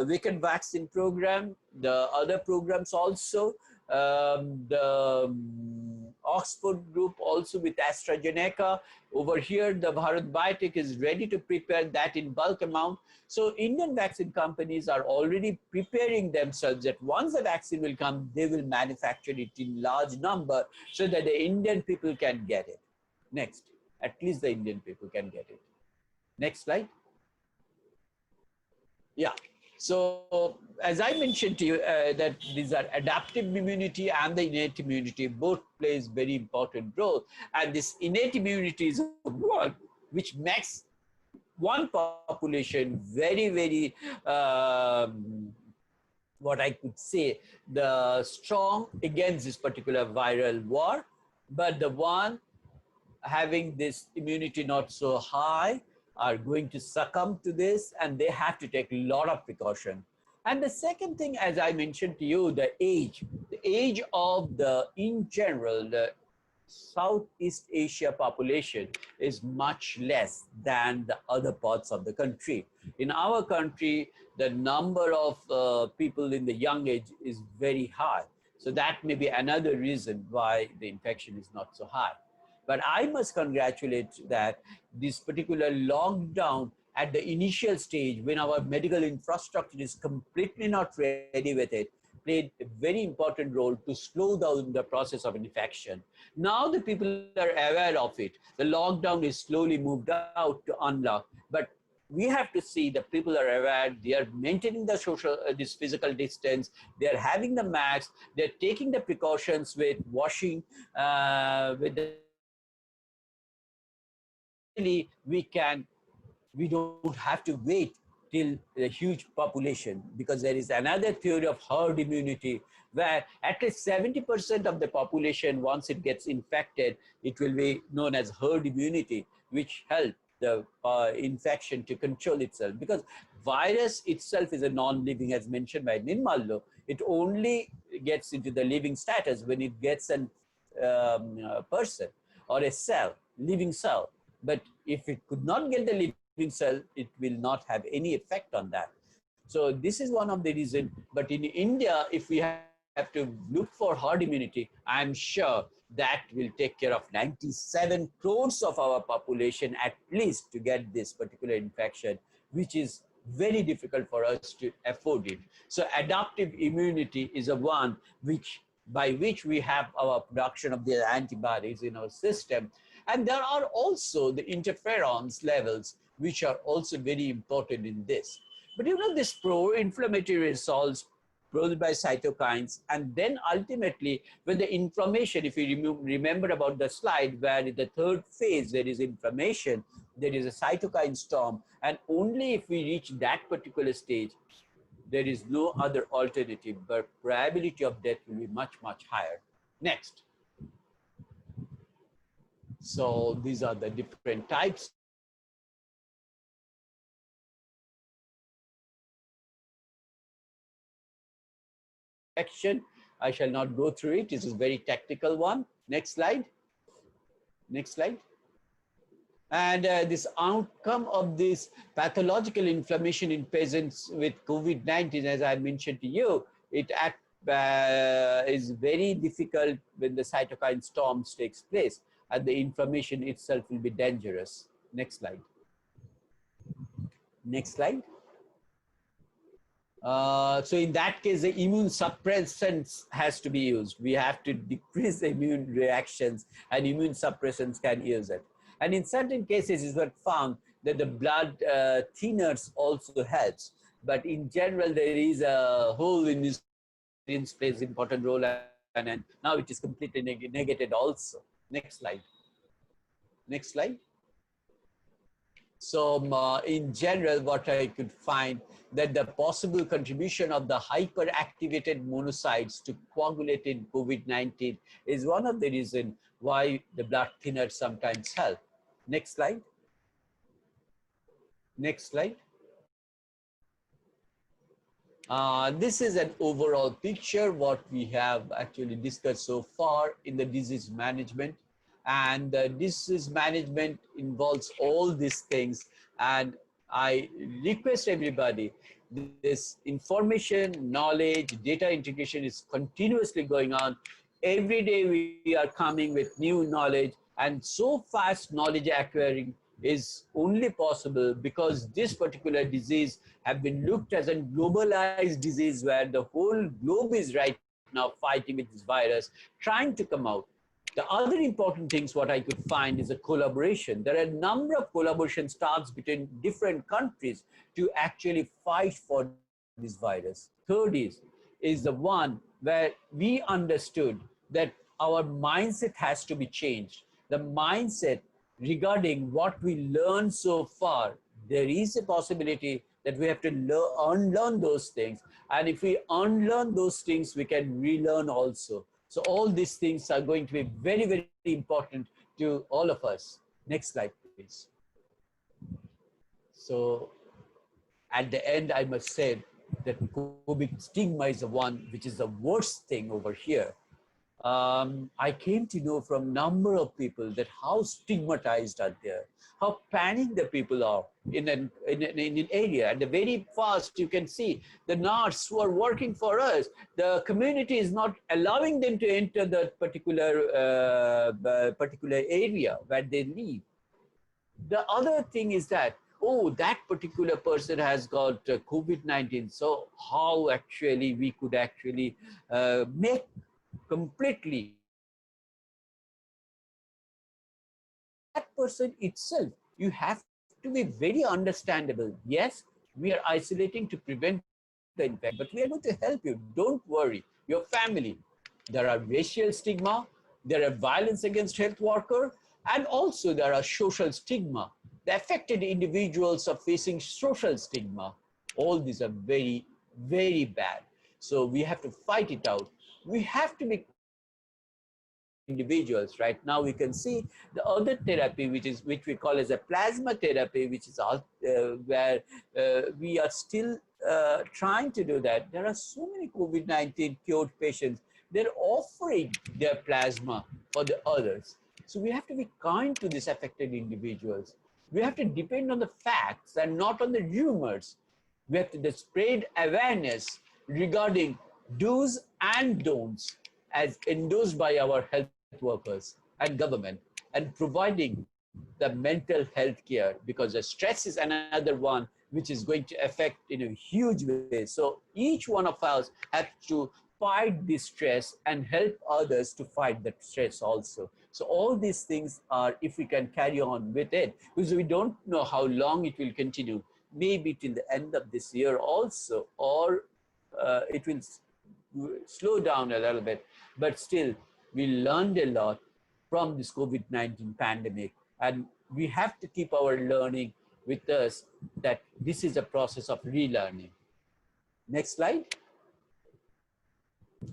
Wicked vaccine program, the other programs also. Oxford group also with AstraZeneca. Over here, the Bharat Biotech is ready to prepare that in bulk amount. So Indian vaccine companies are already preparing themselves that once the vaccine will come, they will manufacture it in large number so that the Indian people can get it. Next, at least the Indian people can get it. Next slide. Yeah. So as I mentioned to you, that these are adaptive immunity and the innate immunity both plays very important role. And this innate immunity is one which makes one population very, very, what I could say, the strong against this particular viral war, but the one having this immunity not so high are going to succumb to this, and they have to take a lot of precaution. And the second thing, as I mentioned to you, the age of the, in general, the Southeast Asia population is much less than the other parts of the country. In our country, the number of people in the young age is very high. So that may be another reason why the infection is not so high. But I must congratulate that this particular lockdown at the initial stage, when our medical infrastructure is completely not ready with it, played a very important role to slow down the process of infection. Now the people are aware of it. The lockdown is slowly moved out to unlock, but we have to see that people are aware, they are maintaining the social, this physical distance, they are having the masks, they're taking the precautions with washing, with the we don't have to wait till a huge population, because there is another theory of herd immunity where at least 70% of the population, once it gets infected, it will be known as herd immunity, which helps the infection to control itself, because virus itself is a non-living, as mentioned by Nirmal. It only gets into the living status when it gets a person or a cell, living cell. But if it could not get the living cell, it will not have any effect on that. So this is one of the reasons. But in India, if we have to look for herd immunity, I'm sure that will take care of 97 crores of our population at least to get this particular infection, which is very difficult for us to afford it. So adaptive immunity is a one by which we have our production of the antibodies in our system. And there are also the interferons levels, which are also very important in this. But you know, this pro-inflammatory results produced by cytokines, and then ultimately when the inflammation, if you remember about the slide where in the third phase there is inflammation, there is a cytokine storm, and only if we reach that particular stage, there is no other alternative, but probability of death will be much, much higher. Next. So these are the different types. I shall not go through it. This is a very technical one. Next slide. Next slide. And this outcome of this pathological inflammation in patients with COVID-19, as I mentioned to you, it is very difficult when the cytokine storms takes place, and the inflammation itself will be dangerous. Next slide. Next slide. So in that case, the immune suppressants has to be used. We have to decrease the immune reactions, and immune suppressants can use it. And in certain cases, it's been found that the blood thinners also helps. But in general, there is a whole industry plays important role, and now it is completely negated also. Next slide. Next slide. So in general, what I could find that the possible contribution of the hyperactivated monocytes to coagulate in COVID-19 is one of the reasons why the blood thinners sometimes help. Next slide. Next slide. This is an overall picture what we have actually discussed so far in the disease management. And disease management involves all these things. And I request everybody this information, knowledge, data integration is continuously going on. Every day we are coming with new knowledge, and so fast knowledge acquiring is only possible because this particular disease have been looked as a globalized disease where the whole globe is right now fighting with this virus, trying to come out. The other important things what I could find is a collaboration. There are a number of collaboration starts between different countries to actually fight for this virus. Third is the one where we understood that our mindset has to be changed. The mindset regarding what we learned so far, there is a possibility that we have to unlearn those things. And if we unlearn those things, we can relearn also. So all these things are going to be very, very important to all of us. Next slide, please. So at the end, I must say that COVID stigma is the one which is the worst thing over here. I came to know from number of people that how stigmatized are there, how panicked the people are in an area. And the very fast you can see the nurses who are working for us, the community is not allowing them to enter that particular area where they live. The other thing is that, oh, that particular person has got COVID-19. So how actually we could actually make completely that person itself, you have to be very understandable. Yes, we are isolating to prevent the infection, but we are going to help you. Don't worry, your family. There are racial stigma, there are violence against health worker, and also there are social stigma. The affected individuals are facing social stigma. All these are very, very bad. So we have to fight it out. We have to be individuals. Right now we can see the other therapy which we call as a plasma therapy, which is where we are still trying to do that. There are so many COVID-19 cured patients. They're offering their plasma for the others. So we have to be kind to these affected individuals. We have to depend on the facts and not on the rumors. We have to spread awareness regarding do's and don'ts as endorsed by our health workers and government, and providing the mental health care, because the stress is another one which is going to affect in a huge way. So each one of us has to fight this stress and help others to fight that stress also. So all these things are, if we can carry on with it, because we don't know how long it will continue, maybe till the end of this year also, or it will slow down a little bit, but still we learned a lot from this COVID-19 pandemic, and we have to keep our learning with us, that this is a process of relearning. Next slide,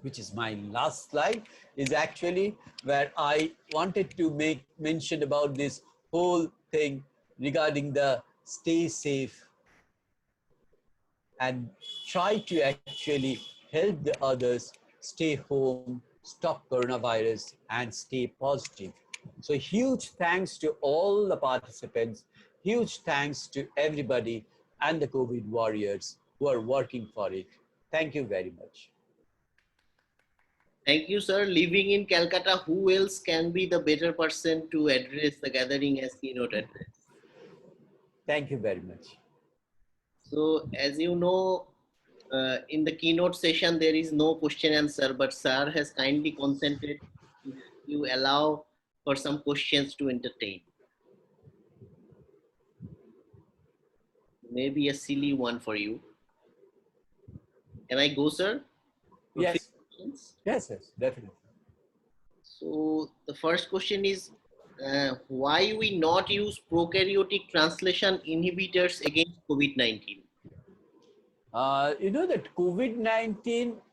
which is my last slide, is actually where I wanted to make mention about this whole thing regarding the stay safe and try to actually help the others stay home, stop coronavirus, and stay positive. So huge thanks to all the participants, huge thanks to everybody and the COVID warriors who are working for it. Thank you very much. Thank you, sir. Living in Calcutta, who else can be the better person to address the gathering as keynote address? Thank you very much. So, as you know, in the keynote session, there is no question answer, but sir has kindly consented if you allow for some questions to entertain. Maybe a silly one for you. Can I go, sir? Yes. Yes, yes, definitely. So the first question is, why we not use prokaryotic translation inhibitors against COVID-19? You know that COVID-19